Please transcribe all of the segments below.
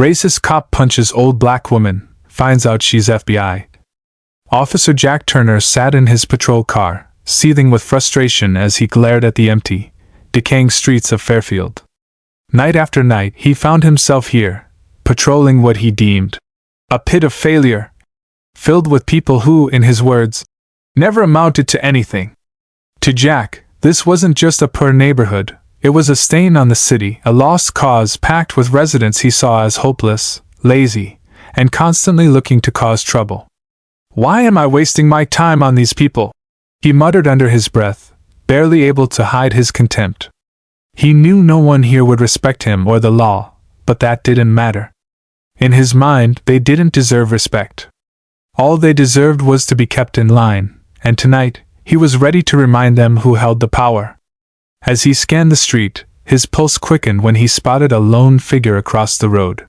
Racist cop punches old black woman, finds out she's FBI. Officer Jack Turner sat in his patrol car, seething with frustration as he glared at the empty, decaying streets of Fairfield. Night after night he found himself here, patrolling what he deemed a pit of failure, filled with people who, in his words, never amounted to anything. To Jack, this wasn't just a poor neighborhood, it was a stain on the city, a lost cause packed with residents he saw as hopeless, lazy, and constantly looking to cause trouble. "Why am I wasting my time on these people?" he muttered under his breath, barely able to hide his contempt. He knew no one here would respect him or the law, but that didn't matter. In his mind, they didn't deserve respect. All they deserved was to be kept in line, and tonight, he was ready to remind them who held the power. As he scanned the street, his pulse quickened when he spotted a lone figure across the road.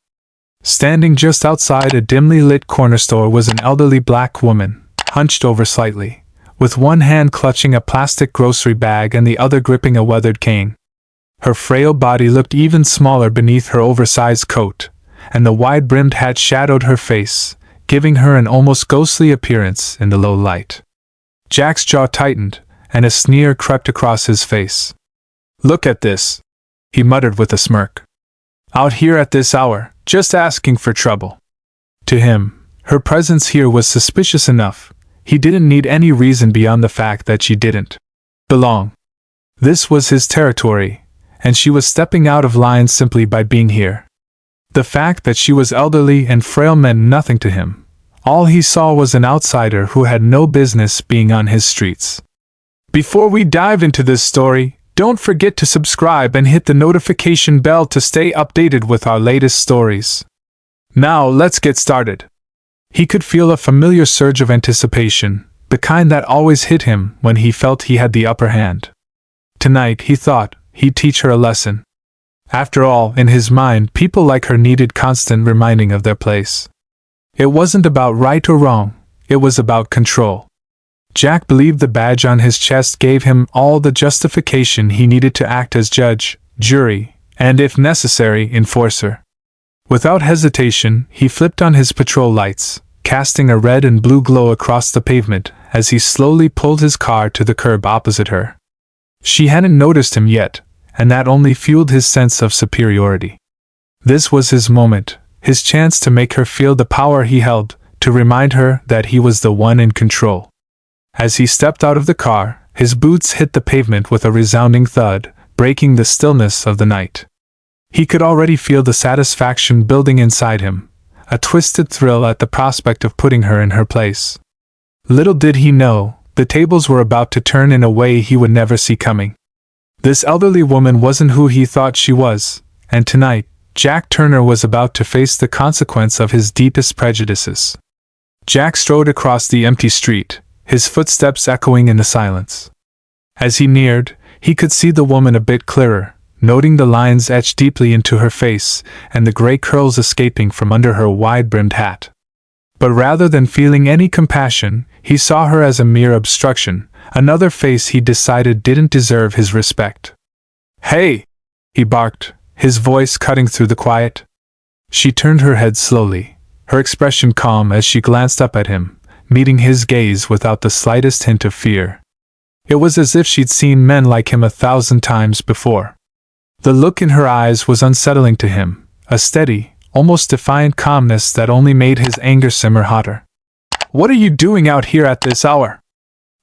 Standing just outside a dimly lit corner store was an elderly black woman, hunched over slightly, with one hand clutching a plastic grocery bag and the other gripping a weathered cane. Her frail body looked even smaller beneath her oversized coat, and the wide-brimmed hat shadowed her face, giving her an almost ghostly appearance in the low light. Jack's jaw tightened, and a sneer crept across his face. "Look at this," he muttered with a smirk. "Out here at this hour, just asking for trouble." To him, her presence here was suspicious enough. He didn't need any reason beyond the fact that she didn't belong. This was his territory, and she was stepping out of line simply by being here. The fact that she was elderly and frail meant nothing to him. All he saw was an outsider who had no business being on his streets. Before we dive into this story, don't forget to subscribe and hit the notification bell to stay updated with our latest stories. Now let's get started. He could feel a familiar surge of anticipation, the kind that always hit him when he felt he had the upper hand. Tonight, he thought, he'd teach her a lesson. After all, in his mind, people like her needed constant reminding of their place. It wasn't about right or wrong, it was about control. Jack believed the badge on his chest gave him all the justification he needed to act as judge, jury, and, if necessary, enforcer. Without hesitation, he flipped on his patrol lights, casting a red and blue glow across the pavement as he slowly pulled his car to the curb opposite her. She hadn't noticed him yet, and that only fueled his sense of superiority. This was his moment, his chance to make her feel the power he held, to remind her that he was the one in control. As he stepped out of the car, his boots hit the pavement with a resounding thud, breaking the stillness of the night. He could already feel the satisfaction building inside him, a twisted thrill at the prospect of putting her in her place. Little did he know, the tables were about to turn in a way he would never see coming. This elderly woman wasn't who he thought she was, and tonight, Jack Turner was about to face the consequence of his deepest prejudices. Jack strode across the empty street, his footsteps echoing in the silence. As he neared, he could see the woman a bit clearer, noting the lines etched deeply into her face and the gray curls escaping from under her wide-brimmed hat. But rather than feeling any compassion, he saw her as a mere obstruction, another face he decided didn't deserve his respect. "Hey!" he barked, his voice cutting through the quiet. She turned her head slowly, her expression calm as she glanced up at him, meeting his gaze without the slightest hint of fear. It was as if she'd seen men like him 1,000 times before. The look in her eyes was unsettling to him, a steady, almost defiant calmness that only made his anger simmer hotter. "What are you doing out here at this hour?"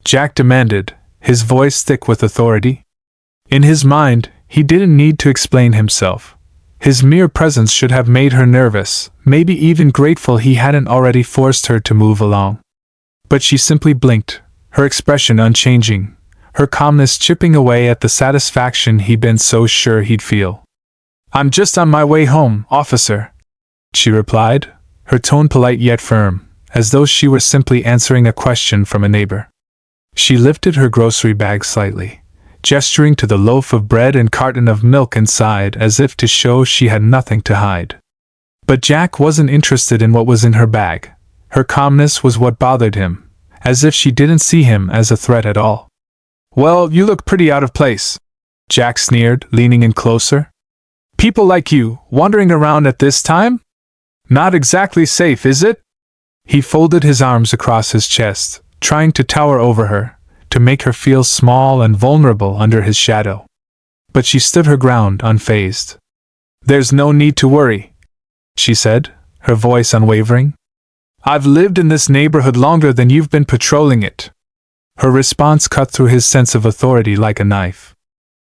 Jack demanded, his voice thick with authority. In his mind, he didn't need to explain himself. His mere presence should have made her nervous, maybe even grateful he hadn't already forced her to move along. But she simply blinked, her expression unchanging, her calmness chipping away at the satisfaction he'd been so sure he'd feel. "I'm just on my way home, officer," she replied, her tone polite yet firm, as though she were simply answering a question from a neighbor. She lifted her grocery bag slightly, gesturing to the loaf of bread and carton of milk inside as if to show she had nothing to hide. But Jack wasn't interested in what was in her bag. Her calmness was what bothered him, as if she didn't see him as a threat at all. "Well, you look pretty out of place," Jack sneered, leaning in closer. "People like you, wandering around at this time? Not exactly safe, is it? He folded his arms across his chest, trying to tower over her, to make her feel small and vulnerable under his shadow. But she stood her ground unfazed. There's no need to worry, she said, her voice unwavering. I've lived in this neighborhood longer than you've been patrolling it. Her response cut through his sense of authority like a knife.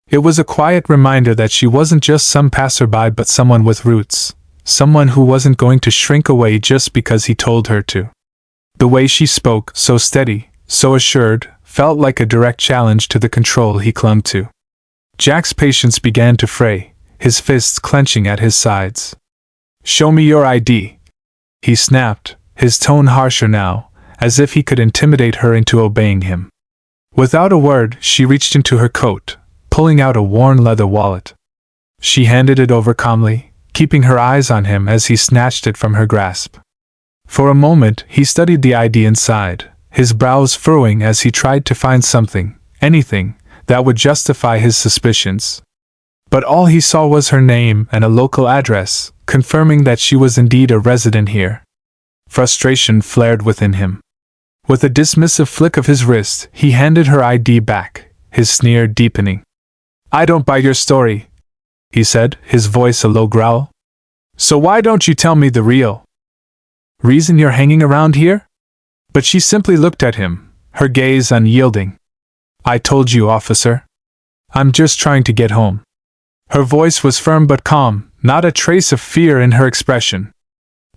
It was a quiet reminder that she wasn't just some passerby but someone with roots, someone who wasn't going to shrink away just because he told her to. The way she spoke, so steady, so assured, felt like a direct challenge to the control he clung to. Jack's patience began to fray, his fists clenching at his sides. Show me your ID, he snapped, his tone harsher now, as if he could intimidate her into obeying him. Without a word, she reached into her coat, pulling out a worn leather wallet. She handed it over calmly, keeping her eyes on him as he snatched it from her grasp. For a moment, he studied the ID inside, his brows furrowing as he tried to find something, anything, that would justify his suspicions. But all he saw was her name and a local address, confirming that she was indeed a resident here. Frustration flared within him. With a dismissive flick of his wrist, he handed her ID back, his sneer deepening. I don't buy your story, he said, his voice a low growl. So why don't you tell me the real reason you're hanging around here? But she simply looked at him, her gaze unyielding. I told you, officer. I'm just trying to get home. Her voice was firm but calm, not a trace of fear in her expression.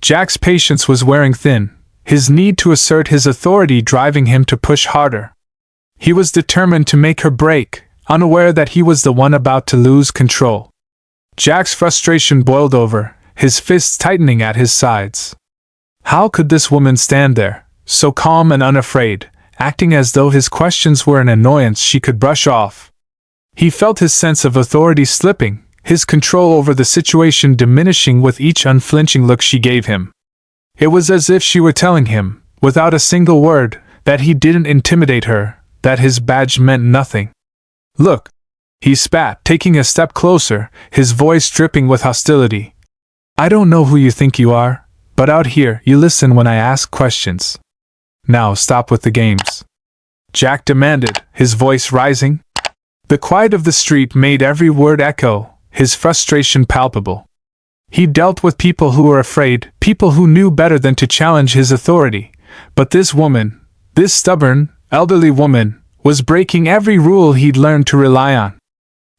Jack's patience was wearing thin, his need to assert his authority driving him to push harder. He was determined to make her break, unaware that he was the one about to lose control. Jack's frustration boiled over, his fists tightening at his sides. How could this woman stand there, so calm and unafraid, acting as though his questions were an annoyance she could brush off? He felt his sense of authority slipping, his control over the situation diminishing with each unflinching look she gave him. It was as if she were telling him, without a single word, that he didn't intimidate her, that his badge meant nothing. Look, he spat, taking a step closer, his voice dripping with hostility. I don't know who you think you are, but out here you listen when I ask questions. Now stop with the games, Jack demanded, his voice rising. The quiet of the street made every word echo, his frustration palpable. He dealt with people who were afraid, people who knew better than to challenge his authority, but this woman, this stubborn, elderly woman, was breaking every rule he'd learned to rely on.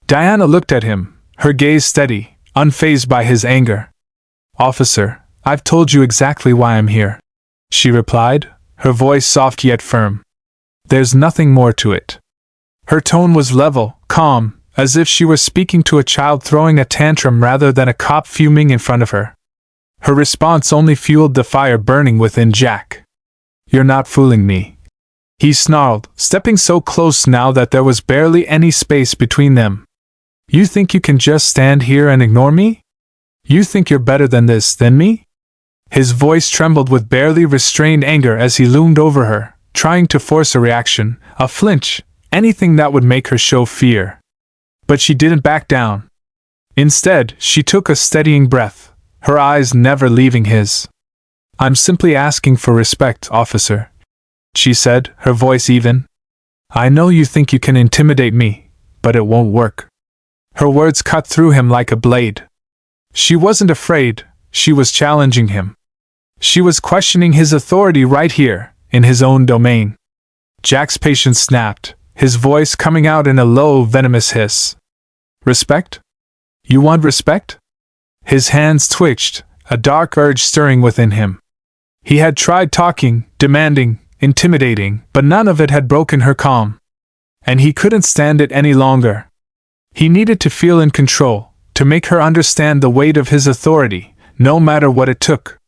Diana looked at him, her gaze steady, unfazed by his anger. Officer, I've told you exactly why I'm here, she replied, her voice soft yet firm. There's nothing more to it. Her tone was level, calm, as if she were speaking to a child throwing a tantrum rather than a cop fuming in front of her. Her response only fueled the fire burning within Jack. You're not fooling me, he snarled, stepping so close now that there was barely any space between them. You think you can just stand here and ignore me? You think you're better than this, than me? His voice trembled with barely restrained anger as he loomed over her, trying to force a reaction, a flinch, anything that would make her show fear. But she didn't back down. Instead, she took a steadying breath, her eyes never leaving his. I'm simply asking for respect, officer, she said, her voice even. I know you think you can intimidate me, but it won't work. Her words cut through him like a blade. She wasn't afraid, she was challenging him. She was questioning his authority right here, in his own domain. Jack's patience snapped, his voice coming out in a low, venomous hiss. Respect? You want respect? His hands twitched, a dark urge stirring within him. He had tried talking, demanding, intimidating, but none of it had broken her calm. And he couldn't stand it any longer. He needed to feel in control, to make her understand the weight of his authority, no matter what it took.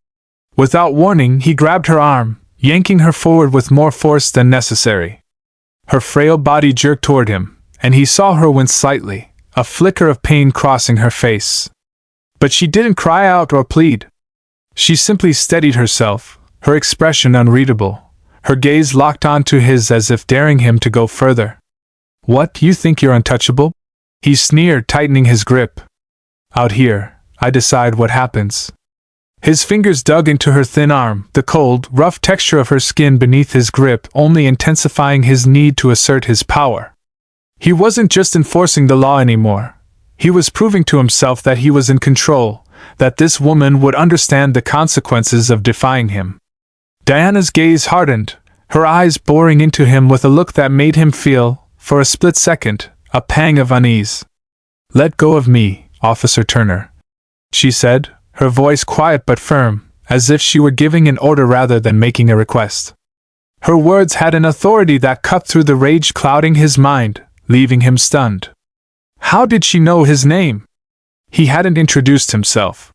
Without warning, he grabbed her arm, yanking her forward with more force than necessary. Her frail body jerked toward him, and he saw her wince slightly, a flicker of pain crossing her face. But she didn't cry out or plead. She simply steadied herself, her expression unreadable, her gaze locked onto his as if daring him to go further. What, you think you're untouchable? He sneered, tightening his grip. Out here, I decide what happens. His fingers dug into her thin arm, the cold, rough texture of her skin beneath his grip only intensifying his need to assert his power. He wasn't just enforcing the law anymore. He was proving to himself that he was in control, that this woman would understand the consequences of defying him. Diana's gaze hardened, her eyes boring into him with a look that made him feel, for a split second, a pang of unease. "Let go of me, Officer Turner," she said, her voice quiet but firm, as if she were giving an order rather than making a request. Her words had an authority that cut through the rage clouding his mind, leaving him stunned. How did she know his name? He hadn't introduced himself.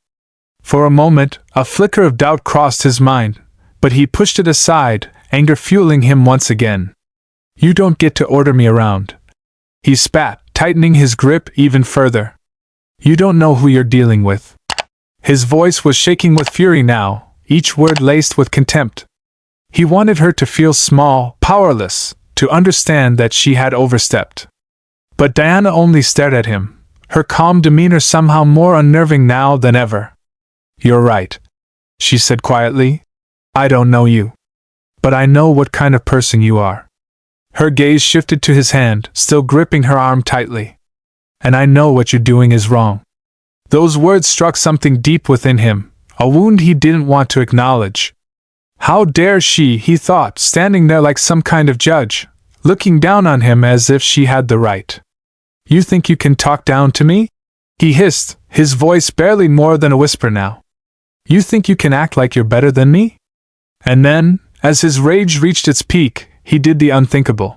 For a moment, a flicker of doubt crossed his mind, but he pushed it aside, anger fueling him once again. "You don't get to order me around," he spat, tightening his grip even further. "You don't know who you're dealing with." His voice was shaking with fury now, each word laced with contempt. He wanted her to feel small, powerless, to understand that she had overstepped. But Diana only stared at him, her calm demeanor somehow more unnerving now than ever. "You're right," she said quietly. "I don't know you. But I know what kind of person you are." Her gaze shifted to his hand, still gripping her arm tightly. "And I know what you're doing is wrong." Those words struck something deep within him, a wound he didn't want to acknowledge. How dare she, he thought, standing there like some kind of judge, looking down on him as if she had the right. "You think you can talk down to me?" he hissed, his voice barely more than a whisper now. "You think you can act like you're better than me?" And then, as his rage reached its peak, he did the unthinkable.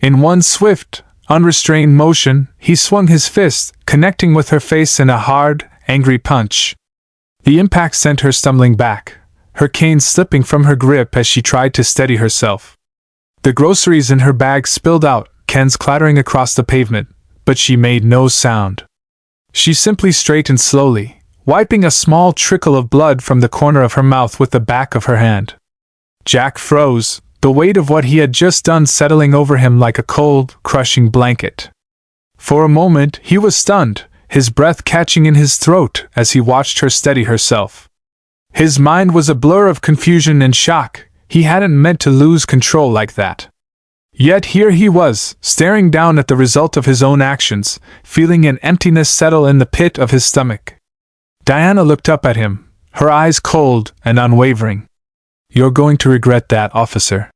In one swift, unrestrained motion, he swung his fist, connecting with her face in a hard, angry punch. The impact sent her stumbling back, her cane slipping from her grip as she tried to steady herself. The groceries in her bag spilled out, cans clattering across the pavement, but she made no sound. She simply straightened slowly, wiping a small trickle of blood from the corner of her mouth with the back of her hand. Jack froze, the weight of what he had just done settling over him like a cold, crushing blanket. For a moment, he was stunned, his breath catching in his throat as he watched her steady herself. His mind was a blur of confusion and shock. He hadn't meant to lose control like that. Yet here he was, staring down at the result of his own actions, feeling an emptiness settle in the pit of his stomach. Diana looked up at him, her eyes cold and unwavering. "You're going to regret that, officer,"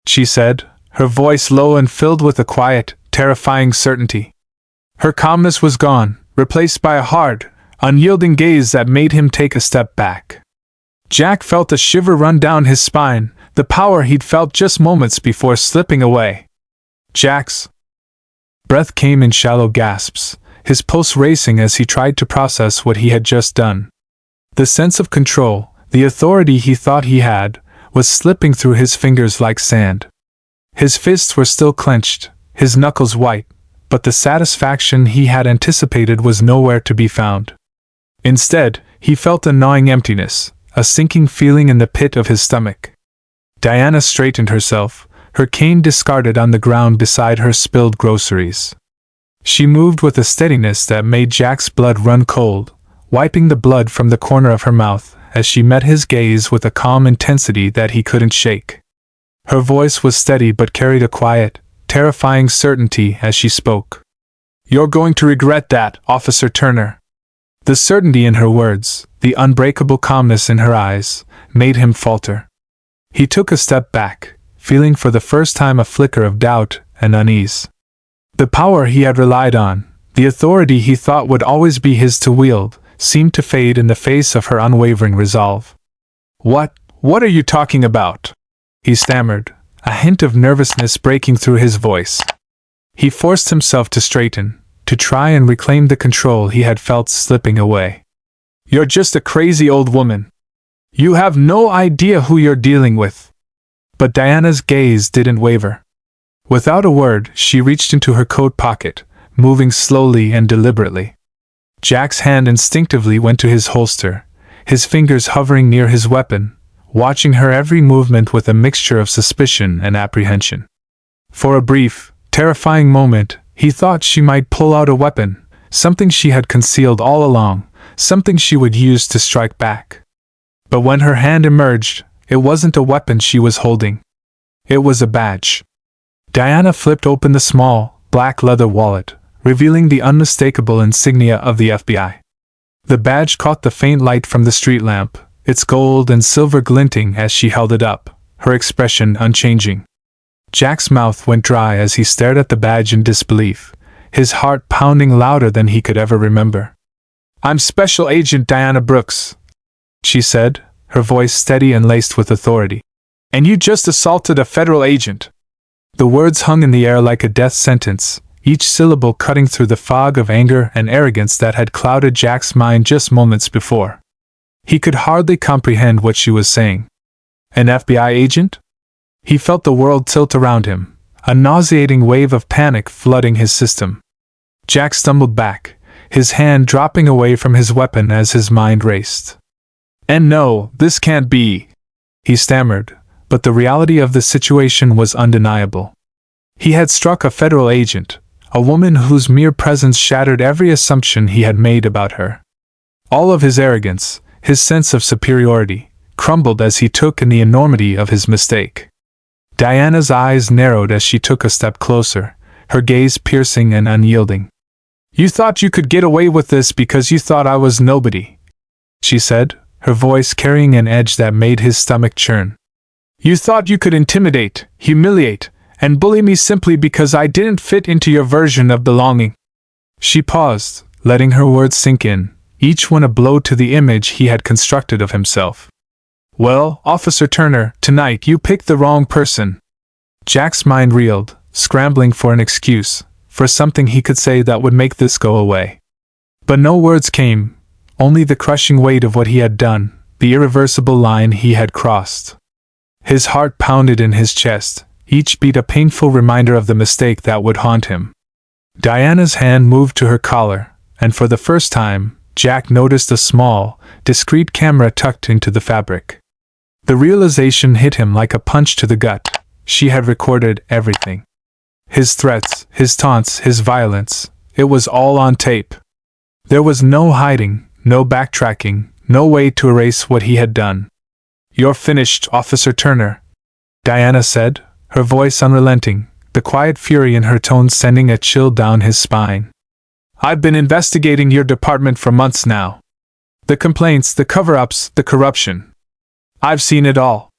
she said, her voice low and filled with a quiet, terrifying certainty. Her calmness was gone, replaced by a hard, unyielding gaze that made him take a step back. Jack felt a shiver run down his spine, the power he'd felt just moments before slipping away. Jack's breath came in shallow gasps, his pulse racing as he tried to process what he had just done. The sense of control, the authority he thought he had, was slipping through his fingers like sand. His fists were still clenched, his knuckles white, but the satisfaction he had anticipated was nowhere to be found. Instead, he felt a gnawing emptiness, a sinking feeling in the pit of his stomach. Diana straightened herself, her cane discarded on the ground beside her spilled groceries. She moved with a steadiness that made Jack's blood run cold, wiping the blood from the corner of her mouth as she met his gaze with a calm intensity that he couldn't shake. Her voice was steady but carried a quiet, terrifying certainty as she spoke. "You're going to regret that, Officer Turner." The certainty in her words, the unbreakable calmness in her eyes, made him falter. He took a step back, feeling for the first time a flicker of doubt and unease. The power he had relied on, the authority he thought would always be his to wield, seemed to fade in the face of her unwavering resolve. What are you talking about?" he stammered, a hint of nervousness breaking through his voice. He forced himself to straighten, to try and reclaim the control he had felt slipping away. "You're just a crazy old woman. You have no idea who you're dealing with." But Diana's gaze didn't waver. Without a word, she reached into her coat pocket, moving slowly and deliberately. Jack's hand instinctively went to his holster, his fingers hovering near his weapon, watching her every movement with a mixture of suspicion and apprehension. For a brief, terrifying moment, he thought she might pull out a weapon, something she had concealed all along, something she would use to strike back. But when her hand emerged, it wasn't a weapon she was holding. It was a badge. Diana flipped open the small, black leather wallet, revealing the unmistakable insignia of the FBI. The badge caught the faint light from the street lamp, its gold and silver glinting as she held it up, her expression unchanging. Jack's mouth went dry as he stared at the badge in disbelief, his heart pounding louder than he could ever remember. "I'm Special Agent Diana Brooks," she said, her voice steady and laced with authority. "And you just assaulted a federal agent." The words hung in the air like a death sentence, each syllable cutting through the fog of anger and arrogance that had clouded Jack's mind just moments before. He could hardly comprehend what she was saying. An FBI agent? He felt the world tilt around him, a nauseating wave of panic flooding his system. Jack stumbled back, his hand dropping away from his weapon as his mind raced. "And no, this can't be," he stammered, but the reality of the situation was undeniable. He had struck a federal agent, a woman whose mere presence shattered every assumption he had made about her. All of his arrogance, his sense of superiority, crumbled as he took in the enormity of his mistake. Diana's eyes narrowed as she took a step closer, her gaze piercing and unyielding. "You thought you could get away with this because you thought I was nobody," she said, her voice carrying an edge that made his stomach churn. "You thought you could intimidate, humiliate, and bully me simply because I didn't fit into your version of belonging." She paused, letting her words sink in, each one a blow to the image he had constructed of himself. "Well, Officer Turner, tonight you picked the wrong person." Jack's mind reeled, scrambling for an excuse, for something he could say that would make this go away. But no words came, only the crushing weight of what he had done, the irreversible line he had crossed. His heart pounded in his chest, each beat a painful reminder of the mistake that would haunt him. Diana's hand moved to her collar, and for the first time, Jack noticed a small, discreet camera tucked into the fabric. The realization hit him like a punch to the gut. She had recorded everything. His threats, his taunts, his violence, it was all on tape. There was no hiding, no backtracking, no way to erase what he had done. "You're finished, Officer Turner," Diana said, her voice unrelenting, the quiet fury in her tone sending a chill down his spine. "I've been investigating your department for months now. The complaints, the cover-ups, the corruption. I've seen it all.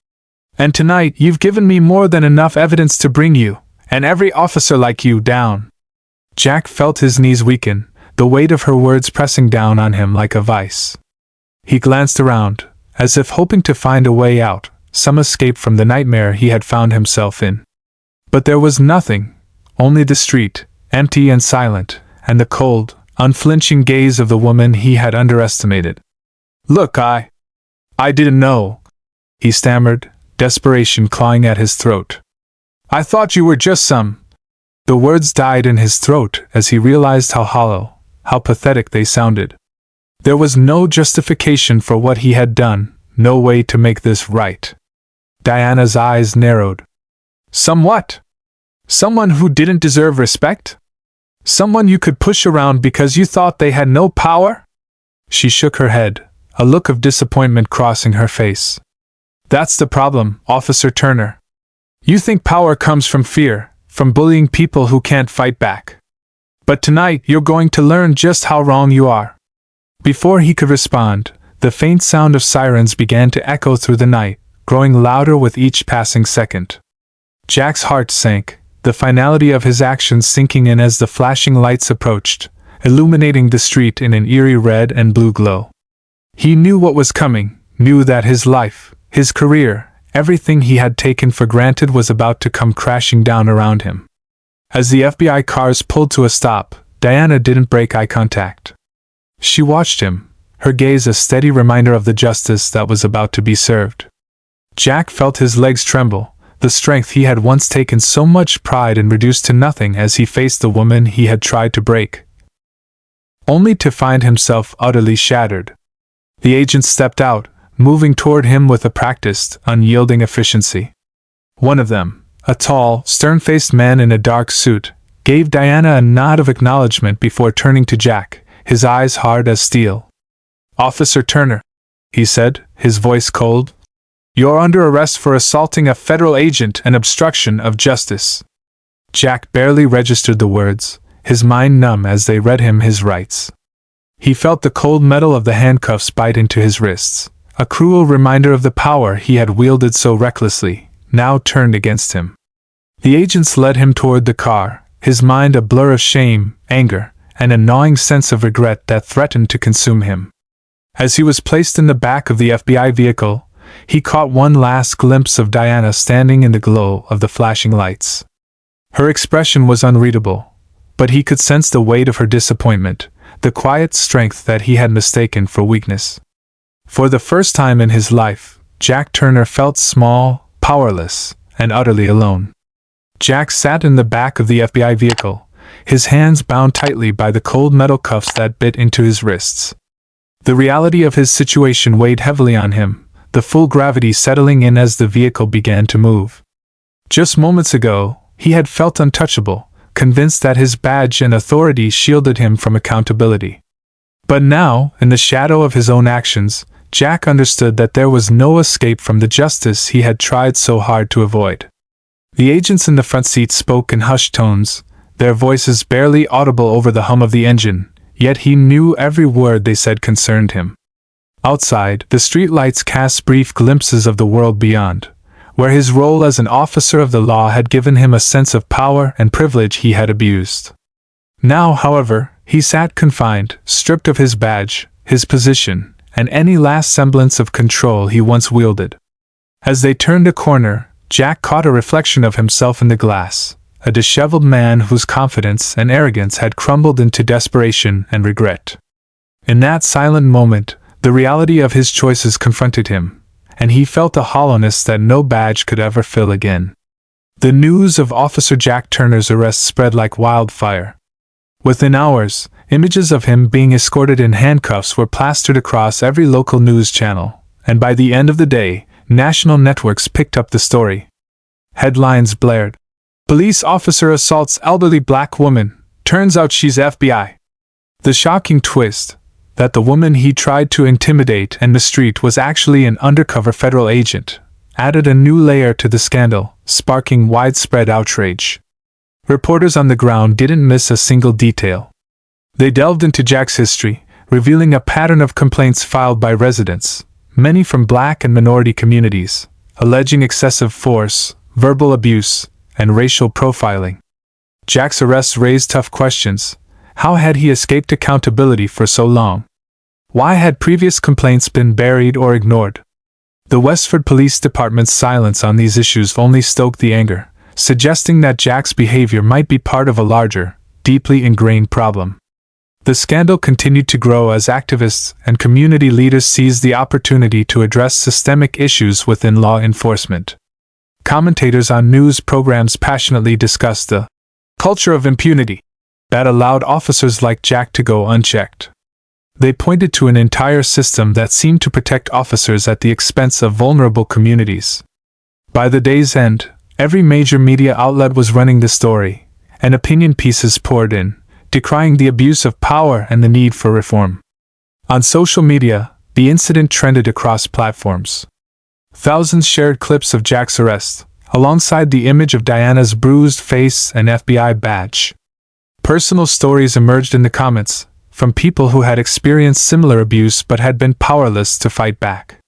And tonight you've given me more than enough evidence to bring you, and every officer like you, down." Jack felt his knees weaken, the weight of her words pressing down on him like a vice. He glanced around, as if hoping to find a way out, some escape from the nightmare he had found himself in. But there was nothing, only the street, empty and silent, and the cold, unflinching gaze of the woman he had underestimated. "Look, I didn't know," he stammered, desperation clawing at his throat. "I thought you were just some—" The words died in his throat as he realized how hollow, how pathetic they sounded. There was no justification for what he had done, no way to make this right. Diana's eyes narrowed. "Somewhat? Someone who didn't deserve respect? Someone you could push around because you thought they had no power?" She shook her head, a look of disappointment crossing her face. "That's the problem, Officer Turner. You think power comes from fear, from bullying people who can't fight back. But tonight you're going to learn just how wrong you are." Before he could respond, the faint sound of sirens began to echo through the night, growing louder with each passing second. Jack's heart sank, the finality of his actions sinking in as the flashing lights approached, illuminating the street in an eerie red and blue glow. He knew what was coming, knew that his life, his career, everything he had taken for granted was about to come crashing down around him. As the FBI cars pulled to a stop, Diana didn't break eye contact. She watched him, her gaze a steady reminder of the justice that was about to be served. Jack felt his legs tremble, the strength he had once taken so much pride in reduced to nothing as he faced the woman he had tried to break, only to find himself utterly shattered. The agent stepped out, moving toward him with a practiced, unyielding efficiency. One of them, a tall, stern-faced man in a dark suit, gave Diana a nod of acknowledgement before turning to Jack, his eyes hard as steel. "Officer Turner." he said, his voice cold. "You're under arrest for assaulting a federal agent and obstruction of justice." Jack barely registered the words, his mind numb as they read him his rights. He felt the cold metal of the handcuffs bite into his wrists, a cruel reminder of the power he had wielded so recklessly, now turned against him. The agents led him toward the car, his mind a blur of shame, anger, and a gnawing sense of regret that threatened to consume him. As he was placed in the back of the FBI vehicle, he caught one last glimpse of Diana standing in the glow of the flashing lights. Her expression was unreadable, but he could sense the weight of her disappointment, the quiet strength that he had mistaken for weakness. For the first time in his life, Jack Turner felt small, powerless, and utterly alone. Jack sat in the back of the FBI vehicle, his hands bound tightly by the cold metal cuffs that bit into his wrists. The reality of his situation weighed heavily on him, the full gravity settling in as the vehicle began to move. Just moments ago, he had felt untouchable, convinced that his badge and authority shielded him from accountability. But now, in the shadow of his own actions, Jack understood that there was no escape from the justice he had tried so hard to avoid. The agents in the front seat spoke in hushed tones, their voices barely audible over the hum of the engine, yet he knew every word they said concerned him. Outside, the streetlights cast brief glimpses of the world beyond, where his role as an officer of the law had given him a sense of power and privilege he had abused. Now, however, he sat confined, stripped of his badge, his position, and any last semblance of control he once wielded. As they turned a corner, Jack caught a reflection of himself in the glass, a disheveled man whose confidence and arrogance had crumbled into desperation and regret. In that silent moment, the reality of his choices confronted him, and he felt a hollowness that no badge could ever fill again. The news of Officer Jack Turner's arrest spread like wildfire. Within hours, images of him being escorted in handcuffs were plastered across every local news channel, and by the end of the day, national networks picked up the story. Headlines blared. "Police officer assaults elderly black woman, turns out she's FBI." The shocking twist, that the woman he tried to intimidate and mistreat was actually an undercover federal agent, added a new layer to the scandal, sparking widespread outrage. Reporters on the ground didn't miss a single detail. They delved into Jack's history, revealing a pattern of complaints filed by residents, many from black and minority communities, alleging excessive force, verbal abuse, and racial profiling. Jack's arrest raised tough questions. How had he escaped accountability for so long? Why had previous complaints been buried or ignored? The Westford Police Department's silence on these issues only stoked the anger, suggesting that Jack's behavior might be part of a larger, deeply ingrained problem. The scandal continued to grow as activists and community leaders seized the opportunity to address systemic issues within law enforcement. Commentators on news programs passionately discussed the culture of impunity that allowed officers like Jack to go unchecked. They pointed to an entire system that seemed to protect officers at the expense of vulnerable communities. By the day's end, every major media outlet was running the story, and opinion pieces poured in, decrying the abuse of power and the need for reform. On social media, the incident trended across platforms. Thousands shared clips of Jack's arrest, alongside the image of Diana's bruised face and FBI badge. Personal stories emerged in the comments, from people who had experienced similar abuse but had been powerless to fight back.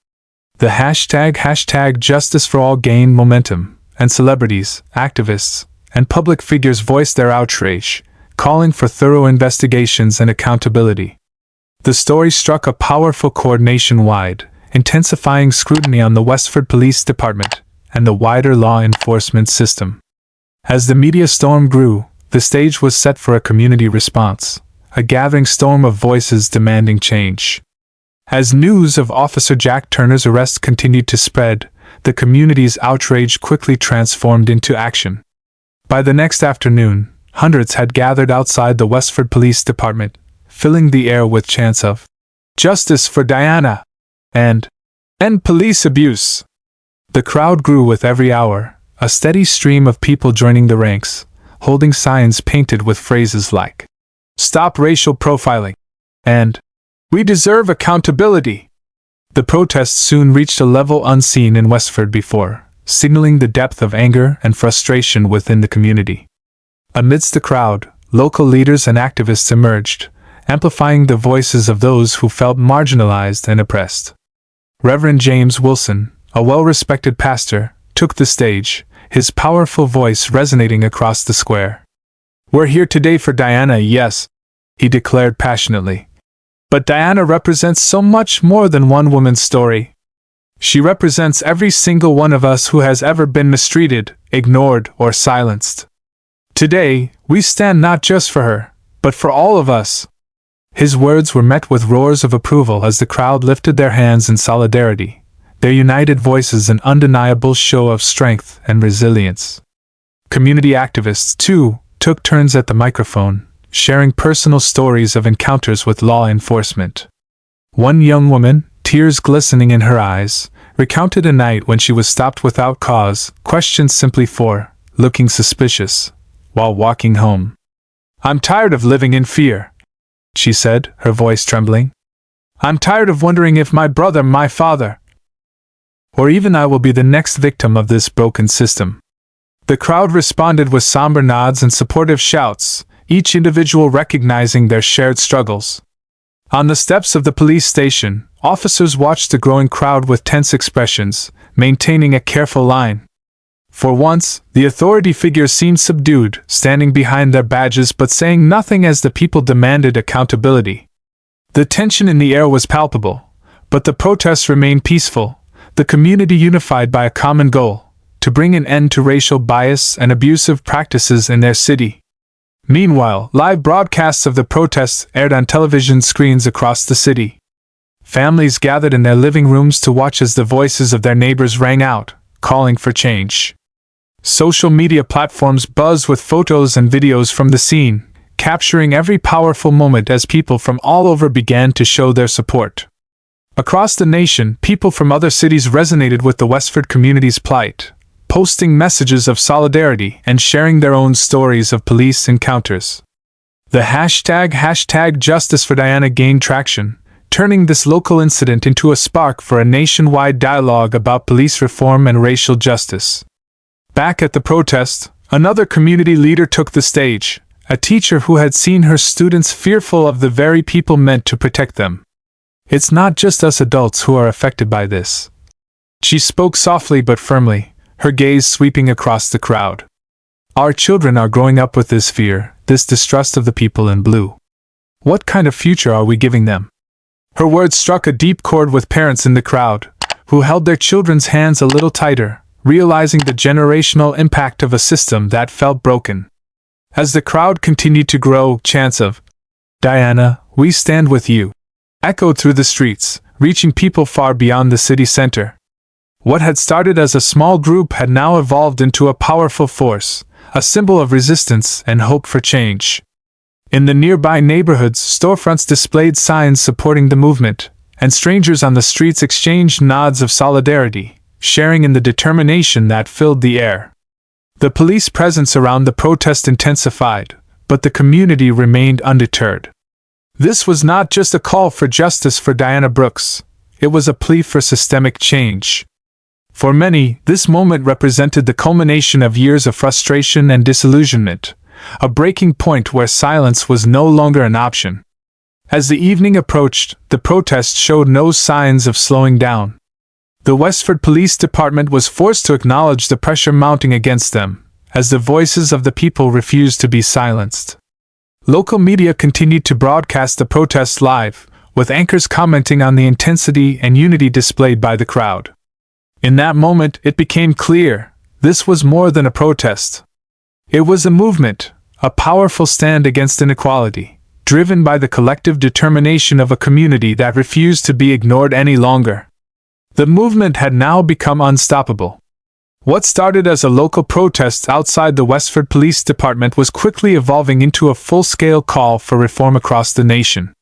The hashtag Justice for All gained momentum, and celebrities, activists, and public figures voiced their outrage, calling for thorough investigations and accountability. The story struck a powerful chord nationwide, intensifying scrutiny on the Westford Police Department and the wider law enforcement system. As the media storm grew, the stage was set for a community response, a gathering storm of voices demanding change. As news of Officer Jack Turner's arrest continued to spread, the community's outrage quickly transformed into action. By the next afternoon, hundreds had gathered outside the Westford Police Department, filling the air with chants of "Justice for Diana!" and "End police abuse!" The crowd grew with every hour, a steady stream of people joining the ranks, holding signs painted with phrases like "Stop racial profiling!" and "We deserve accountability!" The protests soon reached a level unseen in Westford before, signaling the depth of anger and frustration within the community. Amidst the crowd, local leaders and activists emerged, amplifying the voices of those who felt marginalized and oppressed. Reverend James Wilson, a well-respected pastor, took the stage, his powerful voice resonating across the square. "We're here today for Diana, yes," he declared passionately. "But Diana represents so much more than one woman's story. She represents every single one of us who has ever been mistreated, ignored, or silenced. Today, we stand not just for her, but for all of us." His words were met with roars of approval as the crowd lifted their hands in solidarity, their united voices an undeniable show of strength and resilience. Community activists, too, took turns at the microphone, sharing personal stories of encounters with law enforcement. One young woman, tears glistening in her eyes, recounted a night when she was stopped without cause, questioned simply for looking suspicious, while walking home. "I'm tired of living in fear," she said, her voice trembling. "I'm tired of wondering if my brother, my father, or even I will be the next victim of this broken system." The crowd responded with somber nods and supportive shouts, each individual recognizing their shared struggles. On the steps of the police station, officers watched the growing crowd with tense expressions, maintaining a careful line. For once, the authority figures seemed subdued, standing behind their badges but saying nothing as the people demanded accountability. The tension in the air was palpable, but the protests remained peaceful, the community unified by a common goal: to bring an end to racial bias and abusive practices in their city. Meanwhile, live broadcasts of the protests aired on television screens across the city. Families gathered in their living rooms to watch as the voices of their neighbors rang out, calling for change. Social media platforms buzzed with photos and videos from the scene, capturing every powerful moment as people from all over began to show their support. Across the nation, people from other cities resonated with the Westford community's plight, posting messages of solidarity and sharing their own stories of police encounters. The hashtag Justice for Diana gained traction, turning this local incident into a spark for a nationwide dialogue about police reform and racial justice. Back at the protest, another community leader took the stage, a teacher who had seen her students fearful of the very people meant to protect them. "It's not just us adults who are affected by this," she spoke softly but firmly, her gaze sweeping across the crowd. "Our children are growing up with this fear, this distrust of the people in blue. What kind of future are we giving them?" Her words struck a deep chord with parents in the crowd, who held their children's hands a little tighter, realizing the generational impact of a system that felt broken. As the crowd continued to grow, chants of "Diana, we stand with you" echoed through the streets, reaching people far beyond the city center. What had started as a small group had now evolved into a powerful force, a symbol of resistance and hope for change. In the nearby neighborhoods, storefronts displayed signs supporting the movement, and strangers on the streets exchanged nods of solidarity, sharing in the determination that filled the air. The police presence around the protest intensified, but the community remained undeterred. This was not just a call for justice for Diana Brooks, it was a plea for systemic change. For many, this moment represented the culmination of years of frustration and disillusionment, a breaking point where silence was no longer an option. As the evening approached, the protests showed no signs of slowing down. The Westford Police Department was forced to acknowledge the pressure mounting against them, as the voices of the people refused to be silenced. Local media continued to broadcast the protests live, with anchors commenting on the intensity and unity displayed by the crowd. In that moment, it became clear, this was more than a protest. It was a movement, a powerful stand against inequality, driven by the collective determination of a community that refused to be ignored any longer. The movement had now become unstoppable. What started as a local protest outside the Westford Police Department was quickly evolving into a full-scale call for reform across the nation.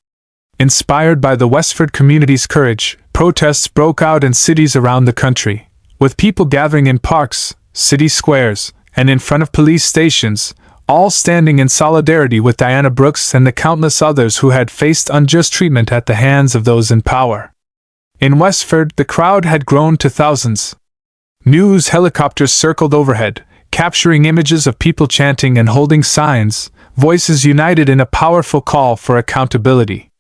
Inspired by the Westford community's courage, protests broke out in cities around the country, with people gathering in parks, city squares, and in front of police stations, all standing in solidarity with Diana Brooks and the countless others who had faced unjust treatment at the hands of those in power. In Westford, the crowd had grown to thousands. News helicopters circled overhead, capturing images of people chanting and holding signs, voices united in a powerful call for accountability.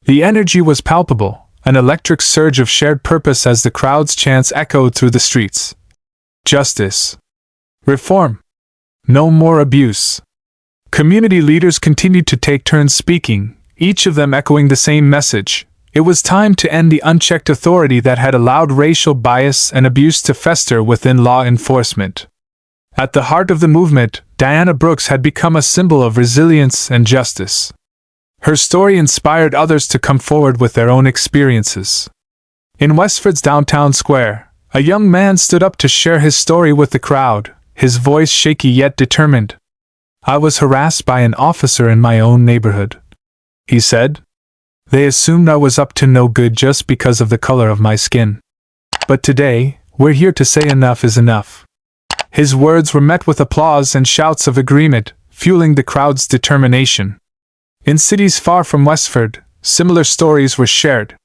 The energy was palpable, an electric surge of shared purpose as the crowd's chants echoed through the streets. Justice. Reform. No more abuse. Community leaders continued to take turns speaking, each of them echoing the same message. It was time to end the unchecked authority that had allowed racial bias and abuse to fester within law enforcement. At the heart of the movement, Diana Brooks had become a symbol of resilience and justice. Her story inspired others to come forward with their own experiences. In Westford's downtown square, a young man stood up to share his story with the crowd, his voice shaky yet determined. "I was harassed by an officer in my own neighborhood," he said. "They assumed I was up to no good just because of the color of my skin. But today, we're here to say enough is enough." His words were met with applause and shouts of agreement, fueling the crowd's determination. In cities far from Westford, similar stories were shared.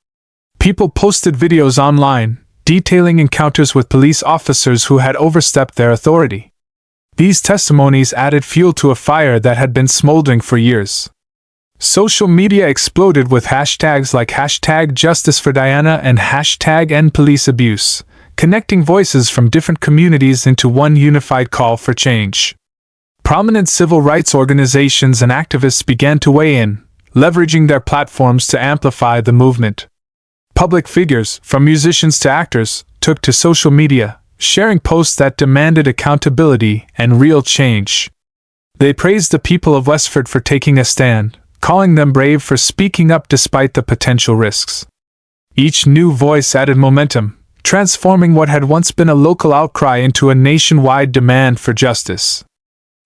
People posted videos online, detailing encounters with police officers who had overstepped their authority. These testimonies added fuel to a fire that had been smoldering for years. Social media exploded with hashtags like #JusticeForDiana and #EndPoliceAbuse, connecting voices from different communities into one unified call for change. Prominent civil rights organizations and activists began to weigh in, leveraging their platforms to amplify the movement. Public figures, from musicians to actors, took to social media, sharing posts that demanded accountability and real change. They praised the people of Westford for taking a stand, calling them brave for speaking up despite the potential risks. Each new voice added momentum, transforming what had once been a local outcry into a nationwide demand for justice.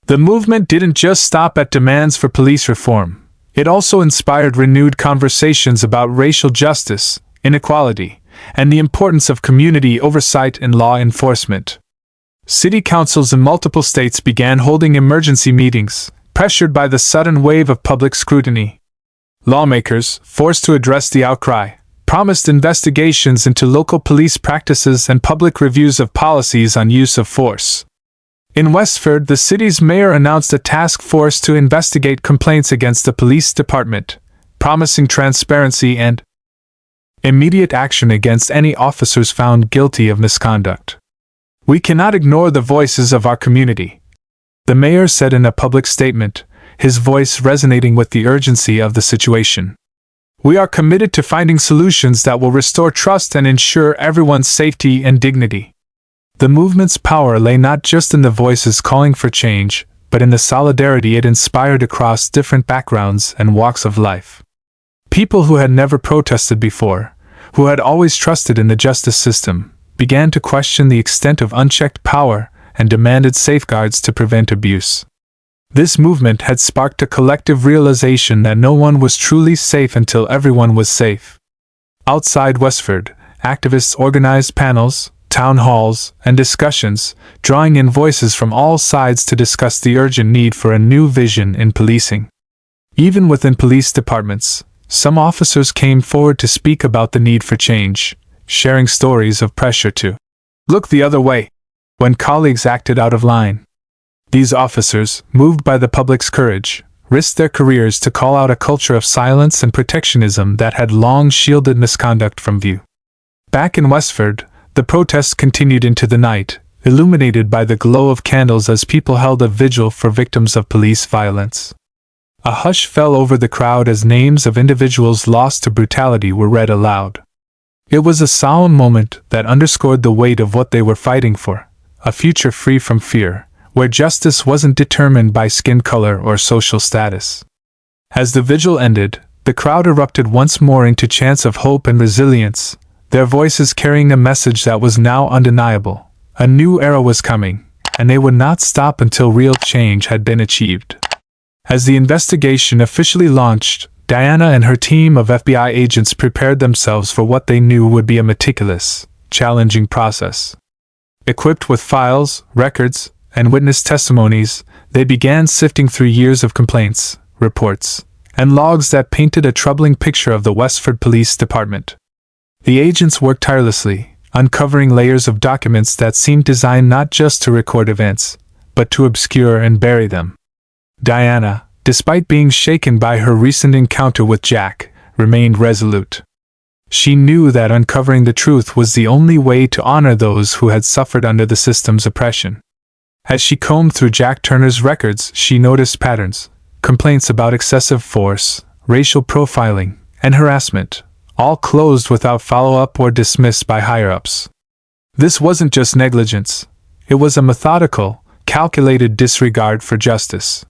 The movement didn't just stop at demands for police reform. It also inspired renewed conversations about racial justice, inequality, and the importance of community oversight in law enforcement. City councils in multiple states began holding emergency meetings, pressured by the sudden wave of public scrutiny. Lawmakers, forced to address the outcry, promised investigations into local police practices and public reviews of policies on use of force. In Westford, the city's mayor announced a task force to investigate complaints against the police department, promising transparency and immediate action against any officers found guilty of misconduct. "We cannot ignore the voices of our community," the mayor said in a public statement, his voice resonating with the urgency of the situation. "We are committed to finding solutions that will restore trust and ensure everyone's safety and dignity." The movement's power lay not just in the voices calling for change, but in the solidarity it inspired across different backgrounds and walks of life. People who had never protested before, who had always trusted in the justice system, began to question the extent of unchecked power and demanded safeguards to prevent abuse. This movement had sparked a collective realization that no one was truly safe until everyone was safe. Outside Westford, activists organized panels, town halls, and discussions, drawing in voices from all sides to discuss the urgent need for a new vision in policing. Even within police departments, some officers came forward to speak about the need for change, sharing stories of pressure to look the other way when colleagues acted out of line. These officers, moved by the public's courage, risked their careers to call out a culture of silence and protectionism that had long shielded misconduct from view. Back in Westford, the protests continued into the night, illuminated by the glow of candles as people held a vigil for victims of police violence. A hush fell over the crowd as names of individuals lost to brutality were read aloud. It was a solemn moment that underscored the weight of what they were fighting for, a future free from fear, where justice wasn't determined by skin color or social status. As the vigil ended, the crowd erupted once more into chants of hope and resilience, their voices carrying a message that was now undeniable. A new era was coming, and they would not stop until real change had been achieved. As the investigation officially launched, Diana and her team of FBI agents prepared themselves for what they knew would be a meticulous, challenging process. Equipped with files, records, and witness testimonies, they began sifting through years of complaints, reports, and logs that painted a troubling picture of the Westford Police Department. The agents worked tirelessly, uncovering layers of documents that seemed designed not just to record events, but to obscure and bury them. Diana, despite being shaken by her recent encounter with Jack, remained resolute. She knew that uncovering the truth was the only way to honor those who had suffered under the system's oppression. As she combed through Jack Turner's records, she noticed patterns: complaints about excessive force, racial profiling, and harassment, all closed without follow-up or dismissed by higher-ups. This wasn't just negligence. It was a methodical, calculated disregard for justice.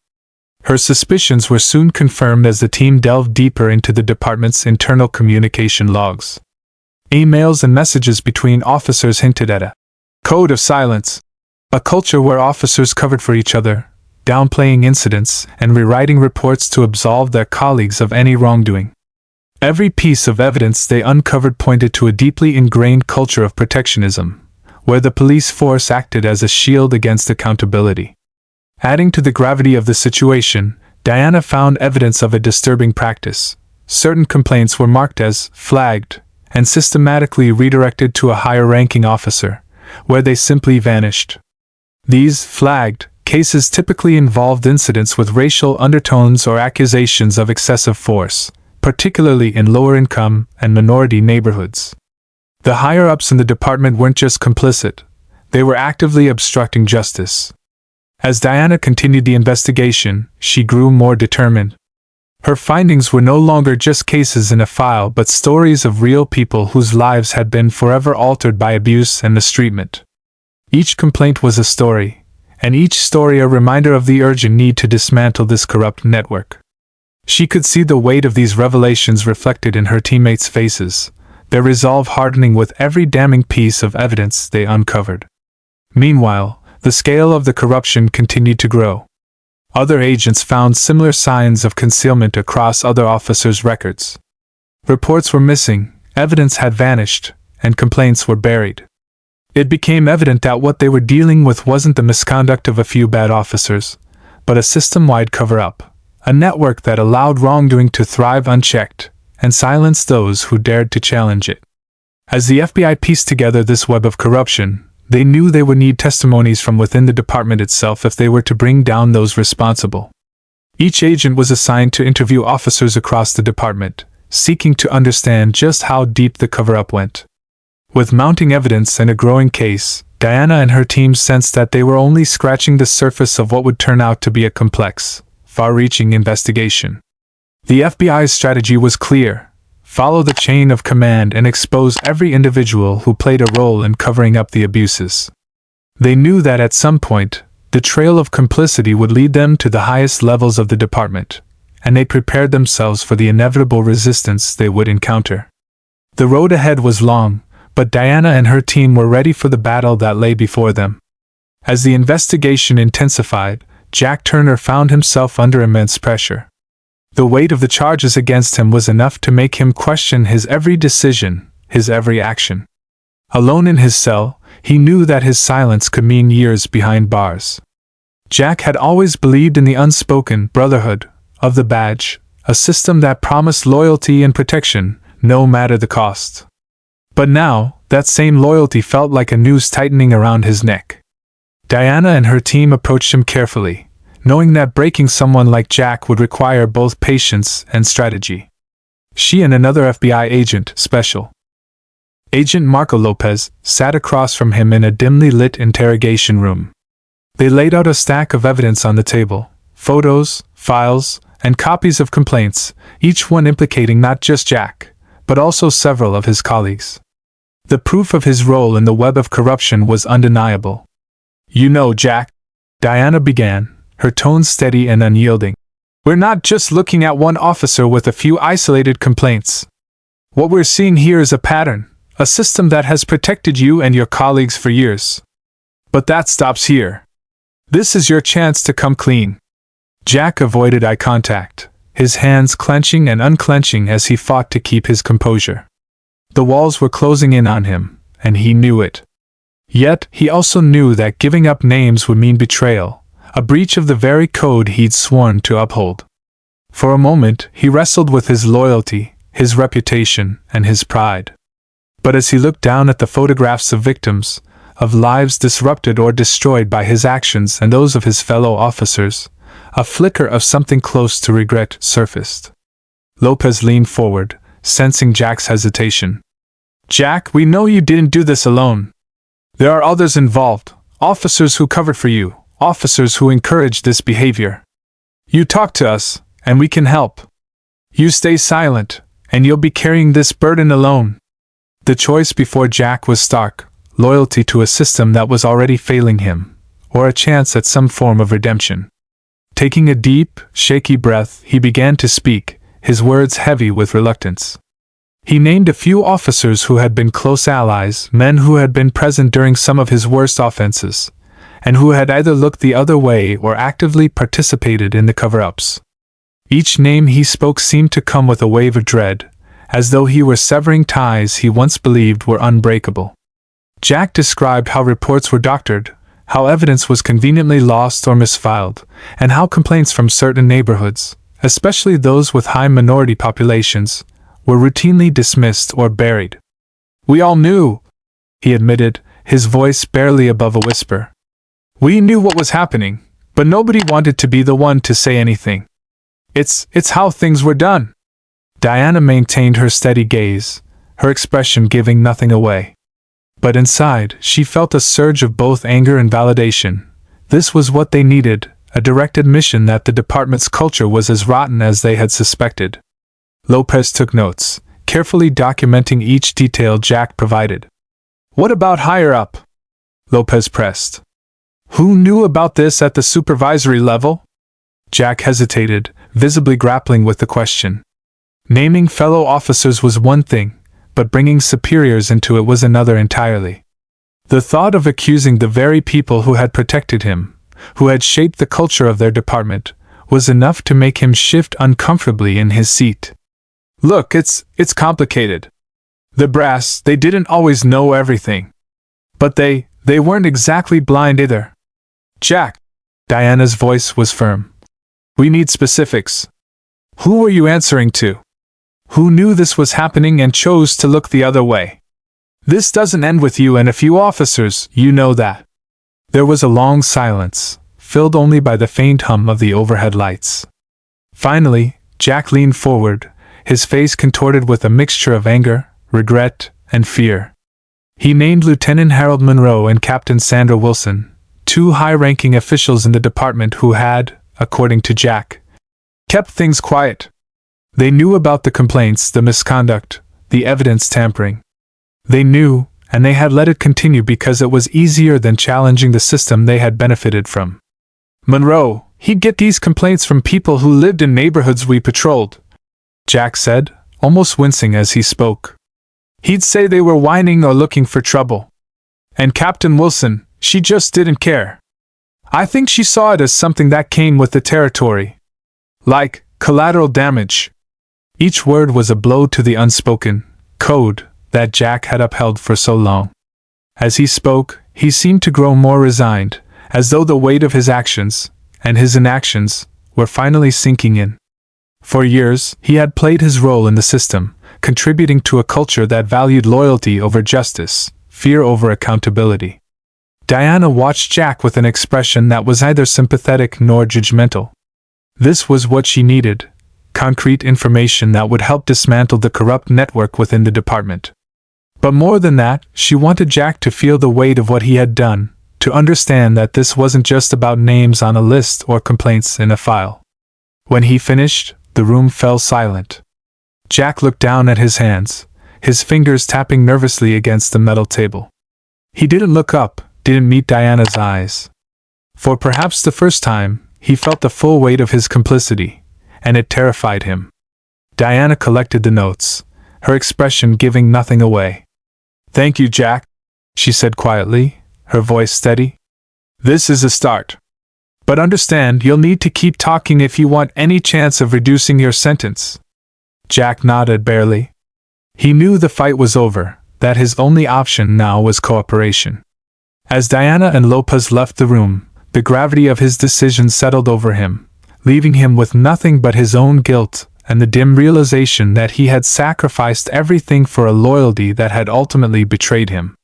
Her suspicions were soon confirmed as the team delved deeper into the department's internal communication logs. Emails and messages between officers hinted at a code of silence, a culture where officers covered for each other, downplaying incidents and rewriting reports to absolve their colleagues of any wrongdoing. Every piece of evidence they uncovered pointed to a deeply ingrained culture of protectionism, where the police force acted as a shield against accountability. Adding to the gravity of the situation, Diana found evidence of a disturbing practice. Certain complaints were marked as flagged and systematically redirected to a higher-ranking officer, where they simply vanished. These flagged cases typically involved incidents with racial undertones or accusations of excessive force, particularly in lower-income and minority neighborhoods. The higher-ups in the department weren't just complicit, they were actively obstructing justice. As Diana continued the investigation, she grew more determined. Her findings were no longer just cases in a file but stories of real people whose lives had been forever altered by abuse and mistreatment. Each complaint was a story, and each story a reminder of the urgent need to dismantle this corrupt network. She could see the weight of these revelations reflected in her teammates' faces, their resolve hardening with every damning piece of evidence they uncovered. Meanwhile, the scale of the corruption continued to grow. Other agents found similar signs of concealment across other officers' records. Reports were missing, evidence had vanished, and complaints were buried. It became evident that what they were dealing with wasn't the misconduct of a few bad officers, but a system-wide cover-up, a network that allowed wrongdoing to thrive unchecked and silenced those who dared to challenge it. As the FBI pieced together this web of corruption, they knew they would need testimonies from within the department itself if they were to bring down those responsible. Each agent was assigned to interview officers across the department, seeking to understand just how deep the cover-up went. With mounting evidence and a growing case, Diana and her team sensed that they were only scratching the surface of what would turn out to be a complex, far-reaching investigation. The FBI's strategy was clear: follow the chain of command and expose every individual who played a role in covering up the abuses. They knew that at some point, the trail of complicity would lead them to the highest levels of the department, and they prepared themselves for the inevitable resistance they would encounter. The road ahead was long, but Diana and her team were ready for the battle that lay before them. As the investigation intensified, Jack Turner found himself under immense pressure. The weight of the charges against him was enough to make him question his every decision, his every action. Alone in his cell, he knew that his silence could mean years behind bars. Jack had always believed in the unspoken brotherhood of the badge, a system that promised loyalty and protection, no matter the cost. But now, that same loyalty felt like a noose tightening around his neck. Diana and her team approached him carefully, knowing that breaking someone like Jack would require both patience and strategy. She and another FBI agent, Special Agent Marco Lopez, sat across from him in a dimly lit interrogation room. They laid out a stack of evidence on the table: photos, files, and copies of complaints, each one implicating not just Jack, but also several of his colleagues. The proof of his role in the web of corruption was undeniable. "You know, Jack," Diana began, her tone steady and unyielding, "we're not just looking at one officer with a few isolated complaints. What we're seeing here is a pattern, a system that has protected you and your colleagues for years. But that stops here. This is your chance to come clean." Jack avoided eye contact, his hands clenching and unclenching as he fought to keep his composure. The walls were closing in on him, and he knew it. Yet, he also knew that giving up names would mean betrayal, a breach of the very code he'd sworn to uphold. For a moment, he wrestled with his loyalty, his reputation, and his pride. But as he looked down at the photographs of victims, of lives disrupted or destroyed by his actions and those of his fellow officers, a flicker of something close to regret surfaced. Lopez leaned forward, sensing Jack's hesitation. "Jack, we know you didn't do this alone. There are others involved, officers who covered for you, officers who encouraged this behavior. You talk to us, and we can help. You stay silent, and you'll be carrying this burden alone." The choice before Jack was stark: loyalty to a system that was already failing him, or a chance at some form of redemption. Taking a deep, shaky breath, he began to speak, his words heavy with reluctance. He named a few officers who had been close allies, men who had been present during some of his worst offenses, and who had either looked the other way or actively participated in the cover-ups. Each name he spoke seemed to come with a wave of dread, as though he were severing ties he once believed were unbreakable. Jack described how reports were doctored, how evidence was conveniently lost or misfiled, and how complaints from certain neighborhoods, especially those with high minority populations, were routinely dismissed or buried. "We all knew," he admitted, his voice barely above a whisper. "We knew what was happening, but nobody wanted to be the one to say anything. It's how things were done." Diana maintained her steady gaze, her expression giving nothing away. But inside, she felt a surge of both anger and validation. This was what they needed, a direct admission that the department's culture was as rotten as they had suspected. Lopez took notes, carefully documenting each detail Jack provided. "What about higher up?" Lopez pressed. "Who knew about this at the supervisory level?" Jack hesitated, visibly grappling with the question. Naming fellow officers was one thing, but bringing superiors into it was another entirely. The thought of accusing the very people who had protected him, who had shaped the culture of their department, was enough to make him shift uncomfortably in his seat. "Look, it's complicated. The brass, they didn't always know everything. But they weren't exactly blind either." "Jack," Diana's voice was firm, "we need specifics. Who were you answering to? Who knew this was happening and chose to look the other way? This doesn't end with you and a few officers, you know that." There was a long silence, filled only by the faint hum of the overhead lights. Finally, Jack leaned forward, his face contorted with a mixture of anger, regret, and fear. He named Lieutenant Harold Monroe and Captain Sandra Wilson, two high-ranking officials in the department who had, according to Jack, kept things quiet. They knew about the complaints, the misconduct, the evidence tampering. They knew, and they had let it continue because it was easier than challenging the system they had benefited from. "Monroe, he'd get these complaints from people who lived in neighborhoods we patrolled," Jack said, almost wincing as he spoke. "He'd say they were whining or looking for trouble. And Captain Wilson, she just didn't care. I think she saw it as something that came with the territory. Like collateral damage." Each word was a blow to the unspoken code that Jack had upheld for so long. As he spoke, he seemed to grow more resigned, as though the weight of his actions, and his inactions, were finally sinking in. For years, he had played his role in the system, contributing to a culture that valued loyalty over justice, fear over accountability. Diana watched Jack with an expression that was neither sympathetic nor judgmental. This was what she needed: concrete information that would help dismantle the corrupt network within the department. But more than that, she wanted Jack to feel the weight of what he had done, to understand that this wasn't just about names on a list or complaints in a file. When he finished, the room fell silent. Jack looked down at his hands, his fingers tapping nervously against the metal table. He didn't look up, didn't meet Diana's eyes. For perhaps the first time, he felt the full weight of his complicity, and it terrified him. Diana collected the notes, her expression giving nothing away. "Thank you, Jack," she said quietly, her voice steady. "This is a start. But understand, you'll need to keep talking if you want any chance of reducing your sentence." Jack nodded barely. He knew the fight was over, that his only option now was cooperation. As Diana and Lopez left the room, the gravity of his decision settled over him, leaving him with nothing but his own guilt and the dim realization that he had sacrificed everything for a loyalty that had ultimately betrayed him.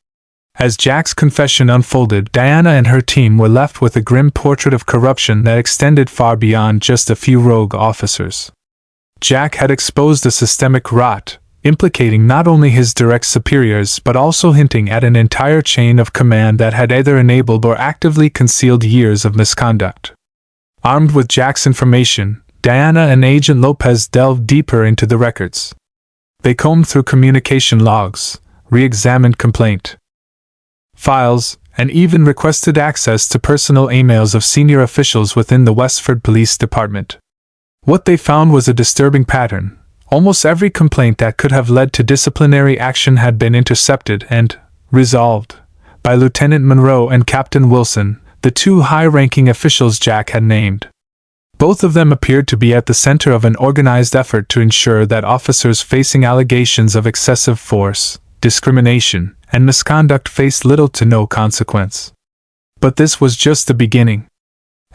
As Jack's confession unfolded, Diana and her team were left with a grim portrait of corruption that extended far beyond just a few rogue officers. Jack had exposed a systemic rot, implicating not only his direct superiors but also hinting at an entire chain of command that had either enabled or actively concealed years of misconduct. Armed with Jack's information, Diana and Agent Lopez delved deeper into the records. They combed through communication logs, re-examined complaint files, and even requested access to personal emails of senior officials within the Westford Police Department. What they found was a disturbing pattern. Almost every complaint that could have led to disciplinary action had been intercepted and resolved by Lieutenant Monroe and Captain Wilson, the two high-ranking officials Jack had named. Both of them appeared to be at the center of an organized effort to ensure that officers facing allegations of excessive force, discrimination, and misconduct faced little to no consequence. But this was just the beginning.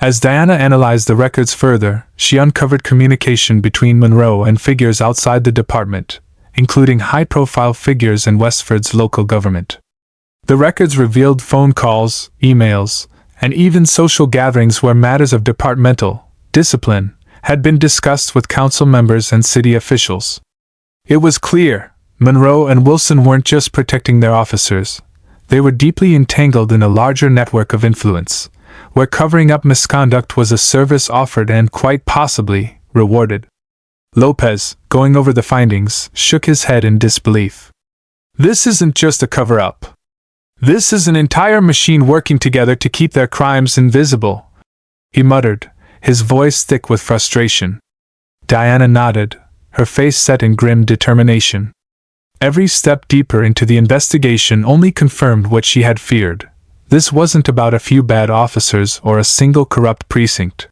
As Diana analyzed the records further, she uncovered communication between Monroe and figures outside the department, including high-profile figures in Westford's local government. The records revealed phone calls, emails, and even social gatherings where matters of departmental discipline had been discussed with council members and city officials. It was clear Monroe and Wilson weren't just protecting their officers. They were deeply entangled in a larger network of influence, where covering up misconduct was a service offered and quite possibly rewarded. Lopez, going over the findings, shook his head in disbelief. "This isn't just a cover-up. This is an entire machine working together to keep their crimes invisible," he muttered, his voice thick with frustration. Diana nodded, her face set in grim determination. Every step deeper into the investigation only confirmed what she had feared. This wasn't about a few bad officers or a single corrupt precinct.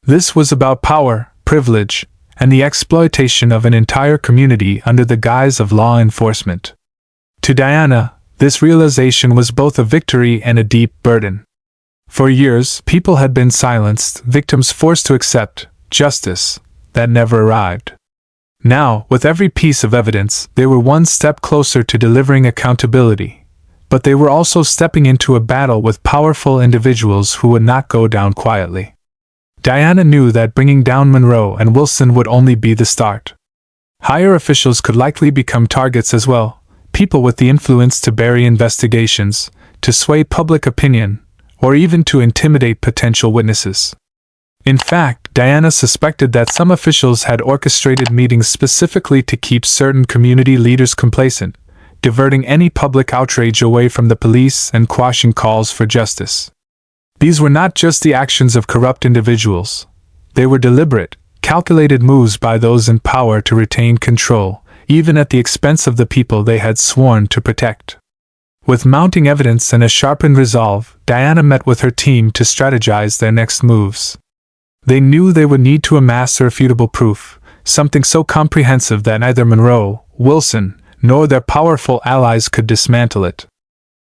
This was about power, privilege, and the exploitation of an entire community under the guise of law enforcement. To Diana, this realization was both a victory and a deep burden. For years, people had been silenced, victims forced to accept justice that never arrived. Now, with every piece of evidence, they were one step closer to delivering accountability. But they were also stepping into a battle with powerful individuals who would not go down quietly. Diana knew that bringing down Monroe and Wilson would only be the start. Higher officials could likely become targets as well, people with the influence to bury investigations, to sway public opinion, or even to intimidate potential witnesses. In fact, Diana suspected that some officials had orchestrated meetings specifically to keep certain community leaders complacent, diverting any public outrage away from the police and quashing calls for justice. These were not just the actions of corrupt individuals. They were deliberate, calculated moves by those in power to retain control, even at the expense of the people they had sworn to protect. With mounting evidence and a sharpened resolve, Diana met with her team to strategize their next moves. They knew they would need to amass irrefutable proof, something so comprehensive that neither Monroe, Wilson, nor their powerful allies could dismantle it.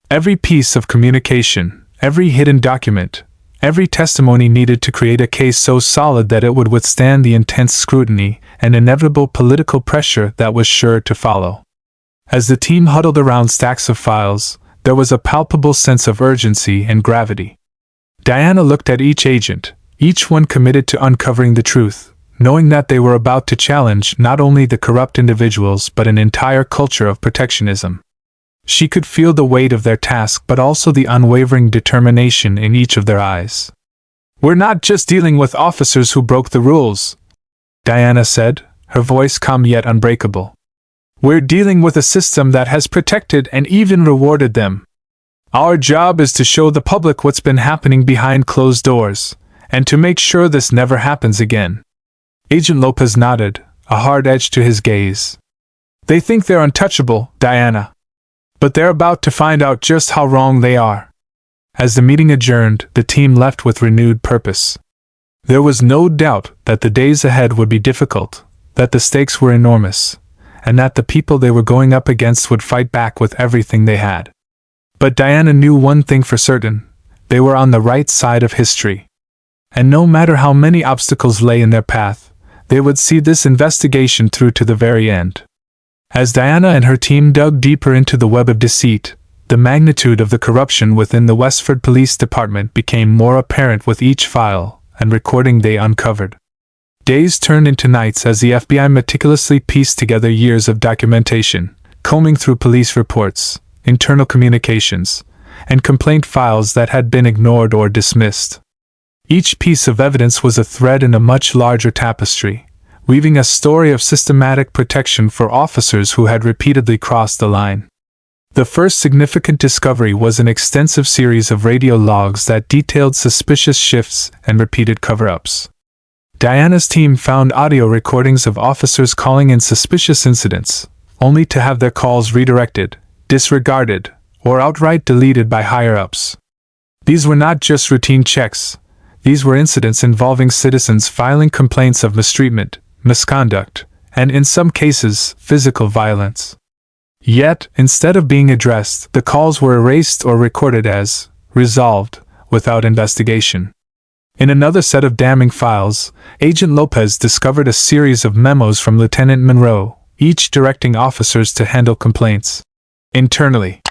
Every piece of communication, every hidden document, every testimony needed to create a case so solid that it would withstand the intense scrutiny and inevitable political pressure that was sure to follow. As the team huddled around stacks of files, there was a palpable sense of urgency and gravity. Diana looked at each agent, each one committed to uncovering the truth, knowing that they were about to challenge not only the corrupt individuals but an entire culture of protectionism. She could feel the weight of their task but also the unwavering determination in each of their eyes. "We're not just dealing with officers who broke the rules," Diana said, her voice calm yet unbreakable. "We're dealing with a system that has protected and even rewarded them. Our job is to show the public what's been happening behind closed doors, and to make sure this never happens again." Agent Lopez nodded, a hard edge to his gaze. "They think they're untouchable, Diana. But they're about to find out just how wrong they are." As the meeting adjourned, the team left with renewed purpose. There was no doubt that the days ahead would be difficult, that the stakes were enormous, and that the people they were going up against would fight back with everything they had. But Diana knew one thing for certain: they were on the right side of history. And no matter how many obstacles lay in their path, they would see this investigation through to the very end. As Diana and her team dug deeper into the web of deceit, the magnitude of the corruption within the Westford Police Department became more apparent with each file and recording they uncovered. Days turned into nights as the FBI meticulously pieced together years of documentation, combing through police reports, internal communications, and complaint files that had been ignored or dismissed. Each piece of evidence was a thread in a much larger tapestry, weaving a story of systematic protection for officers who had repeatedly crossed the line. The first significant discovery was an extensive series of radio logs that detailed suspicious shifts and repeated cover-ups. Diana's team found audio recordings of officers calling in suspicious incidents, only to have their calls redirected, disregarded, or outright deleted by higher-ups. These were not just routine checks. These were incidents involving citizens filing complaints of mistreatment, misconduct, and in some cases, physical violence. Yet, instead of being addressed, the calls were erased or recorded as resolved, without investigation. In another set of damning files, Agent Lopez discovered a series of memos from Lieutenant Monroe, each directing officers to handle complaints internally.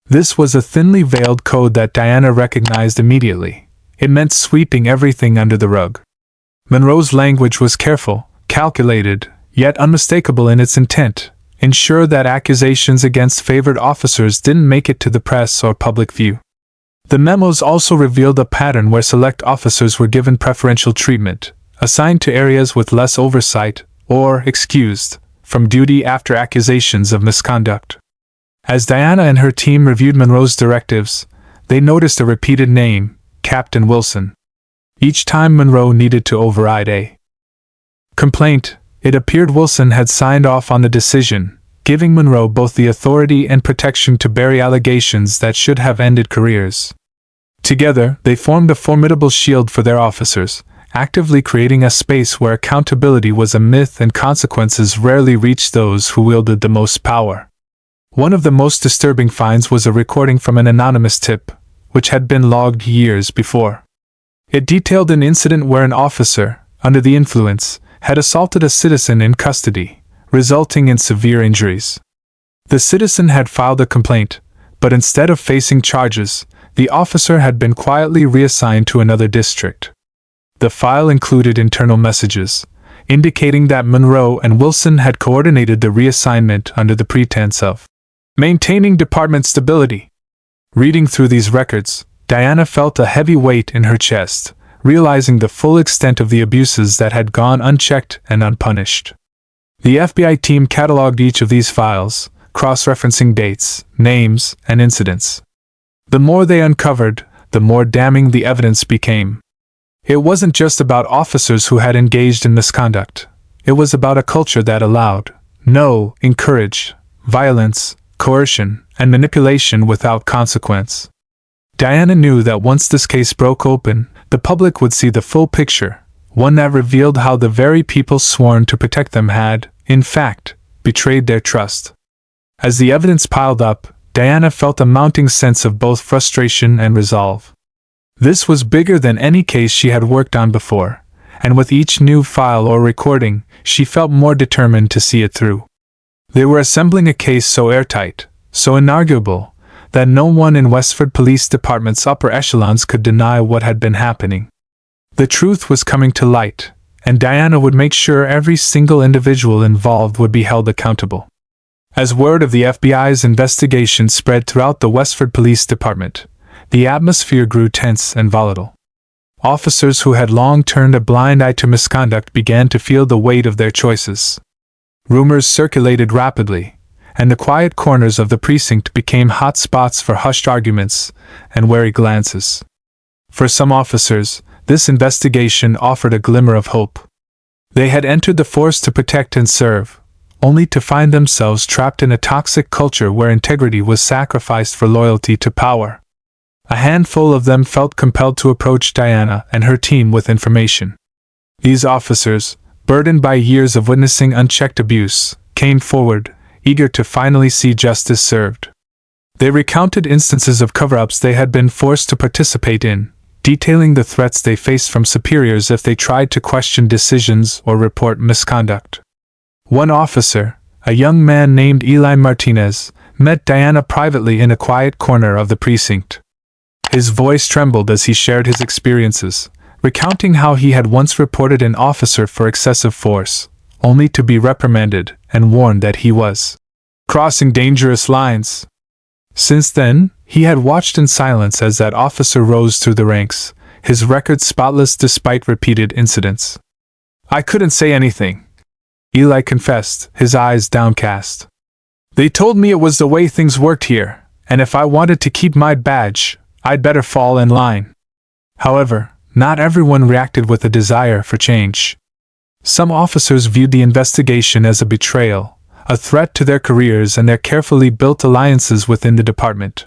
This was a thinly veiled code that Diana recognized immediately. It meant sweeping everything under the rug. Monroe's language was careful, calculated, yet unmistakable in its intent. Ensure that accusations against favored officers didn't make it to the press or public view. The memos also revealed a pattern where select officers were given preferential treatment, assigned to areas with less oversight, or excused from duty after accusations of misconduct. As Diana and her team reviewed Monroe's directives, they noticed a repeated name, Captain Wilson. Each time Monroe needed to override a complaint, it appeared Wilson had signed off on the decision, giving Monroe both the authority and protection to bury allegations that should have ended careers. Together, they formed a formidable shield for their officers, actively creating a space where accountability was a myth and consequences rarely reached those who wielded the most power. One of the most disturbing finds was a recording from an anonymous tip, which had been logged years before. It detailed an incident where an officer, under the influence, had assaulted a citizen in custody, resulting in severe injuries. The citizen had filed a complaint, but instead of facing charges, the officer had been quietly reassigned to another district. The file included internal messages, indicating that Monroe and Wilson had coordinated the reassignment under the pretense of maintaining department stability. Reading through these records, Diana felt a heavy weight in her chest, realizing the full extent of the abuses that had gone unchecked and unpunished. The FBI team cataloged each of these files, cross-referencing dates, names, and incidents. The more they uncovered, the more damning the evidence became. It wasn't just about officers who had engaged in misconduct. It was about a culture that allowed, encouraged, violence, coercion, and manipulation without consequence. Diana knew that once this case broke open, the public would see the full picture, one that revealed how the very people sworn to protect them had, in fact, betrayed their trust. As the evidence piled up, Diana felt a mounting sense of both frustration and resolve. This was bigger than any case she had worked on before, and with each new file or recording, she felt more determined to see it through. They were assembling a case so airtight, so inarguable, that no one in Westford Police Department's upper echelons could deny what had been happening. The truth was coming to light, and Diana would make sure every single individual involved would be held accountable. As word of the FBI's investigation spread throughout the Westford Police Department, the atmosphere grew tense and volatile. Officers who had long turned a blind eye to misconduct began to feel the weight of their choices. Rumors circulated rapidly, and the quiet corners of the precinct became hot spots for hushed arguments and wary glances. For some officers, this investigation offered a glimmer of hope. They had entered the force to protect and serve, only to find themselves trapped in a toxic culture where integrity was sacrificed for loyalty to power. A handful of them felt compelled to approach Diana and her team with information. These officers, burdened by years of witnessing unchecked abuse, came forward, eager to finally see justice served. They recounted instances of cover-ups they had been forced to participate in, detailing the threats they faced from superiors if they tried to question decisions or report misconduct. One officer, a young man named Eli Martinez, met Diana privately in a quiet corner of the precinct. His voice trembled as he shared his experiences, recounting how he had once reported an officer for excessive force, only to be reprimanded and warned that he was crossing dangerous lines. Since then, he had watched in silence as that officer rose through the ranks, his record spotless despite repeated incidents. "I couldn't say anything," Eli confessed, his eyes downcast. "They told me it was the way things worked here, and if I wanted to keep my badge, I'd better fall in line." However, not everyone reacted with a desire for change. Some officers viewed the investigation as a betrayal, a threat to their careers and their carefully built alliances within the department.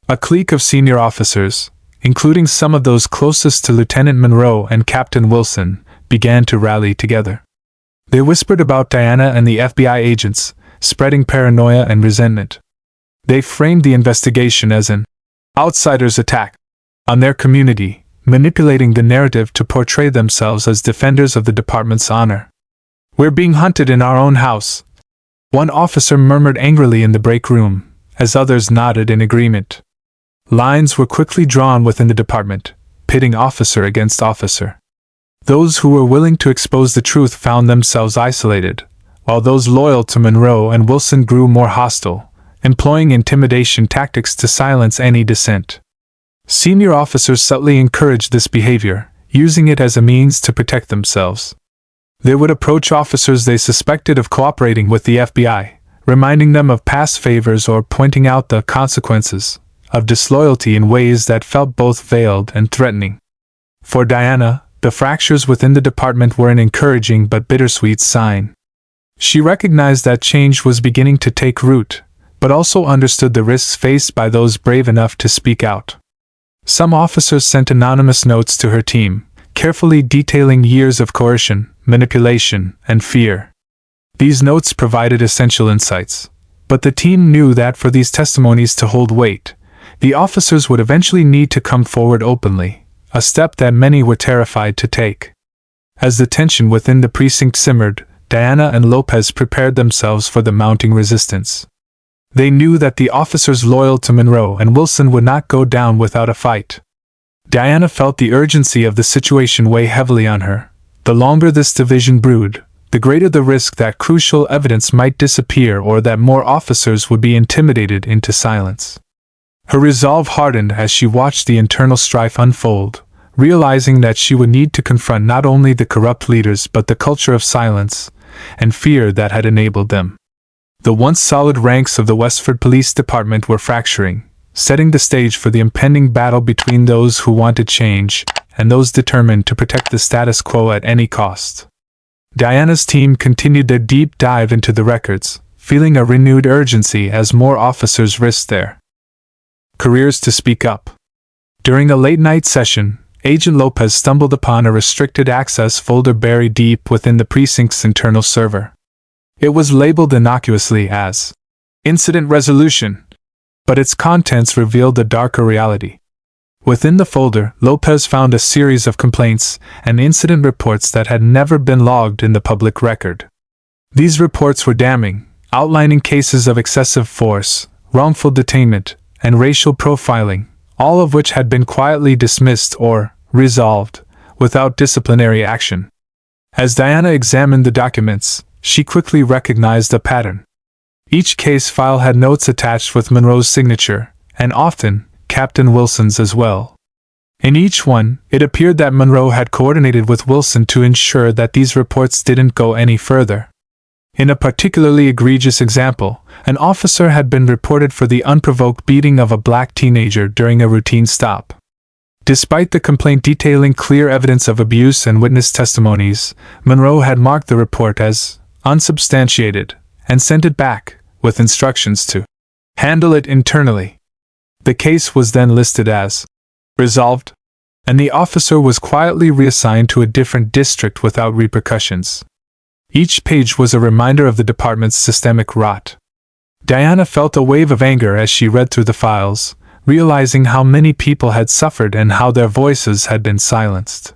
A clique of senior officers, including some of those closest to Lieutenant Monroe and Captain Wilson, began to rally together. They whispered about Diana and the FBI agents, spreading paranoia and resentment. They framed the investigation as an outsider's attack on their community, manipulating the narrative to portray themselves as defenders of the department's honor. "We're being hunted in our own house," one officer murmured angrily in the break room, as others nodded in agreement. Lines were quickly drawn within the department, pitting officer against officer. Those who were willing to expose the truth found themselves isolated, while those loyal to Monroe and Wilson grew more hostile, employing intimidation tactics to silence any dissent. Senior officers subtly encouraged this behavior, using it as a means to protect themselves. They would approach officers they suspected of cooperating with the FBI, reminding them of past favors or pointing out the consequences of disloyalty in ways that felt both veiled and threatening. For Diana, the fractures within the department were an encouraging but bittersweet sign. She recognized that change was beginning to take root, but also understood the risks faced by those brave enough to speak out. Some officers sent anonymous notes to her team, carefully detailing years of coercion, manipulation, and fear. These notes provided essential insights, but the team knew that for these testimonies to hold weight, the officers would eventually need to come forward openly, a step that many were terrified to take. As the tension within the precinct simmered, Diana and Lopez prepared themselves for the mounting resistance. They knew that the officers loyal to Monroe and Wilson would not go down without a fight. Diana felt the urgency of the situation weigh heavily on her. The longer this division brewed, the greater the risk that crucial evidence might disappear or that more officers would be intimidated into silence. Her resolve hardened as she watched the internal strife unfold, realizing that she would need to confront not only the corrupt leaders but the culture of silence and fear that had enabled them. The once solid ranks of the Westford Police Department were fracturing, setting the stage for the impending battle between those who wanted change and those determined to protect the status quo at any cost. Diana's team continued their deep dive into the records, feeling a renewed urgency as more officers risked their careers to speak up. During a late-night session, Agent Lopez stumbled upon a restricted access folder buried deep within the precinct's internal server. It was labeled innocuously as Incident Resolution, but its contents revealed a darker reality. Within the folder, Lopez found a series of complaints and incident reports that had never been logged in the public record. These reports were damning, outlining cases of excessive force, wrongful detainment, and racial profiling, all of which had been quietly dismissed or resolved without disciplinary action. As Diana examined the documents, she quickly recognized a pattern. Each case file had notes attached with Monroe's signature, and often, Captain Wilson's as well. In each one, it appeared that Monroe had coordinated with Wilson to ensure that these reports didn't go any further. In a particularly egregious example, an officer had been reported for the unprovoked beating of a black teenager during a routine stop. Despite the complaint detailing clear evidence of abuse and witness testimonies, Monroe had marked the report as unsubstantiated and sent it back, with instructions to handle it internally. The case was then listed as resolved, and the officer was quietly reassigned to a different district without repercussions. Each page was a reminder of the department's systemic rot. Diana felt a wave of anger as she read through the files, realizing how many people had suffered and how their voices had been silenced.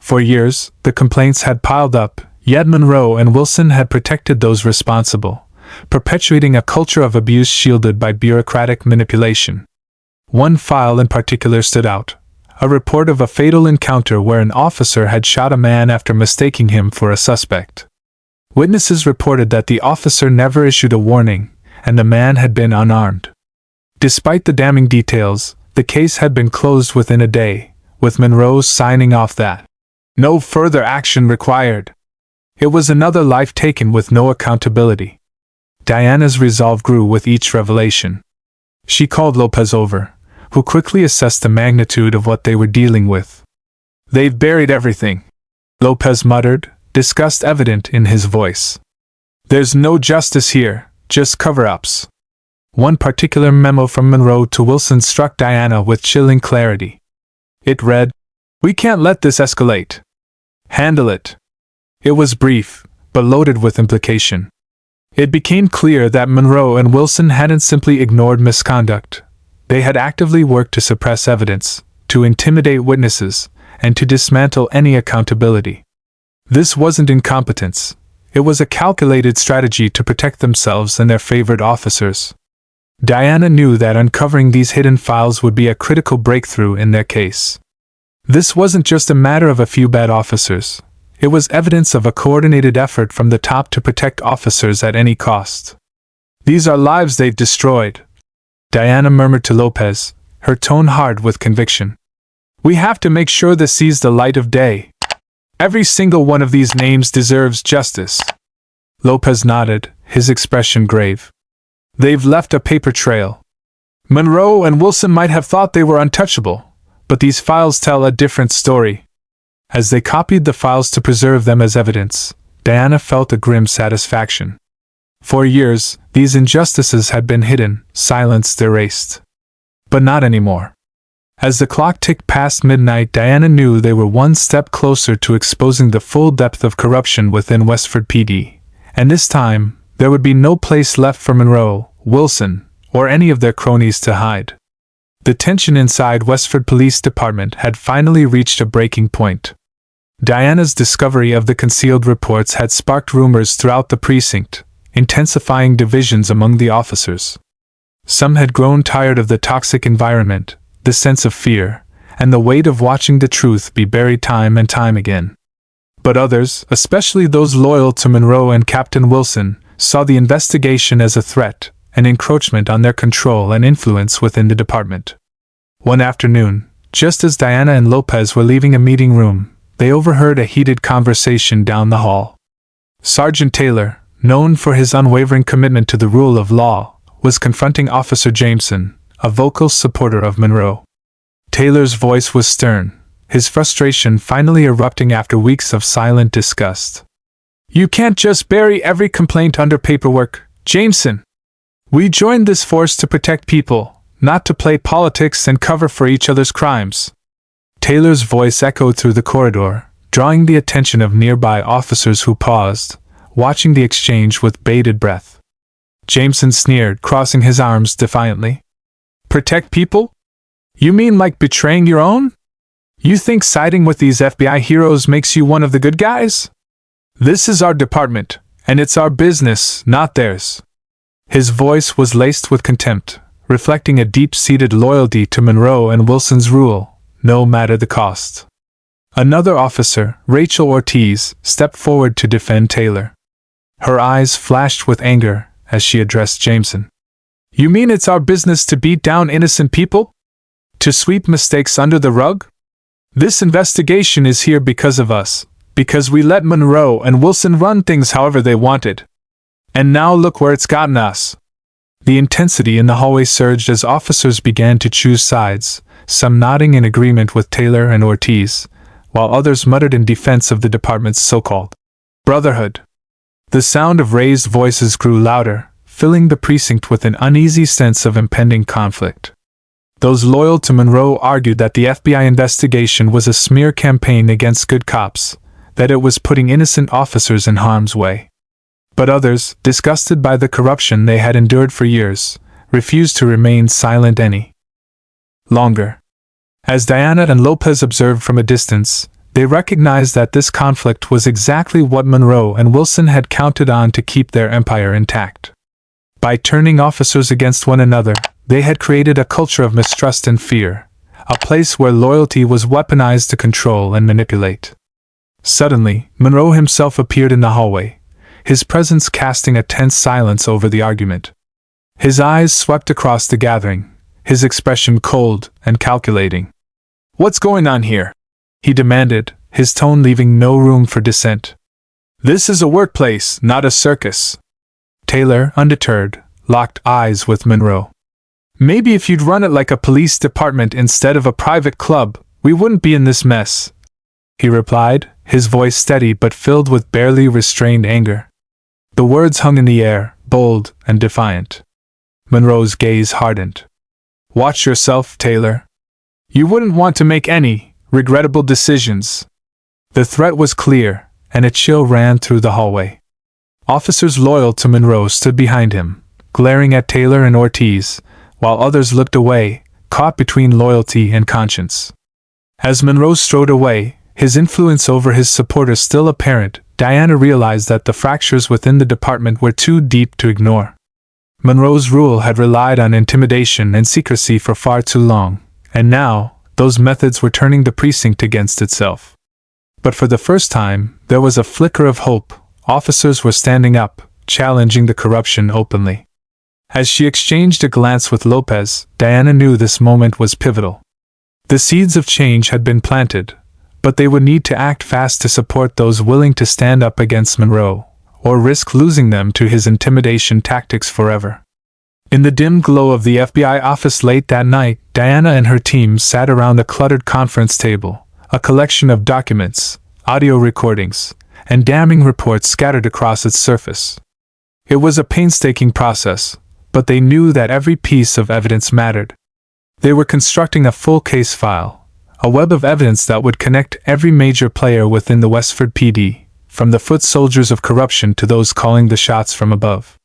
For years, the complaints had piled up, yet Monroe and Wilson had protected those responsible, perpetuating a culture of abuse shielded by bureaucratic manipulation. One file in particular stood out: a report of a fatal encounter where an officer had shot a man after mistaking him for a suspect. Witnesses reported that the officer never issued a warning, and the man had been unarmed. Despite the damning details, the case had been closed within a day, with Monroe signing off that no further action required. It was another life taken with no accountability. Diana's resolve grew with each revelation. She called Lopez over, who quickly assessed the magnitude of what they were dealing with. "They've buried everything," Lopez muttered, disgust evident in his voice. "There's no justice here, just cover-ups." One particular memo from Monroe to Wilson struck Diana with chilling clarity. It read, "We can't let this escalate. Handle it." It was brief, but loaded with implication. It became clear that Monroe and Wilson hadn't simply ignored misconduct. They had actively worked to suppress evidence, to intimidate witnesses, and to dismantle any accountability. This wasn't incompetence. It was a calculated strategy to protect themselves and their favored officers. Diana knew that uncovering these hidden files would be a critical breakthrough in their case. This wasn't just a matter of a few bad officers. It was evidence of a coordinated effort from the top to protect officers at any cost. "These are lives they've destroyed," Diana murmured to Lopez, her tone hard with conviction. "We have to make sure this sees the light of day. Every single one of these names deserves justice." Lopez nodded, his expression grave. "They've left a paper trail. Monroe and Wilson might have thought they were untouchable, but these files tell a different story." As they copied the files to preserve them as evidence, Diana felt a grim satisfaction. For years, these injustices had been hidden, silenced, erased. But not anymore. As the clock ticked past midnight, Diana knew they were one step closer to exposing the full depth of corruption within Westford PD, and this time, there would be no place left for Monroe, Wilson, or any of their cronies to hide. The tension inside Westford Police Department had finally reached a breaking point. Diana's discovery of the concealed reports had sparked rumors throughout the precinct, intensifying divisions among the officers. Some had grown tired of the toxic environment, the sense of fear, and the weight of watching the truth be buried time and time again. But others, especially those loyal to Monroe and Captain Wilson, saw the investigation as a threat, an encroachment on their control and influence within the department. One afternoon, just as Diana and Lopez were leaving a meeting room, they overheard a heated conversation down the hall. Sergeant Taylor, known for his unwavering commitment to the rule of law, was confronting Officer Jameson, a vocal supporter of Monroe. Taylor's voice was stern, his frustration finally erupting after weeks of silent disgust. "You can't just bury every complaint under paperwork, Jameson. We joined this force to protect people, not to play politics and cover for each other's crimes." Taylor's voice echoed through the corridor, drawing the attention of nearby officers who paused, watching the exchange with bated breath. Jameson sneered, crossing his arms defiantly. "Protect people? You mean like betraying your own? You think siding with these FBI heroes makes you one of the good guys? This is our department, and it's our business, not theirs." His voice was laced with contempt, reflecting a deep-seated loyalty to Monroe and Wilson's rule, no matter the cost. Another officer, Rachel Ortiz, stepped forward to defend Taylor. Her eyes flashed with anger as she addressed Jameson. "You mean it's our business to beat down innocent people? To sweep mistakes under the rug? This investigation is here because of us, because we let Monroe and Wilson run things however they wanted. And now look where it's gotten us." The intensity in the hallway surged as officers began to choose sides, some nodding in agreement with Taylor and Ortiz, while others muttered in defense of the department's so-called brotherhood. The sound of raised voices grew louder, filling the precinct with an uneasy sense of impending conflict. Those loyal to Monroe argued that the FBI investigation was a smear campaign against good cops, that it was putting innocent officers in harm's way. But others, disgusted by the corruption they had endured for years, refused to remain silent any longer. As Diana and Lopez observed from a distance, they recognized that this conflict was exactly what Monroe and Wilson had counted on to keep their empire intact. By turning officers against one another, they had created a culture of mistrust and fear, a place where loyalty was weaponized to control and manipulate. Suddenly, Monroe himself appeared in the hallway, his presence casting a tense silence over the argument. His eyes swept across the gathering, his expression cold and calculating. "What's going on here?" he demanded, his tone leaving no room for dissent. "This is a workplace, not a circus." Taylor, undeterred, locked eyes with Monroe. "Maybe if you'd run it like a police department instead of a private club, we wouldn't be in this mess," he replied, his voice steady but filled with barely restrained anger. The words hung in the air, bold and defiant. Monroe's gaze hardened. "Watch yourself, Taylor. You wouldn't want to make any regrettable decisions." The threat was clear, and a chill ran through the hallway. Officers loyal to Monroe stood behind him, glaring at Taylor and Ortiz, while others looked away, caught between loyalty and conscience. As Monroe strode away, his influence over his supporters still apparent, Diana realized that the fractures within the department were too deep to ignore. Monroe's rule had relied on intimidation and secrecy for far too long, and now, those methods were turning the precinct against itself. But for the first time, there was a flicker of hope. Officers were standing up, challenging the corruption openly. As she exchanged a glance with Lopez, Diana knew this moment was pivotal. The seeds of change had been planted, but they would need to act fast to support those willing to stand up against Monroe, or risk losing them to his intimidation tactics forever. In the dim glow of the FBI office late that night, Diana and her team sat around a cluttered conference table, a collection of documents, audio recordings, and damning reports scattered across its surface. It was a painstaking process, but they knew that every piece of evidence mattered. They were constructing a full case file, a web of evidence that would connect every major player within the Westford PD, from the foot soldiers of corruption to those calling the shots from above.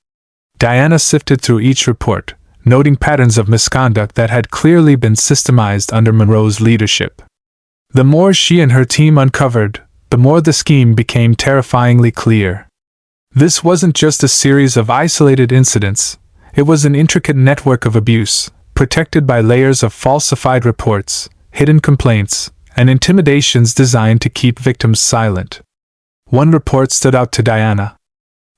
Diana sifted through each report, noting patterns of misconduct that had clearly been systemized under Monroe's leadership. The more she and her team uncovered, the more the scheme became terrifyingly clear. This wasn't just a series of isolated incidents, it was an intricate network of abuse, protected by layers of falsified reports, hidden complaints, and intimidations designed to keep victims silent. One report stood out to Diana.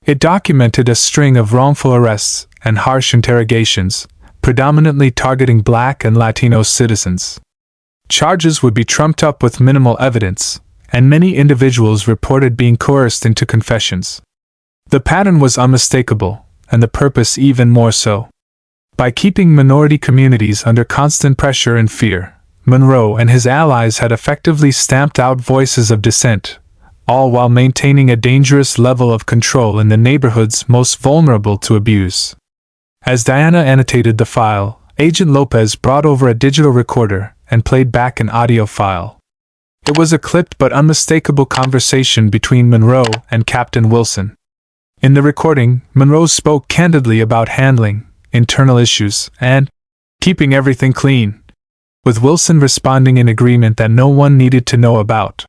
It documented a string of wrongful arrests and harsh interrogations, predominantly targeting Black and Latino citizens. Charges would be trumped up with minimal evidence, and many individuals reported being coerced into confessions. The pattern was unmistakable, and the purpose even more so. By keeping minority communities under constant pressure and fear, Monroe and his allies had effectively stamped out voices of dissent, all while maintaining a dangerous level of control in the neighborhoods most vulnerable to abuse. As Diana annotated the file, Agent Lopez brought over a digital recorder and played back an audio file. It was a clipped but unmistakable conversation between Monroe and Captain Wilson. In the recording, Monroe spoke candidly about handling internal issues and keeping everything clean, with Wilson responding in agreement that no one needed to know about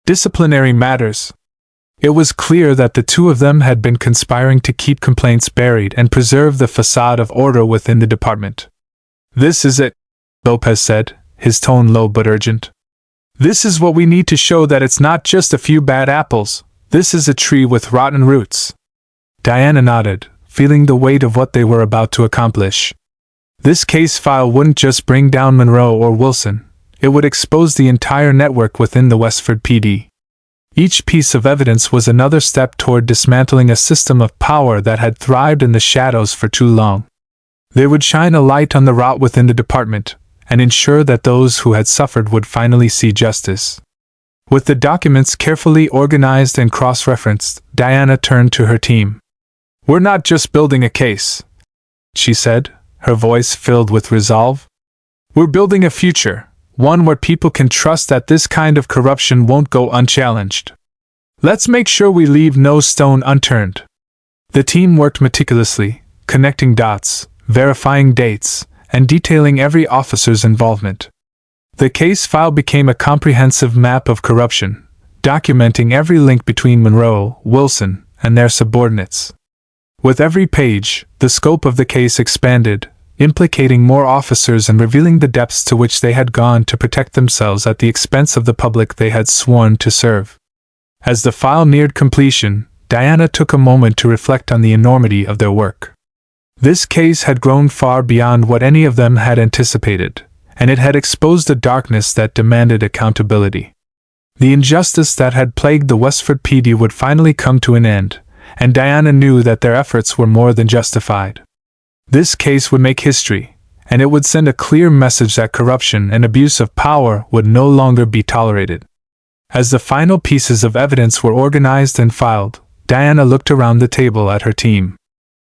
disciplinary matters. It was clear that the two of them had been conspiring to keep complaints buried and preserve the facade of order within the department. "This is it," Lopez said, his tone low but urgent. "This is what we need to show that it's not just a few bad apples, this is a tree with rotten roots." Diana nodded, feeling the weight of what they were about to accomplish. This case file wouldn't just bring down Monroe or Wilson, it would expose the entire network within the Westford PD. Each piece of evidence was another step toward dismantling a system of power that had thrived in the shadows for too long. They would shine a light on the rot within the department, and ensure that those who had suffered would finally see justice. With the documents carefully organized and cross-referenced, Diana turned to her team. "We're not just building a case," she said, her voice filled with resolve. "We're building a future, one where people can trust that this kind of corruption won't go unchallenged. Let's make sure we leave no stone unturned." The team worked meticulously, connecting dots, verifying dates, and detailing every officer's involvement. The case file became a comprehensive map of corruption, documenting every link between Monroe, Wilson, and their subordinates. With every page, the scope of the case expanded, implicating more officers and revealing the depths to which they had gone to protect themselves at the expense of the public they had sworn to serve. As the file neared completion, Diana took a moment to reflect on the enormity of their work. This case had grown far beyond what any of them had anticipated, and it had exposed a darkness that demanded accountability. The injustice that had plagued the Westford PD would finally come to an end, and Diana knew that their efforts were more than justified. This case would make history, and it would send a clear message that corruption and abuse of power would no longer be tolerated. As the final pieces of evidence were organized and filed, Diana looked around the table at her team.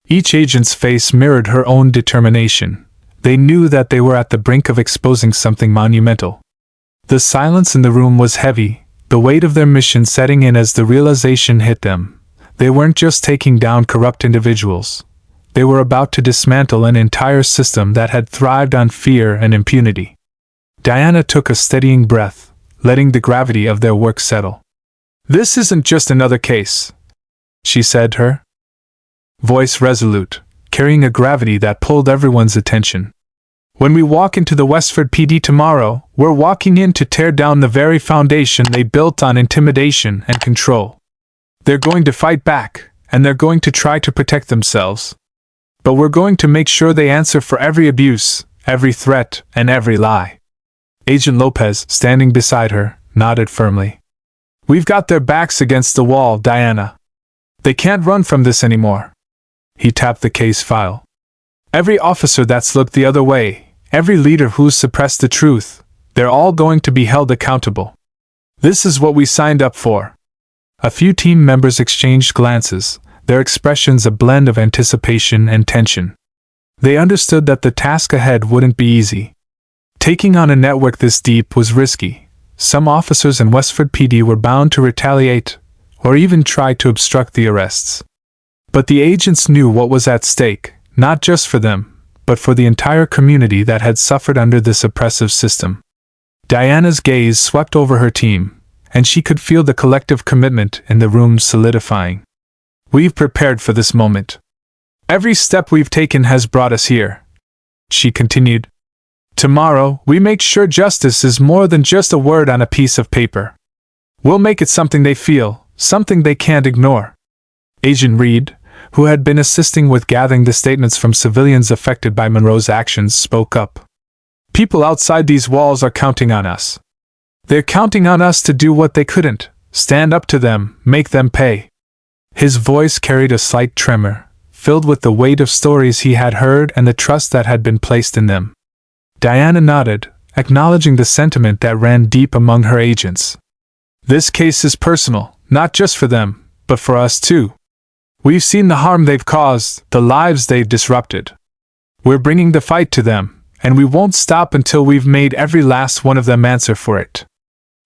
Each agent's face mirrored her own determination. They knew that they were at the brink of exposing something monumental. The silence in the room was heavy, the weight of their mission setting in as the realization hit them. They weren't just taking down corrupt individuals. They were about to dismantle an entire system that had thrived on fear and impunity. Diana took a steadying breath, letting the gravity of their work settle. "This isn't just another case," she said, her voice resolute, carrying a gravity that pulled everyone's attention. "When we walk into the Westford PD tomorrow, we're walking in to tear down the very foundation they built on intimidation and control. They're going to fight back, and they're going to try to protect themselves. But we're going to make sure they answer for every abuse, every threat, and every lie." Agent Lopez, standing beside her, nodded firmly. "We've got their backs against the wall, Diana. They can't run from this anymore." He tapped the case file. "Every officer that's looked the other way, every leader who's suppressed the truth, they're all going to be held accountable. This is what we signed up for." A few team members exchanged glances, their expressions a blend of anticipation and tension. They understood that the task ahead wouldn't be easy. Taking on a network this deep was risky. Some officers in Westford PD were bound to retaliate, or even try to obstruct the arrests. But the agents knew what was at stake, not just for them, but for the entire community that had suffered under this oppressive system. Diana's gaze swept over her team, and she could feel the collective commitment in the room solidifying. "We've prepared for this moment. Every step we've taken has brought us here," she continued. "Tomorrow, we make sure justice is more than just a word on a piece of paper. We'll make it something they feel, something they can't ignore." Agent Reed, who had been assisting with gathering the statements from civilians affected by Monroe's actions, spoke up. "People outside these walls are counting on us. They're counting on us to do what they couldn't, stand up to them, make them pay." His voice carried a slight tremor, filled with the weight of stories he had heard and the trust that had been placed in them. Diana nodded, acknowledging the sentiment that ran deep among her agents. "This case is personal, not just for them, but for us too. We've seen the harm they've caused, the lives they've disrupted. We're bringing the fight to them, and we won't stop until we've made every last one of them answer for it."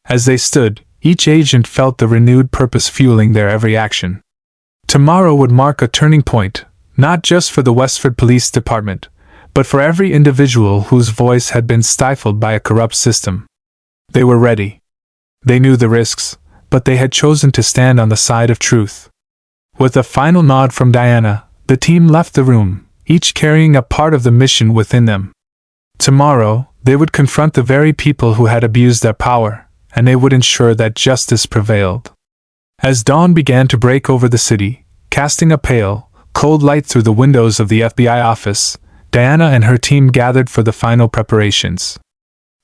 As they stood, each agent felt the renewed purpose fueling their every action. Tomorrow would mark a turning point, not just for the Westford Police Department, but for every individual whose voice had been stifled by a corrupt system. They were ready. They knew the risks, but they had chosen to stand on the side of truth. With a final nod from Diana, the team left the room, each carrying a part of the mission within them. Tomorrow, they would confront the very people who had abused their power, and they would ensure that justice prevailed. As dawn began to break over the city, casting a pale, cold light through the windows of the FBI office, Diana and her team gathered for the final preparations.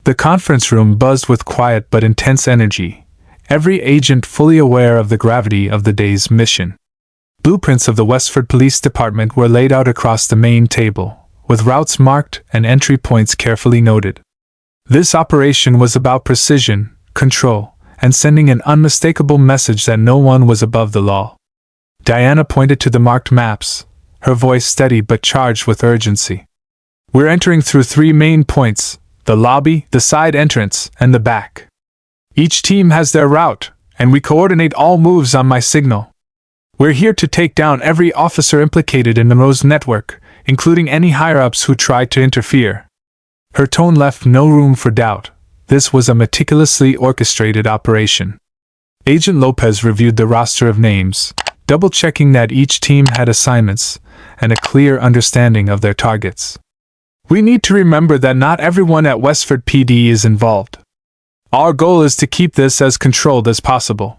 The conference room buzzed with quiet but intense energy, every agent fully aware of the gravity of the day's mission. Blueprints of the Westford Police Department were laid out across the main table, with routes marked and entry points carefully noted. This operation was about precision, control, and sending an unmistakable message that no one was above the law. Diana pointed to the marked maps, her voice steady but charged with urgency. "We're entering through 3 main points: the lobby, the side entrance, and the back. Each team has their route, and we coordinate all moves on my signal. We're here to take down every officer implicated in Monroe's network, including any higher-ups who tried to interfere. Her tone left no room for doubt. This was a meticulously orchestrated operation. Agent Lopez reviewed the roster of names, double-checking that each team had assignments and a clear understanding of their targets. We need to remember that not everyone at Westford PD is involved. Our goal is to keep this as controlled as possible.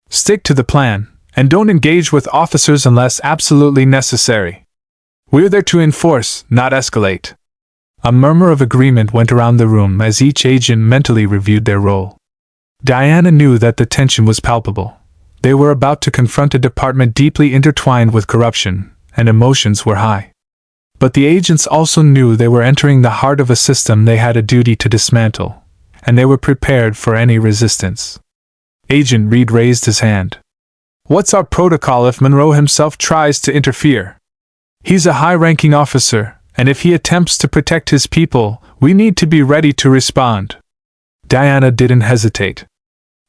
Stick to the plan, and don't engage with officers unless absolutely necessary. We're there to enforce, not escalate. A murmur of agreement went around the room as each agent mentally reviewed their role. Diana knew that the tension was palpable. They were about to confront a department deeply intertwined with corruption, and emotions were high. But the agents also knew they were entering the heart of a system they had a duty to dismantle, and they were prepared for any resistance. Agent Reed raised his hand. What's our protocol if Monroe himself tries to interfere? He's a high-ranking officer, and if he attempts to protect his people, we need to be ready to respond. Diana didn't hesitate.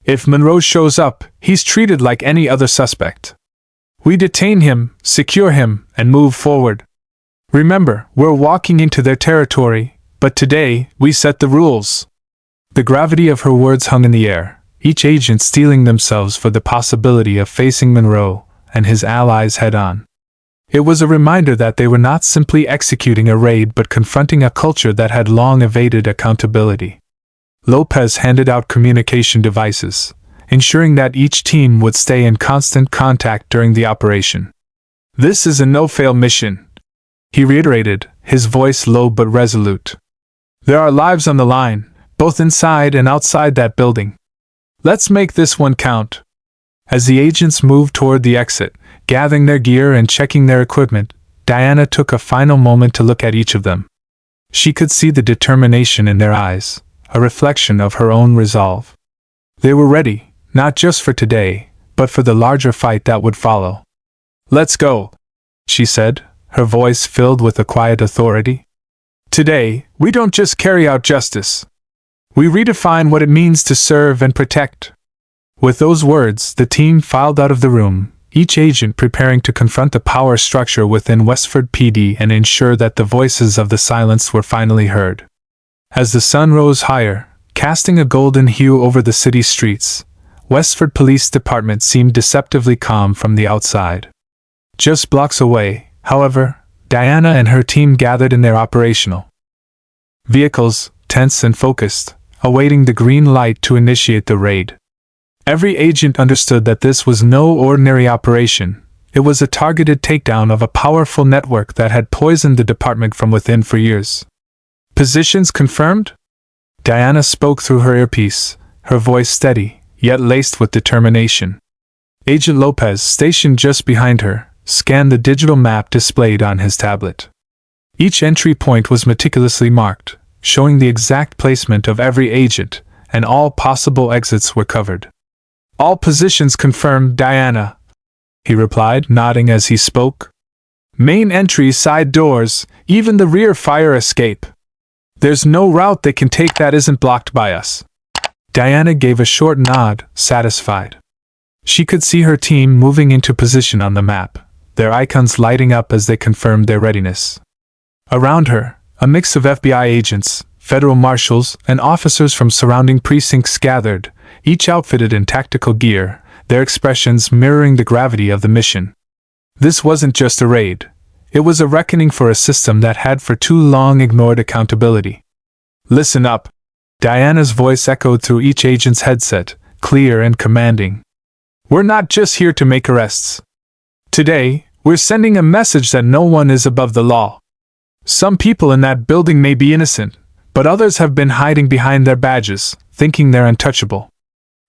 If Monroe shows up, he's treated like any other suspect. We detain him, secure him, and move forward. Remember, we're walking into their territory, but today, we set the rules. The gravity of her words hung in the air, each agent steeling themselves for the possibility of facing Monroe and his allies head-on. It was a reminder that they were not simply executing a raid but confronting a culture that had long evaded accountability. Lopez handed out communication devices, ensuring that each team would stay in constant contact during the operation. This is a no-fail mission, he reiterated, his voice low but resolute. There are lives on the line, both inside and outside that building. Let's make this one count. As the agents moved toward the exit, gathering their gear and checking their equipment, Diana took a final moment to look at each of them. She could see the determination in their eyes, a reflection of her own resolve. They were ready, not just for today, but for the larger fight that would follow. Let's go, she said, her voice filled with a quiet authority. Today, we don't just carry out justice. We redefine what it means to serve and protect. With those words, the team filed out of the room, each agent preparing to confront the power structure within Westford PD and ensure that the voices of the silenced were finally heard. As the sun rose higher, casting a golden hue over the city streets, Westford Police Department seemed deceptively calm from the outside. Just blocks away, however, Diana and her team gathered in their operational vehicles, tense and focused, awaiting the green light to initiate the raid. Every agent understood that this was no ordinary operation. It was a targeted takedown of a powerful network that had poisoned the department from within for years. Positions confirmed? Diana spoke through her earpiece, her voice steady, yet laced with determination. Agent Lopez, stationed just behind her, scanned the digital map displayed on his tablet. Each entry point was meticulously marked, showing the exact placement of every agent, and all possible exits were covered. All positions confirmed, Diana, he replied, nodding as he spoke. Main entry, side doors, even the rear fire escape. There's no route they can take that isn't blocked by us. Diana gave a short nod, satisfied. She could see her team moving into position on the map, their icons lighting up as they confirmed their readiness. Around her, a mix of FBI agents, federal marshals, and officers from surrounding precincts gathered, each outfitted in tactical gear, their expressions mirroring the gravity of the mission. This wasn't just a raid. It was a reckoning for a system that had for too long ignored accountability. Listen up. Diana's voice echoed through each agent's headset, clear and commanding. We're not just here to make arrests. Today, we're sending a message that no one is above the law. Some people in that building may be innocent, but others have been hiding behind their badges, thinking they're untouchable.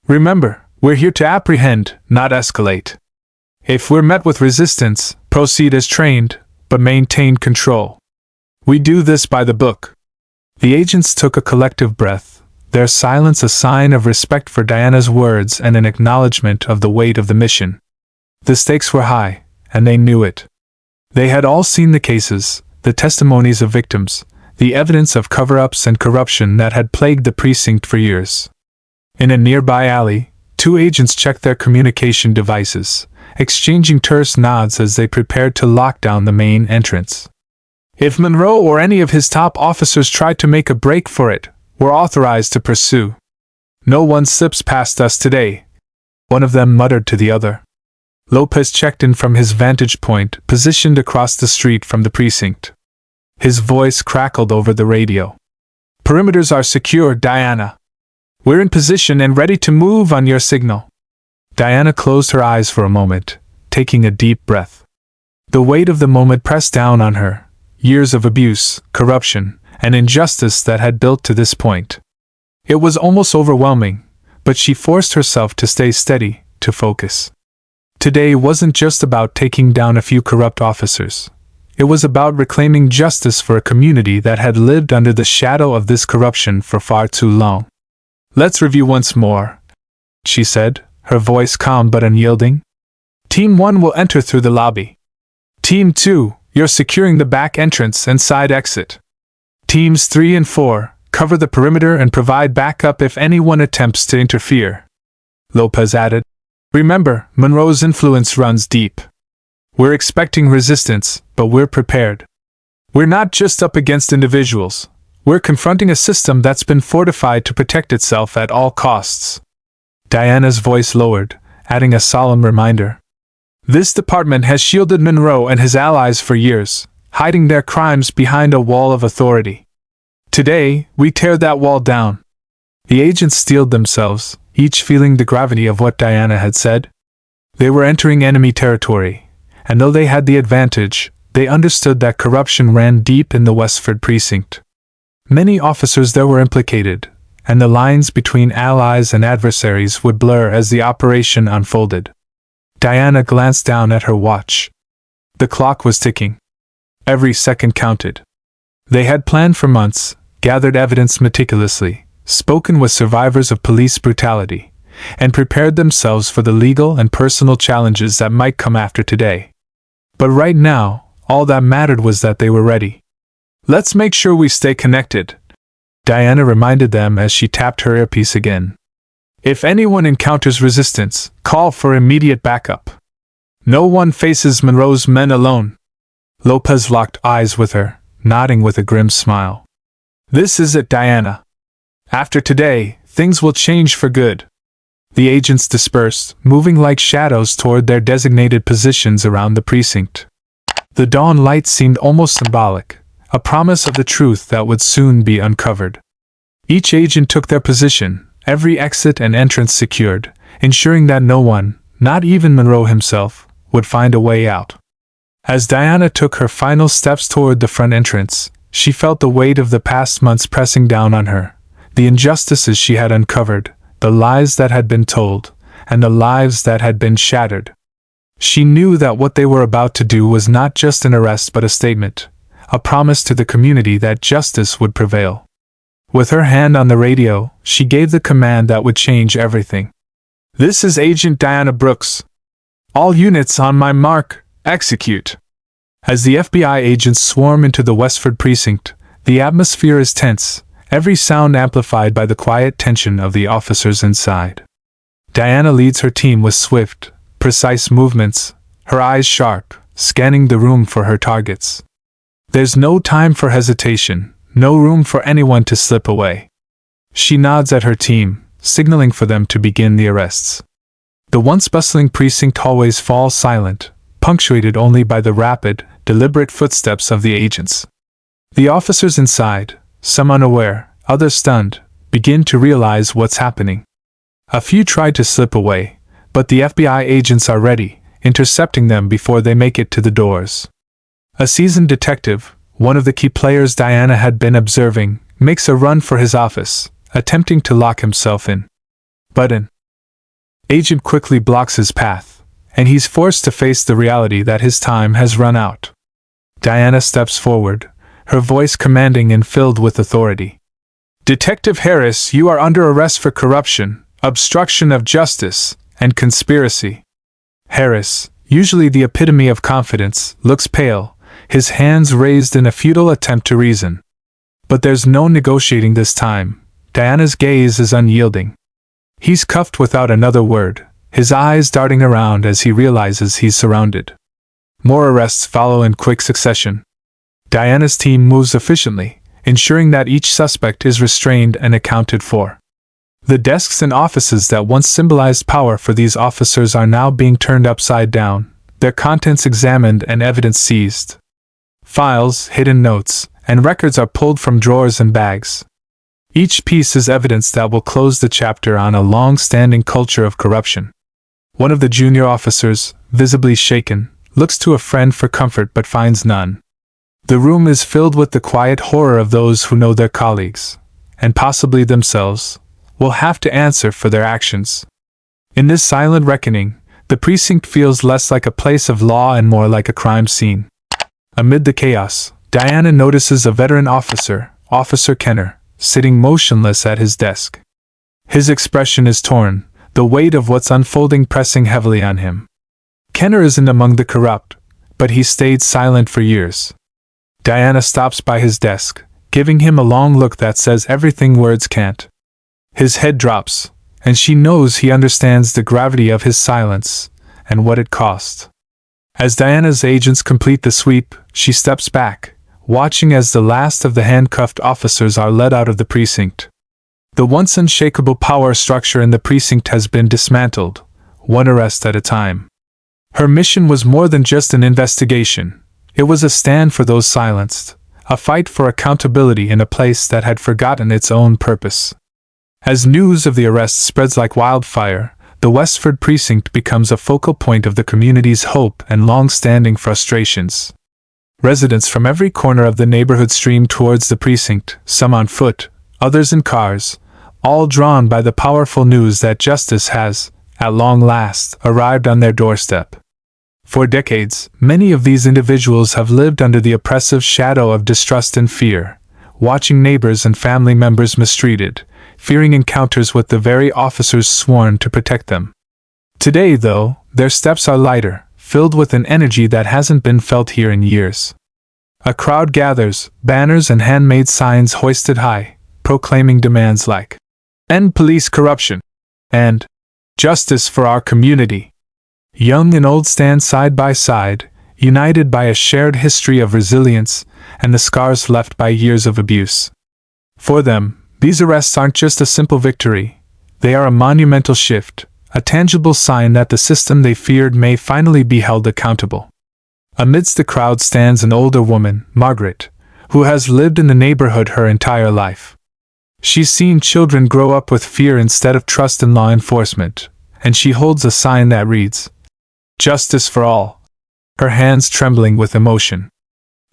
Remember, we're here to apprehend, not escalate. If we're met with resistance, proceed as trained, but maintain control. We do this by the book. The agents took a collective breath, their silence a sign of respect for Diana's words and an acknowledgement of the weight of the mission. The stakes were high, and they knew it. They had all seen the cases, the testimonies of victims, the evidence of cover-ups and corruption that had plagued the precinct for years. In a nearby alley, two agents checked their communication devices, exchanging terse nods as they prepared to lock down the main entrance. If Monroe or any of his top officers tried to make a break for it, we're authorized to pursue. No one slips past us today, one of them muttered to the other. Lopez checked in from his vantage point, positioned across the street from the precinct. His voice crackled over the radio. Perimeters are secure, Diana. We're in position and ready to move on your signal. Diana closed her eyes for a moment, taking a deep breath. The weight of the moment pressed down on her, years of abuse, corruption, and injustice that had built to this point. It was almost overwhelming, but she forced herself to stay steady, to focus. Today wasn't just about taking down a few corrupt officers. It was about reclaiming justice for a community that had lived under the shadow of this corruption for far too long. Let's review once more, she said, her voice calm but unyielding. Team 1 will enter through the lobby. Team 2, you're securing the back entrance and side exit. Teams 3 and 4, cover the perimeter and provide backup if anyone attempts to interfere. Lopez added, remember, Monroe's influence runs deep. We're expecting resistance, but we're prepared. We're not just up against individuals. We're confronting a system that's been fortified to protect itself at all costs. Diana's voice lowered, adding a solemn reminder. This department has shielded Monroe and his allies for years, hiding their crimes behind a wall of authority. Today, we tear that wall down. The agents steeled themselves, each feeling the gravity of what Diana had said. They were entering enemy territory, and though they had the advantage, they understood that corruption ran deep in the Westford precinct. Many officers there were implicated, and the lines between allies and adversaries would blur as the operation unfolded. Diana glanced down at her watch. The clock was ticking. Every second counted. They had planned for months, gathered evidence meticulously, spoken with survivors of police brutality, and prepared themselves for the legal and personal challenges that might come after today. But right now, all that mattered was that they were ready. Let's make sure we stay connected, Diana reminded them as she tapped her earpiece again. If anyone encounters resistance, call for immediate backup. No one faces Monroe's men alone. Lopez locked eyes with her, nodding with a grim smile. This is it, Diana. After today, things will change for good. The agents dispersed, moving like shadows toward their designated positions around the precinct. The dawn light seemed almost symbolic, a promise of the truth that would soon be uncovered. Each agent took their position, every exit and entrance secured, ensuring that no one, not even Monroe himself, would find a way out. As Diana took her final steps toward the front entrance, she felt the weight of the past months pressing down on her, the injustices she had uncovered, the lies that had been told, and the lives that had been shattered. She knew that what they were about to do was not just an arrest but a statement, a promise to the community that justice would prevail. With her hand on the radio, she gave the command that would change everything. This is Agent Diana Brooks. All units on my mark, execute. As the FBI agents swarm into the Westford precinct, the atmosphere is tense, every sound amplified by the quiet tension of the officers inside. Diana leads her team with swift, precise movements, her eyes sharp, scanning the room for her targets. There's no time for hesitation, no room for anyone to slip away. She nods at her team, signaling for them to begin the arrests. The once bustling precinct hallways fall silent, punctuated only by the rapid, deliberate footsteps of the agents. The officers inside, some unaware, others stunned, begin to realize what's happening. A few try to slip away, but the FBI agents are ready, intercepting them before they make it to the doors. A seasoned detective, one of the key players Diana had been observing, makes a run for his office, attempting to lock himself in. But an agent quickly blocks his path, and he's forced to face the reality that his time has run out. Diana steps forward, her voice commanding and filled with authority. Detective Harris, you are under arrest for corruption, obstruction of justice, and conspiracy. Harris, usually the epitome of confidence, looks pale, his hands raised in a futile attempt to reason. But there's no negotiating this time. Diana's gaze is unyielding. He's cuffed without another word, his eyes darting around as he realizes he's surrounded. More arrests follow in quick succession. Diana's team moves efficiently, ensuring that each suspect is restrained and accounted for. The desks and offices that once symbolized power for these officers are now being turned upside down, their contents examined and evidence seized. Files, hidden notes, and records are pulled from drawers and bags. Each piece is evidence that will close the chapter on a long-standing culture of corruption. One of the junior officers, visibly shaken, looks to a friend for comfort but finds none. The room is filled with the quiet horror of those who know their colleagues, and possibly themselves, will have to answer for their actions. In this silent reckoning, the precinct feels less like a place of law and more like a crime scene. Amid the chaos, Diana notices a veteran officer, Officer Kenner, sitting motionless at his desk. His expression is torn, the weight of what's unfolding pressing heavily on him. Kenner isn't among the corrupt, but he stayed silent for years. Diana stops by his desk, giving him a long look that says everything words can't. His head drops, and she knows he understands the gravity of his silence and what it cost. As Diana's agents complete the sweep, she steps back, watching as the last of the handcuffed officers are led out of the precinct. The once unshakable power structure in the precinct has been dismantled, one arrest at a time. Her mission was more than just an investigation. It was a stand for those silenced, a fight for accountability in a place that had forgotten its own purpose. As news of the arrest spreads like wildfire, the Westford precinct becomes a focal point of the community's hope and long-standing frustrations. Residents from every corner of the neighborhood stream towards the precinct, some on foot, others in cars, all drawn by the powerful news that justice has, at long last, arrived on their doorstep. For decades, many of these individuals have lived under the oppressive shadow of distrust and fear, watching neighbors and family members mistreated, fearing encounters with the very officers sworn to protect them. Today, though, their steps are lighter, filled with an energy that hasn't been felt here in years. A crowd gathers, banners and handmade signs hoisted high, proclaiming demands like "End police corruption" and "Justice for our community." Young and old stand side by side, united by a shared history of resilience and the scars left by years of abuse. For them, these arrests aren't just a simple victory, they are a monumental shift, a tangible sign that the system they feared may finally be held accountable. Amidst the crowd stands an older woman, Margaret, who has lived in the neighborhood her entire life. She's seen children grow up with fear instead of trust in law enforcement, and she holds a sign that reads, "Justice for all," her hands trembling with emotion.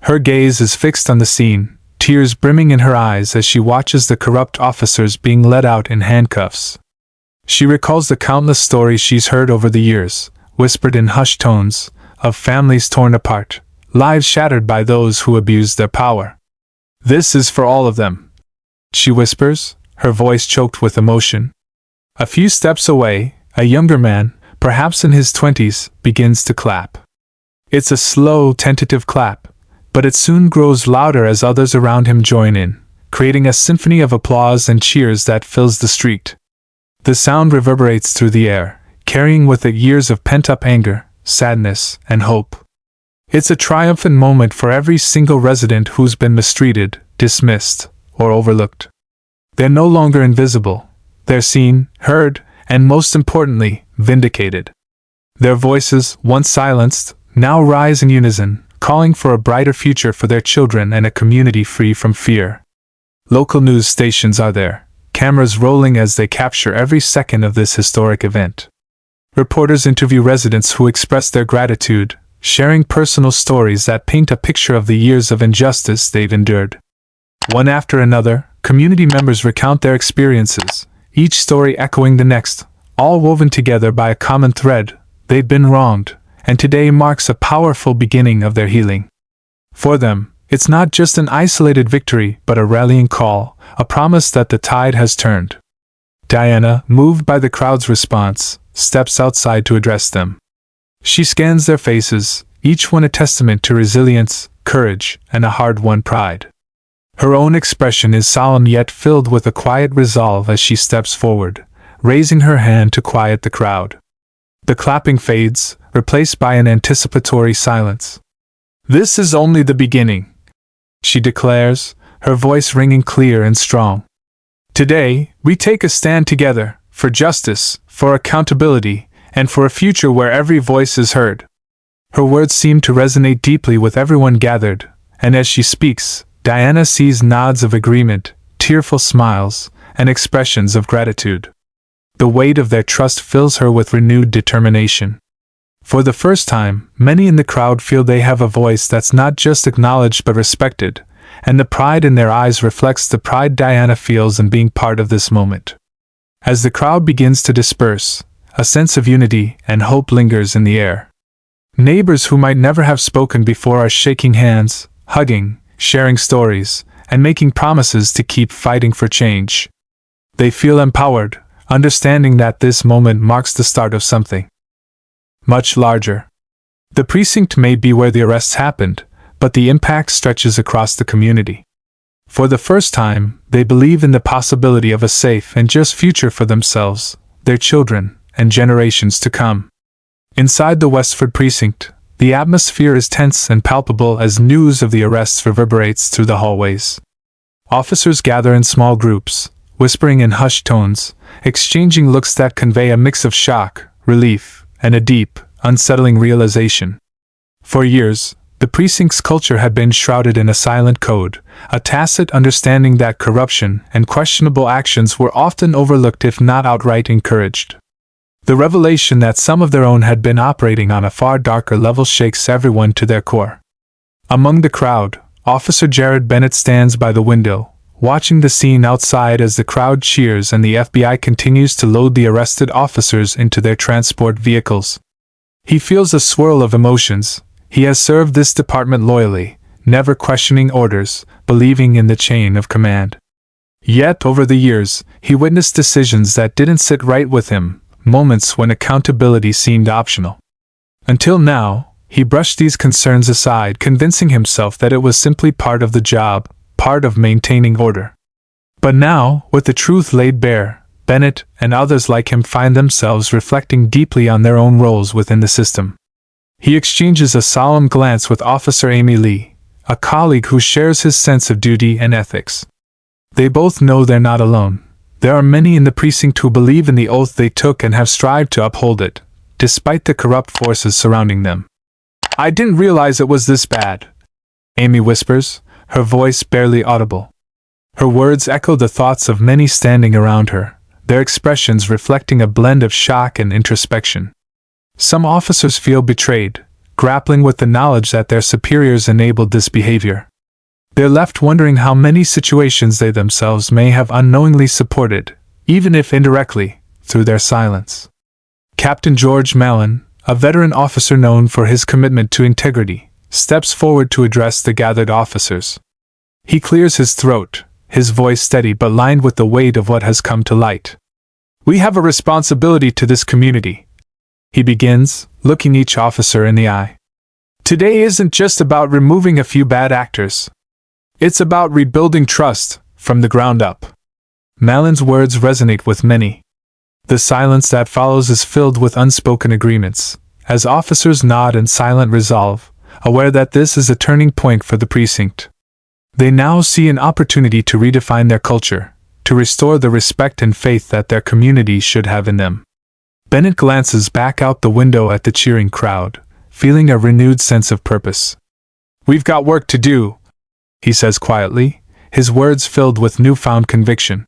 Her gaze is fixed on the scene, tears brimming in her eyes as she watches the corrupt officers being led out in handcuffs. She recalls the countless stories she's heard over the years, whispered in hushed tones, of families torn apart, lives shattered by those who abused their power. "This is for all of them," she whispers, her voice choked with emotion. A few steps away, a younger man, perhaps in his 20s, begins to clap. It's a slow, tentative clap, but it soon grows louder as others around him join in, creating a symphony of applause and cheers that fills the street. The sound reverberates through the air, carrying with it years of pent-up anger, sadness, and hope. It's a triumphant moment for every single resident who's been mistreated, dismissed, or overlooked. They're no longer invisible. They're seen, heard, and most importantly, vindicated. Their voices, once silenced, now rise in unison, calling for a brighter future for their children and a community free from fear. Local news stations are there, cameras rolling as they capture every second of this historic event. Reporters interview residents who express their gratitude, sharing personal stories that paint a picture of the years of injustice they've endured. One after another, community members recount their experiences, each story echoing the next, all woven together by a common thread: they'd been wronged, and today marks a powerful beginning of their healing. For them, it's not just an isolated victory but a rallying call, a promise that the tide has turned. Diana, moved by the crowd's response, steps outside to address them. She scans their faces, each one a testament to resilience, courage, and a hard-won pride. Her own expression is solemn yet filled with a quiet resolve as she steps forward, raising her hand to quiet the crowd. The clapping fades, replaced by an anticipatory silence. "This is only the beginning," she declares, her voice ringing clear and strong. Today, we take a stand together, for justice, for accountability, and for a future where every voice is heard. Her words seem to resonate deeply with everyone gathered, and as she speaks, Diana sees nods of agreement, tearful smiles, and expressions of gratitude. The weight of their trust fills her with renewed determination. For the first time, many in the crowd feel they have a voice that's not just acknowledged but respected, and the pride in their eyes reflects the pride Diana feels in being part of this moment. As the crowd begins to disperse, a sense of unity and hope lingers in the air. Neighbors who might never have spoken before are shaking hands, hugging, sharing stories, and making promises to keep fighting for change. They feel empowered, understanding that this moment marks the start of something much larger. The precinct may be where the arrests happened, but the impact stretches across the community. For the first time, they believe in the possibility of a safe and just future for themselves, their children, and generations to come. Inside the Westford precinct, the atmosphere is tense and palpable as news of the arrests reverberates through the hallways. Officers gather in small groups, whispering in hushed tones, exchanging looks that convey a mix of shock, relief, and a deep, unsettling realization. For years, the precinct's culture had been shrouded in a silent code, a tacit understanding that corruption and questionable actions were often overlooked if not outright encouraged. The revelation that some of their own had been operating on a far darker level shakes everyone to their core. Among the crowd, Officer Jared Bennett stands by the window, watching the scene outside as the crowd cheers and the FBI continues to load the arrested officers into their transport vehicles. He feels a swirl of emotions. He has served this department loyally, never questioning orders, believing in the chain of command. Yet, over the years, he witnessed decisions that didn't sit right with him, moments when accountability seemed optional. Until now, he brushed these concerns aside, convincing himself that it was simply part of the job, part of maintaining order. But now, with the truth laid bare, Bennett and others like him find themselves reflecting deeply on their own roles within the system. He exchanges a solemn glance with Officer Amy Lee, a colleague who shares his sense of duty and ethics. They both know they're not alone. There are many in the precinct who believe in the oath they took and have strived to uphold it, despite the corrupt forces surrounding them. "I didn't realize it was this bad," Amy whispers, her voice barely audible. Her words echo the thoughts of many standing around her, their expressions reflecting a blend of shock and introspection. Some officers feel betrayed, grappling with the knowledge that their superiors enabled this behavior. They're left wondering how many situations they themselves may have unknowingly supported, even if indirectly, through their silence. Captain George Mallon, a veteran officer known for his commitment to integrity, steps forward to address the gathered officers. He clears his throat, his voice steady but lined with the weight of what has come to light. "We have a responsibility to this community," he begins, looking each officer in the eye. "Today isn't just about removing a few bad actors. It's about rebuilding trust, from the ground up." Mallon's words resonate with many. The silence that follows is filled with unspoken agreements, as officers nod in silent resolve, aware that this is a turning point for the precinct. They now see an opportunity to redefine their culture, to restore the respect and faith that their community should have in them. Bennett glances back out the window at the cheering crowd, feeling a renewed sense of purpose. "We've got work to do," he says quietly, his words filled with newfound conviction.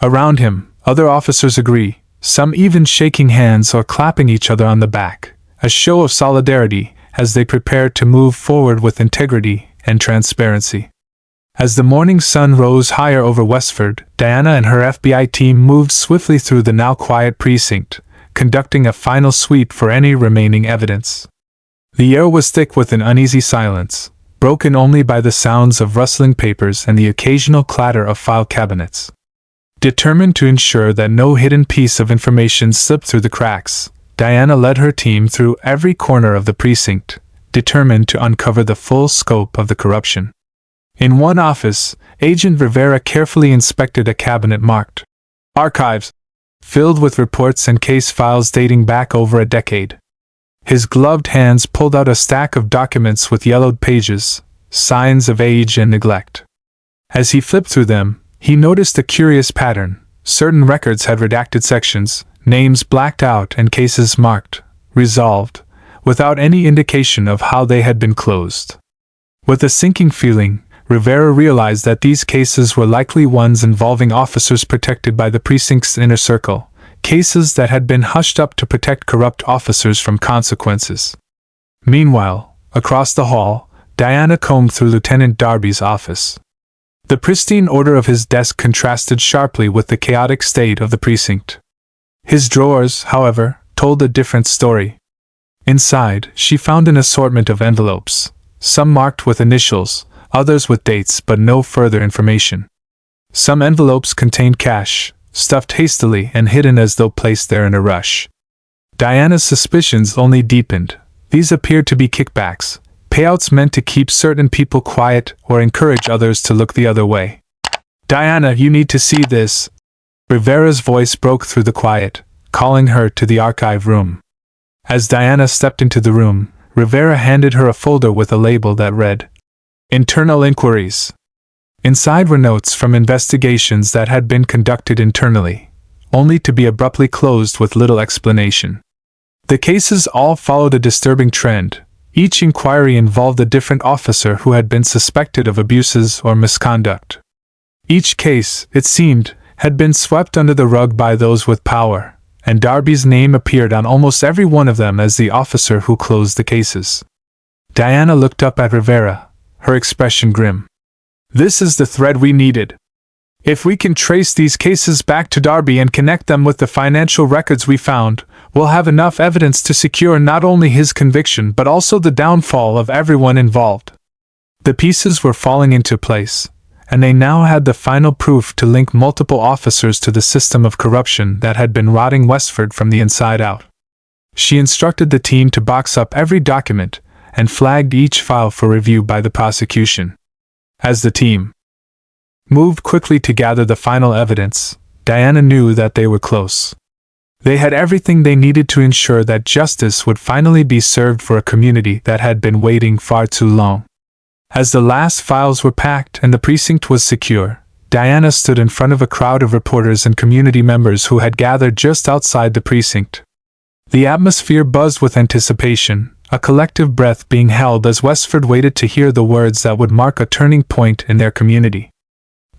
Around him, other officers agree, some even shaking hands or clapping each other on the back, a show of solidarity as they prepare to move forward with integrity and transparency. As the morning sun rose higher over Westford, Diana and her FBI team moved swiftly through the now quiet precinct, conducting a final sweep for any remaining evidence. The air was thick with an uneasy silence, broken only by the sounds of rustling papers and the occasional clatter of file cabinets. Determined to ensure that no hidden piece of information slipped through the cracks, Diana led her team through every corner of the precinct, determined to uncover the full scope of the corruption. In one office, Agent Rivera carefully inspected a cabinet marked "Archives," filled with reports and case files dating back over a decade. His gloved hands pulled out a stack of documents with yellowed pages, signs of age and neglect. As he flipped through them, he noticed a curious pattern. Certain records had redacted sections, names blacked out and cases marked resolved, without any indication of how they had been closed. With a sinking feeling, Rivera realized that these cases were likely ones involving officers protected by the precinct's inner circle, cases that had been hushed up to protect corrupt officers from consequences. Meanwhile, across the hall, Diana combed through Lieutenant Darby's office. The pristine order of his desk contrasted sharply with the chaotic state of the precinct. His drawers, however, told a different story. Inside, she found an assortment of envelopes, some marked with initials, others with dates but no further information. Some envelopes contained cash, stuffed hastily and hidden as though placed there in a rush. Diana's suspicions only deepened. These appeared to be kickbacks, payouts meant to keep certain people quiet or encourage others to look the other way. "Diana, you need to see this." Rivera's voice broke through the quiet, calling her to the archive room. As Diana stepped into the room, Rivera handed her a folder with a label that read, "Internal Inquiries." Inside were notes from investigations that had been conducted internally, only to be abruptly closed with little explanation. The cases all followed a disturbing trend. Each inquiry involved a different officer who had been suspected of abuses or misconduct. Each case, it seemed, had been swept under the rug by those with power, and Darby's name appeared on almost every one of them as the officer who closed the cases. Diana looked up at Rivera, her expression grim. "This is the thread we needed. If we can trace these cases back to Darby and connect them with the financial records we found, we'll have enough evidence to secure not only his conviction but also the downfall of everyone involved." The pieces were falling into place, and they now had the final proof to link multiple officers to the system of corruption that had been rotting Westford from the inside out. She instructed the team to box up every document and flagged each file for review by the prosecution. As the team moved quickly to gather the final evidence, Diana knew that they were close. They had everything they needed to ensure that justice would finally be served for a community that had been waiting far too long. As the last files were packed and the precinct was secure, Diana stood in front of a crowd of reporters and community members who had gathered just outside the precinct. The atmosphere buzzed with anticipation, a collective breath being held as Westford waited to hear the words that would mark a turning point in their community.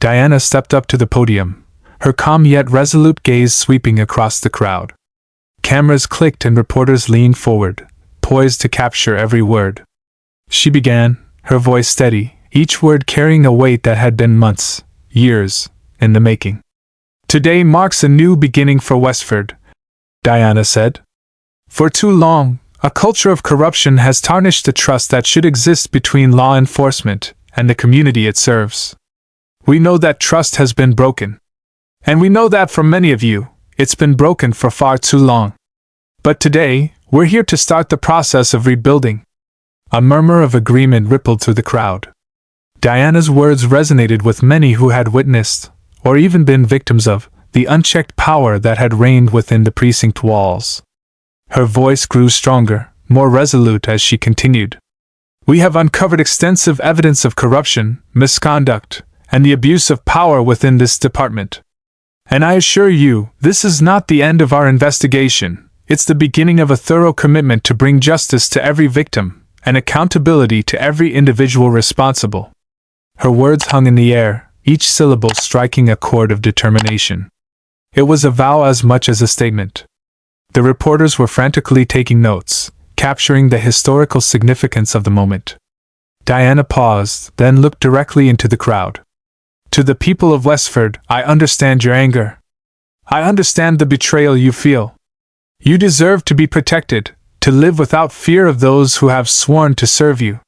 Diana stepped up to the podium, her calm yet resolute gaze sweeping across the crowd. Cameras clicked and reporters leaned forward, poised to capture every word. She began, her voice steady, each word carrying a weight that had been months, years, in the making. "Today marks a new beginning for Westford," Diana said. "For too long, a culture of corruption has tarnished the trust that should exist between law enforcement and the community it serves. We know that trust has been broken. And we know that for many of you, it's been broken for far too long. But today, we're here to start the process of rebuilding." A murmur of agreement rippled through the crowd. Diana's words resonated with many who had witnessed, or even been victims of, the unchecked power that had reigned within the precinct walls. Her voice grew stronger, more resolute as she continued. "We have uncovered extensive evidence of corruption, misconduct, and the abuse of power within this department. And I assure you, this is not the end of our investigation. It's the beginning of a thorough commitment to bring justice to every victim, and accountability to every individual responsible." Her words hung in the air, each syllable striking a chord of determination. It was a vow as much as a statement. The reporters were frantically taking notes, capturing the historical significance of the moment. Diana paused, then looked directly into the crowd. "To the people of Westford, I understand your anger. I understand the betrayal you feel. You deserve to be protected, to live without fear of those who have sworn to serve you.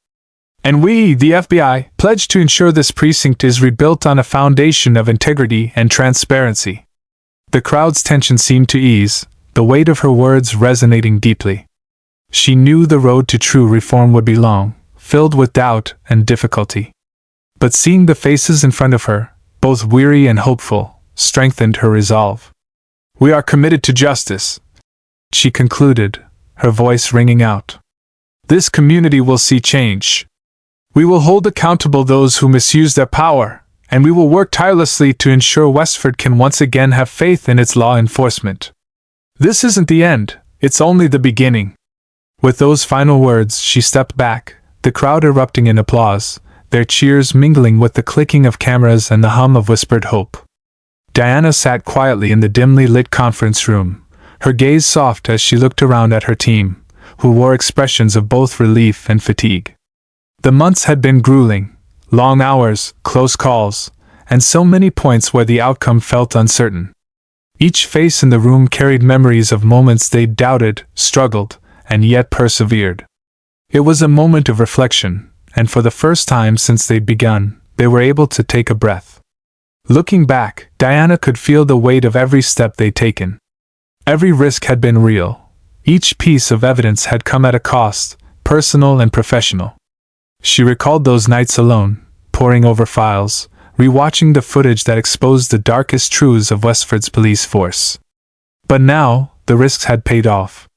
And we, the FBI, pledge to ensure this precinct is rebuilt on a foundation of integrity and transparency." The crowd's tension seemed to ease, the weight of her words resonating deeply. She knew the road to true reform would be long, filled with doubt and difficulty. But seeing the faces in front of her, both weary and hopeful, strengthened her resolve. "We are committed to justice," she concluded, her voice ringing out. "This community will see change. We will hold accountable those who misuse their power, and we will work tirelessly to ensure Westford can once again have faith in its law enforcement. This isn't the end, it's only the beginning." With those final words, she stepped back, the crowd erupting in applause, their cheers mingling with the clicking of cameras and the hum of whispered hope. Diana sat quietly in the dimly lit conference room, her gaze soft as she looked around at her team, who wore expressions of both relief and fatigue. The months had been grueling, long hours, close calls, and so many points where the outcome felt uncertain. Each face in the room carried memories of moments they'd doubted, struggled, and yet persevered. It was a moment of reflection, and for the first time since they'd begun, they were able to take a breath. Looking back, Diana could feel the weight of every step they'd taken. Every risk had been real. Each piece of evidence had come at a cost, personal and professional. She recalled those nights alone, poring over files, rewatching the footage that exposed the darkest truths of Westford's police force. But now, the risks had paid off.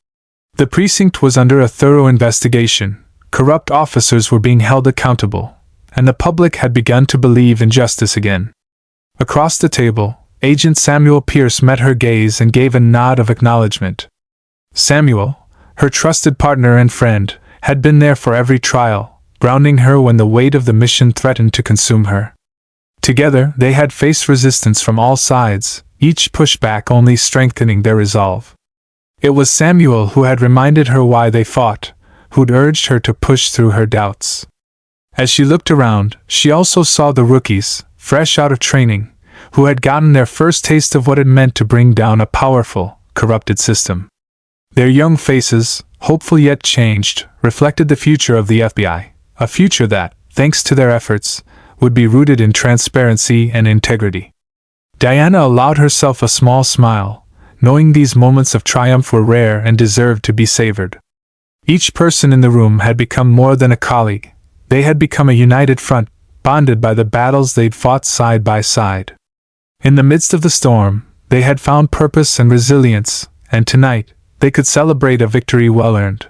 The precinct was under a thorough investigation, corrupt officers were being held accountable, and the public had begun to believe in justice again. Across the table, Agent Samuel Pierce met her gaze and gave a nod of acknowledgement. Samuel, her trusted partner and friend, had been there for every trial, grounding her when the weight of the mission threatened to consume her. Together, they had faced resistance from all sides, each pushback only strengthening their resolve. It was Samuel who had reminded her why they fought, who'd urged her to push through her doubts. As she looked around, she also saw the rookies, fresh out of training, who had gotten their first taste of what it meant to bring down a powerful, corrupted system. Their young faces, hopeful yet changed, reflected the future of the FBI, a future that, thanks to their efforts, would be rooted in transparency and integrity. Diana allowed herself a small smile, knowing these moments of triumph were rare and deserved to be savored. Each person in the room had become more than a colleague. They had become a united front, bonded by the battles they'd fought side by side. In the midst of the storm, they had found purpose and resilience, and tonight, they could celebrate a victory well earned.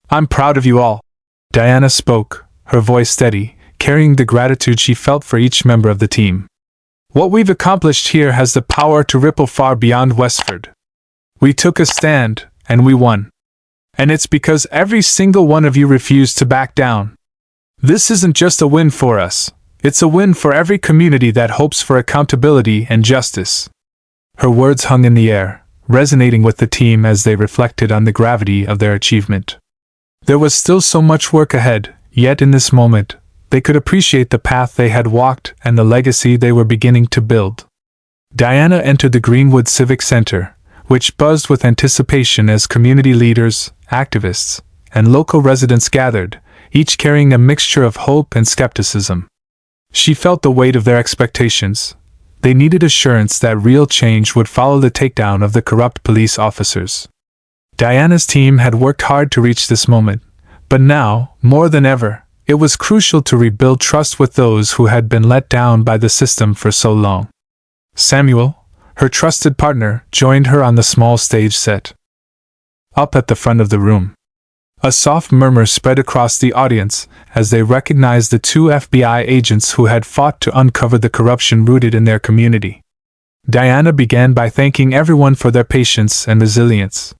"I'm proud of you all," Diana spoke, her voice steady, carrying the gratitude she felt for each member of the team. "What we've accomplished here has the power to ripple far beyond Westford. We took a stand, and we won. And it's because every single one of you refused to back down. This isn't just a win for us, it's a win for every community that hopes for accountability and justice." Her words hung in the air, resonating with the team as they reflected on the gravity of their achievement. There was still so much work ahead, yet in this moment, they could appreciate the path they had walked and the legacy they were beginning to build. Diana entered the Greenwood Civic Center, which buzzed with anticipation as community leaders, activists, and local residents gathered, each carrying a mixture of hope and skepticism. She felt the weight of their expectations. They needed assurance that real change would follow the takedown of the corrupt police officers. Diana's team had worked hard to reach this moment, but now, more than ever, it was crucial to rebuild trust with those who had been let down by the system for so long. Samuel, her trusted partner, joined her on the small stage set. Up at the front of the room, a soft murmur spread across the audience as they recognized the two FBI agents who had fought to uncover the corruption rooted in their community. Diana began by thanking everyone for their patience and resilience.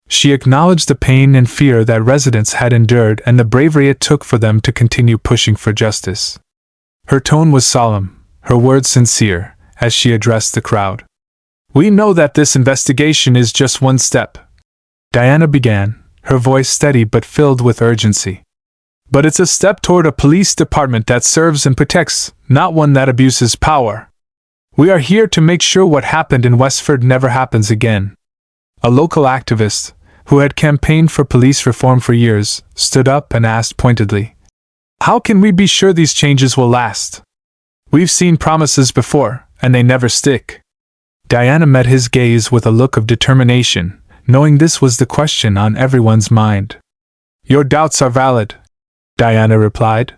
She acknowledged the pain and fear that residents had endured and the bravery it took for them to continue pushing for justice. Her tone was solemn, her words sincere, as she addressed the crowd. "We know that this investigation is just one step," Diana began, her voice steady but filled with urgency. "But it's a step toward a police department that serves and protects, not one that abuses power. We are here to make sure what happened in Westford never happens again." A local activist, who had campaigned for police reform for years, stood up and asked pointedly, "How can we be sure these changes will last? We've seen promises before, and they never stick." Diana met his gaze with a look of determination, knowing this was the question on everyone's mind. "Your doubts are valid," Diana replied.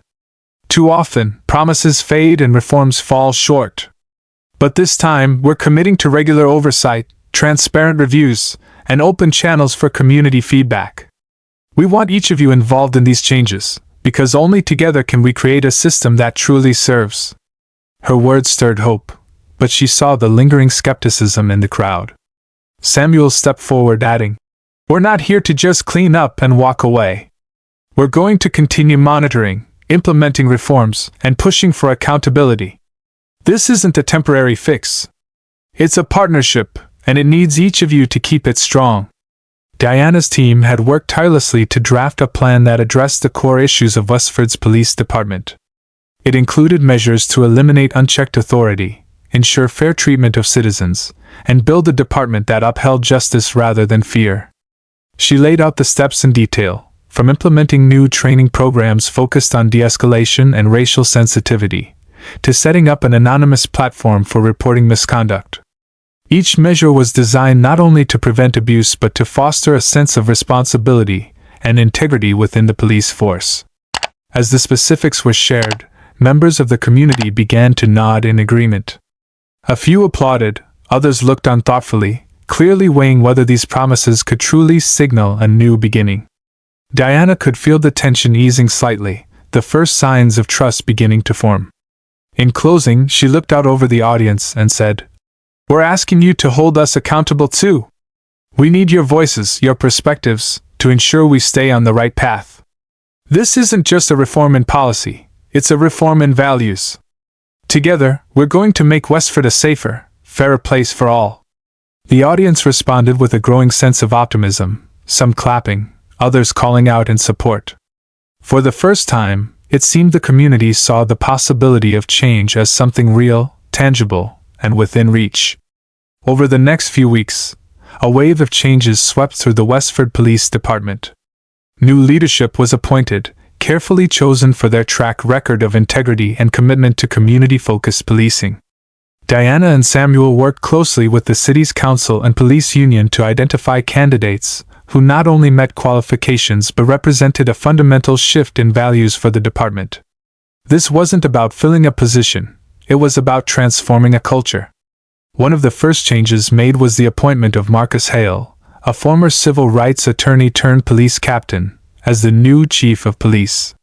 "Too often, promises fade and reforms fall short. But this time, we're committing to regular oversight, transparent reviews, and open channels for community feedback. We want each of you involved in these changes, because only together can we create a system that truly serves. Her words stirred hope, but she saw the lingering skepticism in the crowd. Samuel stepped forward, adding, "We're not here to just clean up and walk away. We're going to continue monitoring, implementing reforms, and pushing for accountability. This isn't a temporary fix. It's a partnership, and it needs each of you to keep it strong." Diana's team had worked tirelessly to draft a plan that addressed the core issues of Westford's police department. It included measures to eliminate unchecked authority, ensure fair treatment of citizens, and build a department that upheld justice rather than fear. She laid out the steps in detail, from implementing new training programs focused on de-escalation and racial sensitivity, to setting up an anonymous platform for reporting misconduct. Each measure was designed not only to prevent abuse but to foster a sense of responsibility and integrity within the police force. As the specifics were shared, members of the community began to nod in agreement. A few applauded, others looked on thoughtfully, clearly weighing whether these promises could truly signal a new beginning. Diana could feel the tension easing slightly, the first signs of trust beginning to form. In closing, she looked out over the audience and said, "We're asking you to hold us accountable too. We need your voices, your perspectives, to ensure we stay on the right path. This isn't just a reform in policy, it's a reform in values. Together, we're going to make Westford a safer, fairer place for all." The audience responded with a growing sense of optimism, some clapping, others calling out in support. For the first time, it seemed the community saw the possibility of change as something real, tangible, and within reach. Over the next few weeks, a wave of changes swept through the Westford Police Department. New leadership was appointed, carefully chosen for their track record of integrity and commitment to community-focused policing. Diana and Samuel worked closely with the city's council and police union to identify candidates who not only met qualifications but represented a fundamental shift in values for the department. This wasn't about filling a position, it was about transforming a culture. One of the first changes made was the appointment of Marcus Hale, a former civil rights attorney turned police captain, as the new chief of police.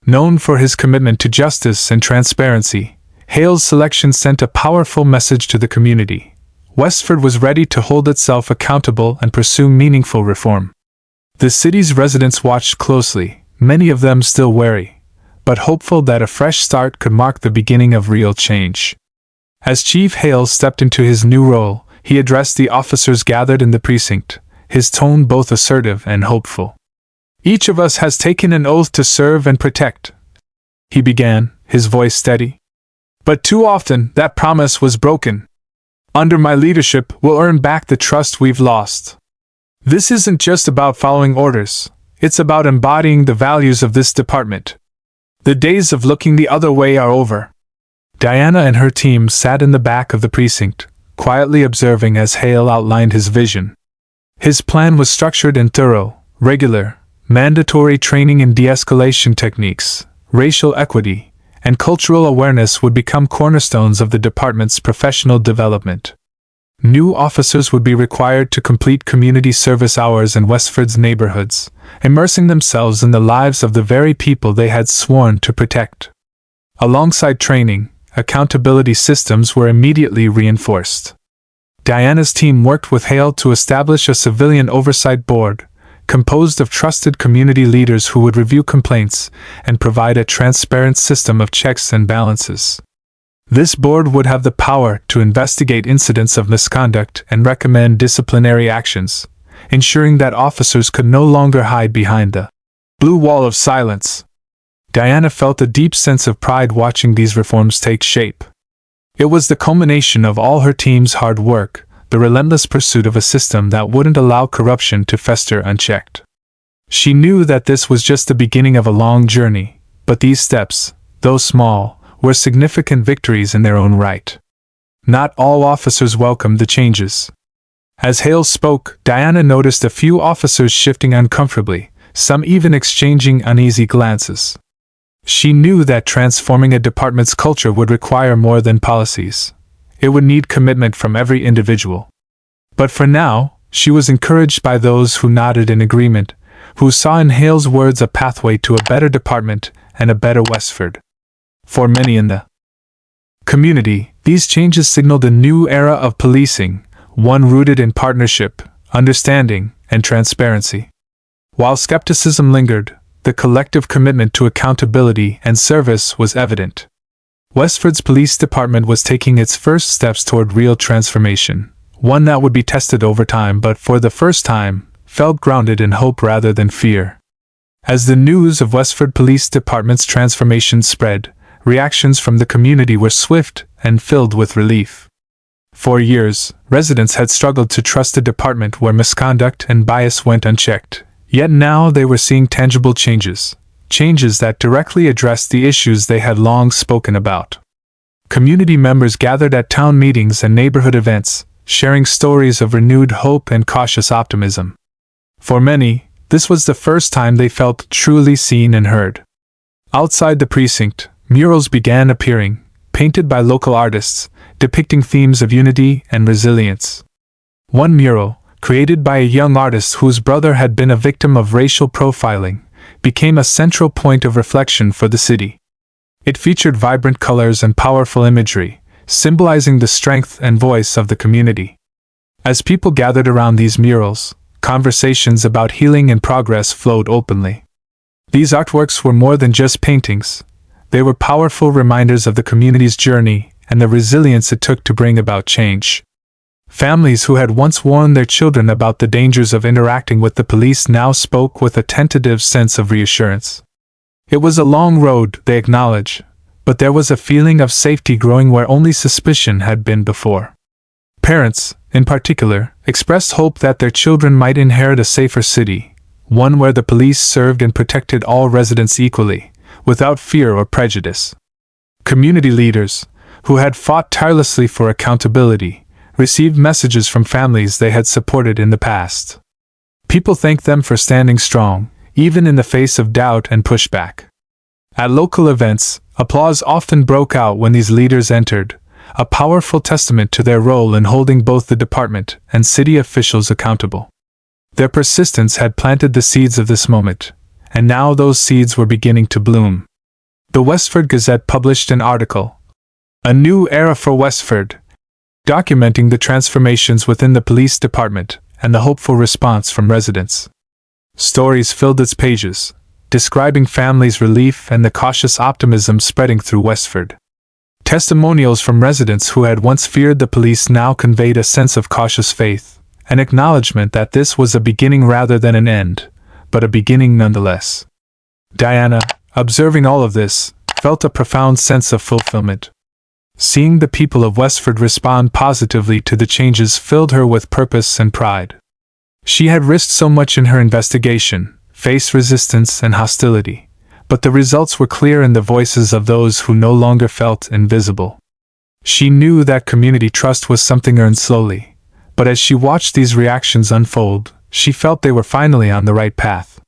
Known for his commitment to justice and transparency, Hale's selection sent a powerful message to the community. Westford was ready to hold itself accountable and pursue meaningful reform. The city's residents watched closely, many of them still wary, but hopeful that a fresh start could mark the beginning of real change. As Chief Hale stepped into his new role, he addressed the officers gathered in the precinct, his tone both assertive and hopeful. "Each of us has taken an oath to serve and protect," he began, his voice steady. "But too often, that promise was broken. Under my leadership, we'll earn back the trust we've lost. This isn't just about following orders, it's about embodying the values of this department. The days of looking the other way are over." Diana and her team sat in the back of the precinct, quietly observing as Hale outlined his vision. His plan was structured and thorough, regular, mandatory training in de-escalation techniques, racial equity, and cultural awareness would become cornerstones of the department's professional development. New officers would be required to complete community service hours in Westford's neighborhoods, immersing themselves in the lives of the very people they had sworn to protect. Alongside training, accountability systems were immediately reinforced. Diana's team worked with Hale to establish a civilian oversight board, composed of trusted community leaders who would review complaints and provide a transparent system of checks and balances. This board would have the power to investigate incidents of misconduct and recommend disciplinary actions, ensuring that officers could no longer hide behind the blue wall of silence. Diana felt a deep sense of pride watching these reforms take shape. It was the culmination of all her team's hard work, the relentless pursuit of a system that wouldn't allow corruption to fester unchecked. She knew that this was just the beginning of a long journey, but these steps, though small, were significant victories in their own right. Not all officers welcomed the changes. As Hale spoke, Diana noticed a few officers shifting uncomfortably, some even exchanging uneasy glances. She knew that transforming a department's culture would require more than policies. It would need commitment from every individual. But for now, she was encouraged by those who nodded in agreement, who saw in Hale's words a pathway to a better department and a better Westford. For many in the community, these changes signaled a new era of policing, one rooted in partnership, understanding, and transparency. While skepticism lingered, the collective commitment to accountability and service was evident. Westford's police department was taking its first steps toward real transformation, one that would be tested over time but for the first time, felt grounded in hope rather than fear. As the news of Westford Police Department's transformation spread, reactions from the community were swift and filled with relief. For years, residents had struggled to trust a department where misconduct and bias went unchecked, yet now they were seeing tangible changes that directly addressed the issues they had long spoken about. Community members gathered at town meetings and neighborhood events, sharing stories of renewed hope and cautious optimism. For many, this was the first time they felt truly seen and heard. Outside the precinct, murals began appearing, painted by local artists, depicting themes of unity and resilience. One mural, created by a young artist whose brother had been a victim of racial profiling, became a central point of reflection for the city. It featured vibrant colors and powerful imagery, symbolizing the strength and voice of the community. As people gathered around these murals, conversations about healing and progress flowed openly. These artworks were more than just paintings. They were powerful reminders of the community's journey and the resilience it took to bring about change. Families who had once warned their children about the dangers of interacting with the police now spoke with a tentative sense of reassurance. It was a long road, they acknowledge, but there was a feeling of safety growing where only suspicion had been before. Parents, in particular, expressed hope that their children might inherit a safer city, one where the police served and protected all residents equally, without fear or prejudice. Community leaders, who had fought tirelessly for accountability, received messages from families they had supported in the past. People thanked them for standing strong, even in the face of doubt and pushback. At local events, applause often broke out when these leaders entered, a powerful testament to their role in holding both the department and city officials accountable. Their persistence had planted the seeds of this moment, and now those seeds were beginning to bloom. The Westford Gazette published an article, "A New Era for Westford," documenting the transformations within the police department and the hopeful response from residents. Stories filled its pages, describing families' relief and the cautious optimism spreading through Westford. Testimonials from residents who had once feared the police now conveyed a sense of cautious faith, an acknowledgement that this was a beginning rather than an end, but a beginning nonetheless. Diana, observing all of this, felt a profound sense of fulfillment. Seeing the people of Westford respond positively to the changes filled her with purpose and pride. She had risked so much in her investigation, faced resistance and hostility, but the results were clear in the voices of those who no longer felt invisible. She knew that community trust was something earned slowly, but as she watched these reactions unfold, she felt they were finally on the right path.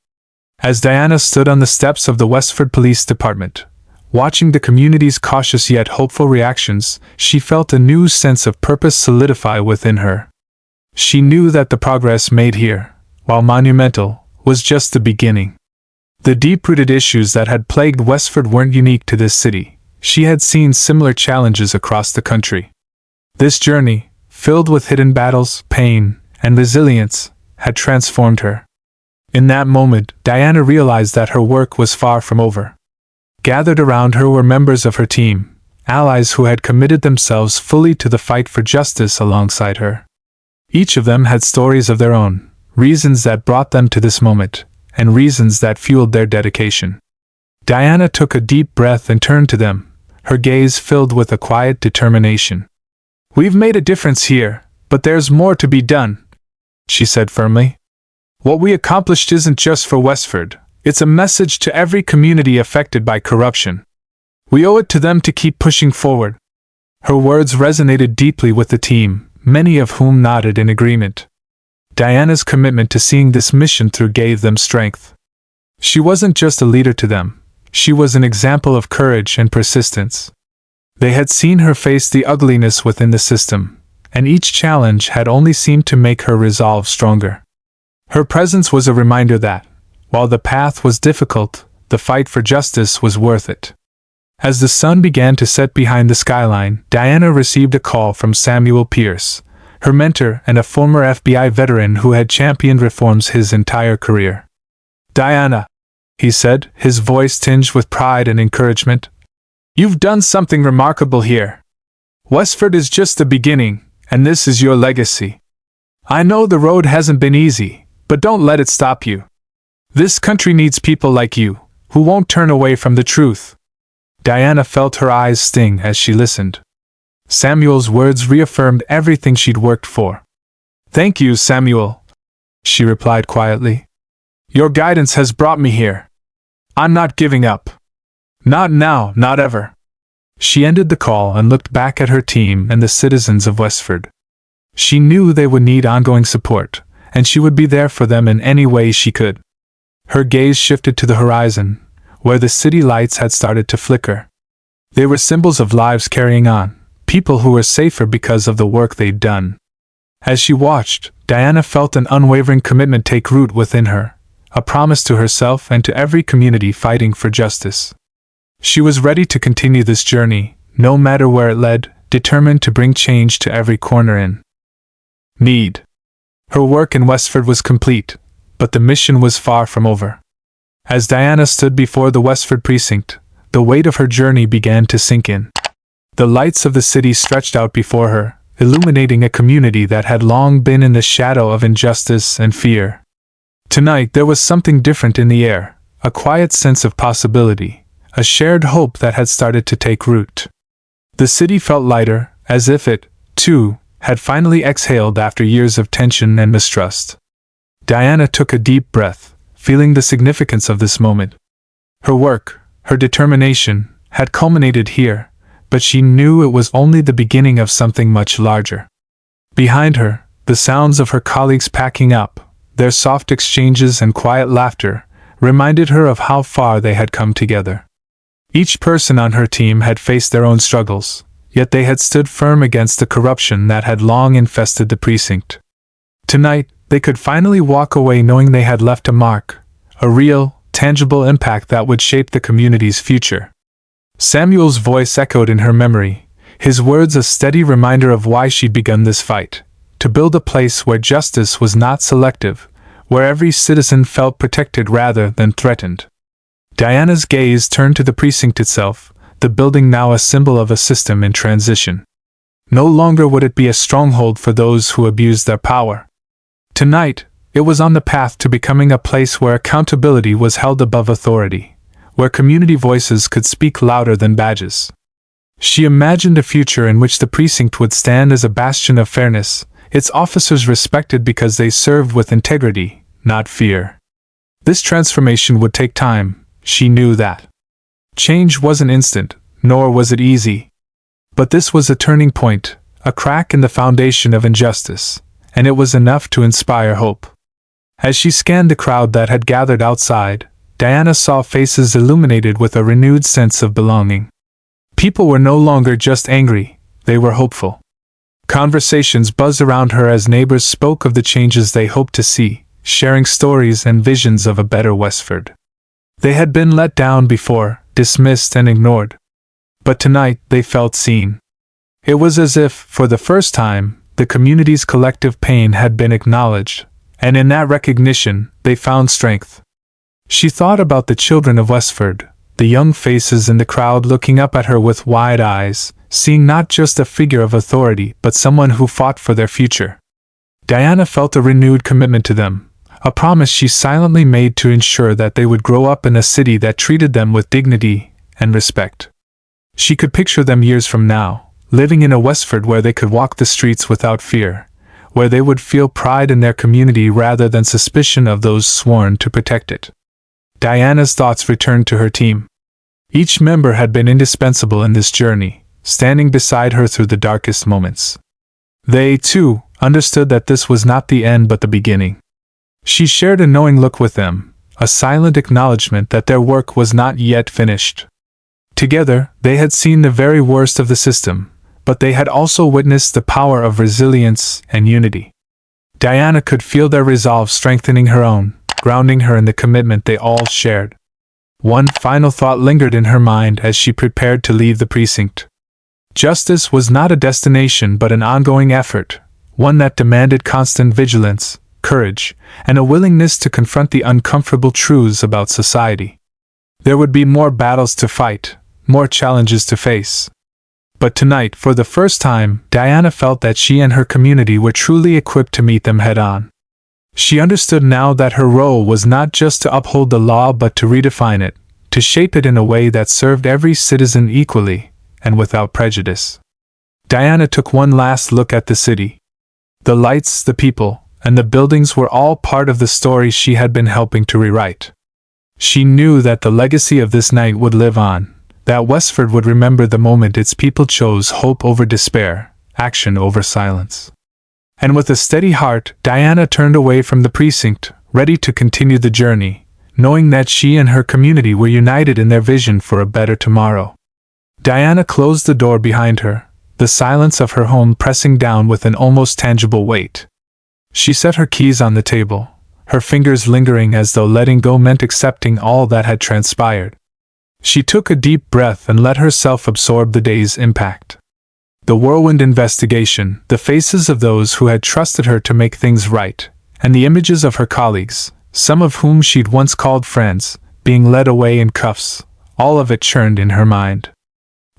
As Diana stood on the steps of the Westford Police Department, watching the community's cautious yet hopeful reactions, she felt a new sense of purpose solidify within her. She knew that the progress made here, while monumental, was just the beginning. The deep-rooted issues that had plagued Westford weren't unique to this city. She had seen similar challenges across the country. This journey, filled with hidden battles, pain, and resilience, had transformed her. In that moment, Diana realized that her work was far from over. Gathered around her were members of her team, allies who had committed themselves fully to the fight for justice alongside her. Each of them had stories of their own, reasons that brought them to this moment, and reasons that fueled their dedication. Diana took a deep breath and turned to them, her gaze filled with a quiet determination. "We've made a difference here, but there's more to be done," she said firmly. "What we accomplished isn't just for Westford. It's a message to every community affected by corruption. We owe it to them to keep pushing forward." Her words resonated deeply with the team, many of whom nodded in agreement. Diana's commitment to seeing this mission through gave them strength. She wasn't just a leader to them, she was an example of courage and persistence. They had seen her face the ugliness within the system, and each challenge had only seemed to make her resolve stronger. Her presence was a reminder that, While the path was difficult, the fight for justice was worth it. As the sun began to set behind the skyline, Diana received a call from Samuel Pierce, her mentor and a former FBI veteran who had championed reforms his entire career. "Diana," he said, his voice tinged with pride and encouragement, "you've done something remarkable here. Westford is just the beginning, and this is your legacy. I know the road hasn't been easy, but don't let it stop you. This country needs people like you, who won't turn away from the truth." Diana felt her eyes sting as she listened. Samuel's words reaffirmed everything she'd worked for. "Thank you, Samuel," she replied quietly. "Your guidance has brought me here. I'm not giving up. Not now, not ever." She ended the call and looked back at her team and the citizens of Westford. She knew they would need ongoing support, and she would be there for them in any way she could. Her gaze shifted to the horizon, where the city lights had started to flicker. They were symbols of lives carrying on, people who were safer because of the work they'd done. As she watched, Diana felt an unwavering commitment take root within her, a promise to herself and to every community fighting for justice. She was ready to continue this journey, no matter where it led, determined to bring change to every corner in need. Her work in Westford was complete, but the mission was far from over. As Diana stood before the Westford precinct, the weight of her journey began to sink in. The lights of the city stretched out before her, illuminating a community that had long been in the shadow of injustice and fear. Tonight there was something different in the air, a quiet sense of possibility, a shared hope that had started to take root. The city felt lighter, as if it, too, had finally exhaled after years of tension and mistrust. Diana took a deep breath, feeling the significance of this moment. Her work, her determination, had culminated here, but she knew it was only the beginning of something much larger. Behind her, the sounds of her colleagues packing up, their soft exchanges and quiet laughter, reminded her of how far they had come together. Each person on her team had faced their own struggles, yet they had stood firm against the corruption that had long infested the precinct. Tonight, they could finally walk away knowing they had left a mark, a real, tangible impact that would shape the community's future. Samuel's voice echoed in her memory, his words a steady reminder of why she'd begun this fight, to build a place where justice was not selective, where every citizen felt protected rather than threatened. Diana's gaze turned to the precinct itself, the building now a symbol of a system in transition. No longer would it be a stronghold for those who abused their power. Tonight, it was on the path to becoming a place where accountability was held above authority, where community voices could speak louder than badges. She imagined a future in which the precinct would stand as a bastion of fairness, its officers respected because they served with integrity, not fear. This transformation would take time, she knew that. Change wasn't instant, nor was it easy. But this was a turning point, a crack in the foundation of injustice, and it was enough to inspire hope. As she scanned the crowd that had gathered outside, Diana saw faces illuminated with a renewed sense of belonging. People were no longer just angry, they were hopeful. Conversations buzzed around her as neighbors spoke of the changes they hoped to see, sharing stories and visions of a better Westford. They had been let down before, dismissed and ignored. But tonight they felt seen. It was as if, for the first time, the community's collective pain had been acknowledged, and in that recognition, they found strength. She thought about the children of Westford, the young faces in the crowd looking up at her with wide eyes, seeing not just a figure of authority but someone who fought for their future. Diana felt a renewed commitment to them, a promise she silently made to ensure that they would grow up in a city that treated them with dignity and respect. She could picture them years from now, living in a Westford where they could walk the streets without fear, where they would feel pride in their community rather than suspicion of those sworn to protect it. Diana's thoughts returned to her team. Each member had been indispensable in this journey, standing beside her through the darkest moments. They, too, understood that this was not the end but the beginning. She shared a knowing look with them, a silent acknowledgement that their work was not yet finished. Together, they had seen the very worst of the system, but they had also witnessed the power of resilience and unity. Diana could feel their resolve strengthening her own, grounding her in the commitment they all shared. One final thought lingered in her mind as she prepared to leave the precinct. Justice was not a destination but an ongoing effort, one that demanded constant vigilance, courage, and a willingness to confront the uncomfortable truths about society. There would be more battles to fight, more challenges to face. But tonight, for the first time, Diana felt that she and her community were truly equipped to meet them head-on. She understood now that her role was not just to uphold the law but to redefine it, to shape it in a way that served every citizen equally, and without prejudice. Diana took one last look at the city. The lights, the people, and the buildings were all part of the story she had been helping to rewrite. She knew that the legacy of this night would live on, that Westford would remember the moment its people chose hope over despair, action over silence. And with a steady heart, Diana turned away from the precinct, ready to continue the journey, knowing that she and her community were united in their vision for a better tomorrow. Diana closed the door behind her, the silence of her home pressing down with an almost tangible weight. She set her keys on the table, her fingers lingering as though letting go meant accepting all that had transpired. She took a deep breath and let herself absorb the day's impact. The whirlwind investigation, the faces of those who had trusted her to make things right, and the images of her colleagues, some of whom she'd once called friends, being led away in cuffs, all of it churned in her mind.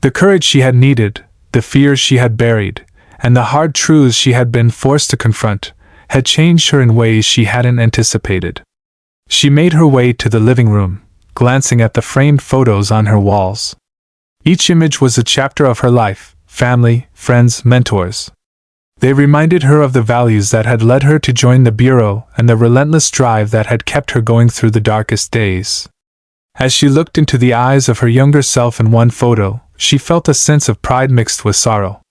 The courage she had needed, the fears she had buried, and the hard truths she had been forced to confront, had changed her in ways she hadn't anticipated. She made her way to the living room, glancing at the framed photos on her walls. Each image was a chapter of her life, family, friends, mentors. They reminded her of the values that had led her to join the Bureau and the relentless drive that had kept her going through the darkest days. As she looked into the eyes of her younger self in one photo, she felt a sense of pride mixed with sorrow.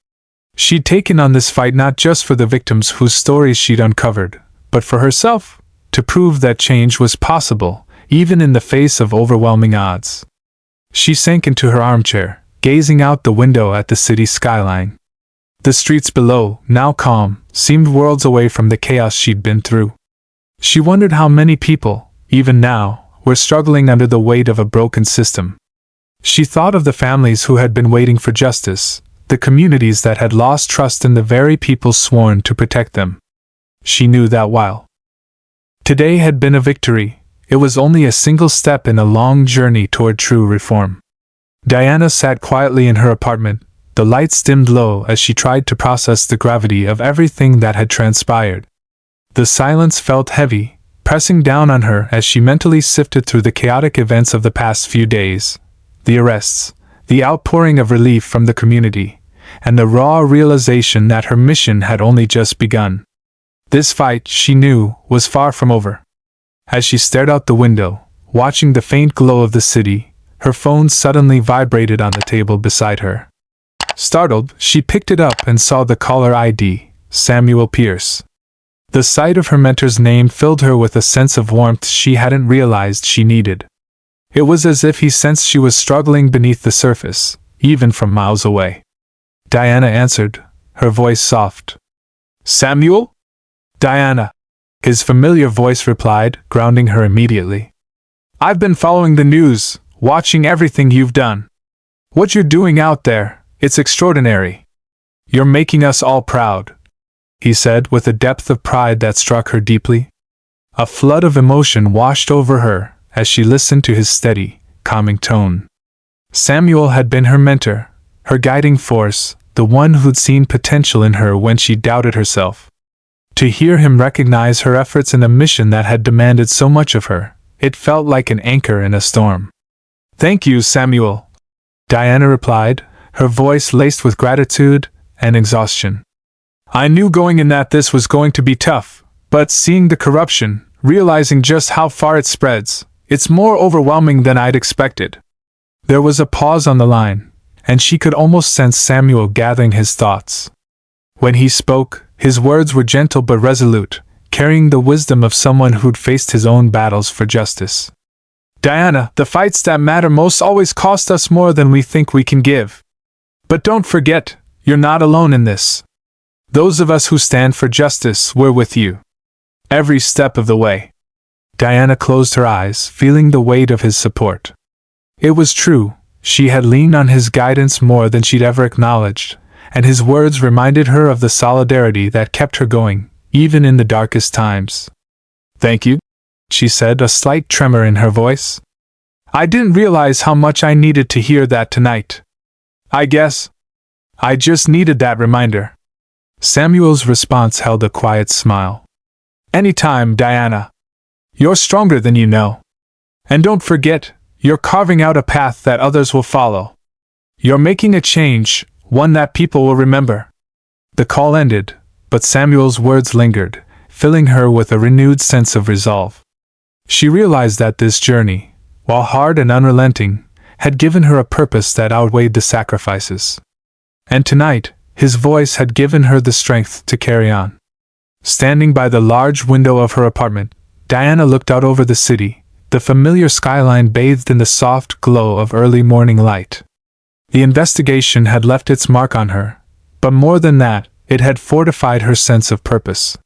She'd taken on this fight not just for the victims whose stories she'd uncovered, but for herself, to prove that change was possible, even in the face of overwhelming odds. She sank into her armchair, gazing out the window at the city skyline. The streets below, now calm, seemed worlds away from the chaos she'd been through. She wondered how many people, even now, were struggling under the weight of a broken system. She thought of the families who had been waiting for justice, the communities that had lost trust in the very people sworn to protect them. She knew that while today had been a victory, it was only a single step in a long journey toward true reform. Diana sat quietly in her apartment, the lights dimmed low as she tried to process the gravity of everything that had transpired. The silence felt heavy, pressing down on her as she mentally sifted through the chaotic events of the past few days. The arrests, the outpouring of relief from the community, and the raw realization that her mission had only just begun. This fight, she knew, was far from over. As she stared out the window, watching the faint glow of the city, her phone suddenly vibrated on the table beside her. Startled, she picked it up and saw the caller ID, Samuel Pierce. The sight of her mentor's name filled her with a sense of warmth she hadn't realized she needed. It was as if he sensed she was struggling beneath the surface, even from miles away. Diana answered, her voice soft. "Samuel?" "Diana," his familiar voice replied, grounding her immediately. "I've been following the news, watching everything you've done. What you're doing out there, it's extraordinary. You're making us all proud," he said with a depth of pride that struck her deeply. A flood of emotion washed over her as she listened to his steady, calming tone. Samuel had been her mentor, her guiding force, the one who'd seen potential in her when she doubted herself. To hear him recognize her efforts in a mission that had demanded so much of her, it felt like an anchor in a storm. "Thank you, Samuel," Diana replied, her voice laced with gratitude and exhaustion. "I knew going in that this was going to be tough, but seeing the corruption, realizing just how far it spreads, it's more overwhelming than I'd expected." There was a pause on the line, and she could almost sense Samuel gathering his thoughts. When he spoke, his words were gentle but resolute, carrying the wisdom of someone who'd faced his own battles for justice. "Diana, the fights that matter most always cost us more than we think we can give. But don't forget, you're not alone in this. Those of us who stand for justice, we're with you. Every step of the way." Diana closed her eyes, feeling the weight of his support. It was true, she had leaned on his guidance more than she'd ever acknowledged, and his words reminded her of the solidarity that kept her going, even in the darkest times. "Thank you," she said, a slight tremor in her voice. "I didn't realize how much I needed to hear that tonight. I guess I just needed that reminder." Samuel's response held a quiet smile. "Anytime, Diana. You're stronger than you know. And don't forget, you're carving out a path that others will follow. You're making a change, one that people will remember." The call ended, but Samuel's words lingered, filling her with a renewed sense of resolve. She realized that this journey, while hard and unrelenting, had given her a purpose that outweighed the sacrifices. And tonight, his voice had given her the strength to carry on. Standing by the large window of her apartment, Diana looked out over the city, the familiar skyline bathed in the soft glow of early morning light. The investigation had left its mark on her, but more than that, it had fortified her sense of purpose.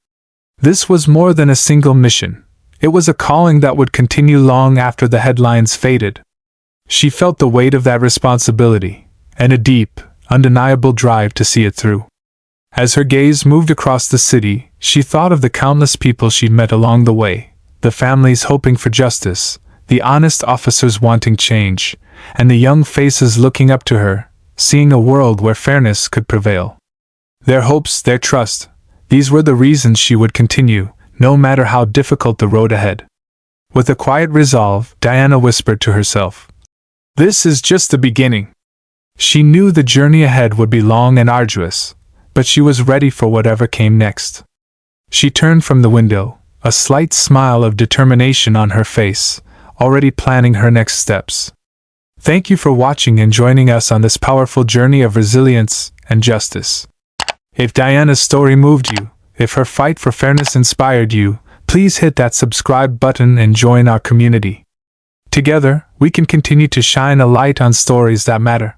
This was more than a single mission. It was a calling that would continue long after the headlines faded. She felt the weight of that responsibility, and a deep, undeniable drive to see it through. As her gaze moved across the city, she thought of the countless people she'd met along the way, the families hoping for justice, the honest officers wanting change, and the young faces looking up to her, seeing a world where fairness could prevail. Their hopes, their trust, these were the reasons she would continue, no matter how difficult the road ahead. With a quiet resolve, Diana whispered to herself, "This is just the beginning." She knew the journey ahead would be long and arduous, but she was ready for whatever came next. She turned from the window, a slight smile of determination on her face, already planning her next steps. Thank you for watching and joining us on this powerful journey of resilience and justice. If Diana's story moved you, if her fight for fairness inspired you, please hit that subscribe button and join our community. Together, we can continue to shine a light on stories that matter.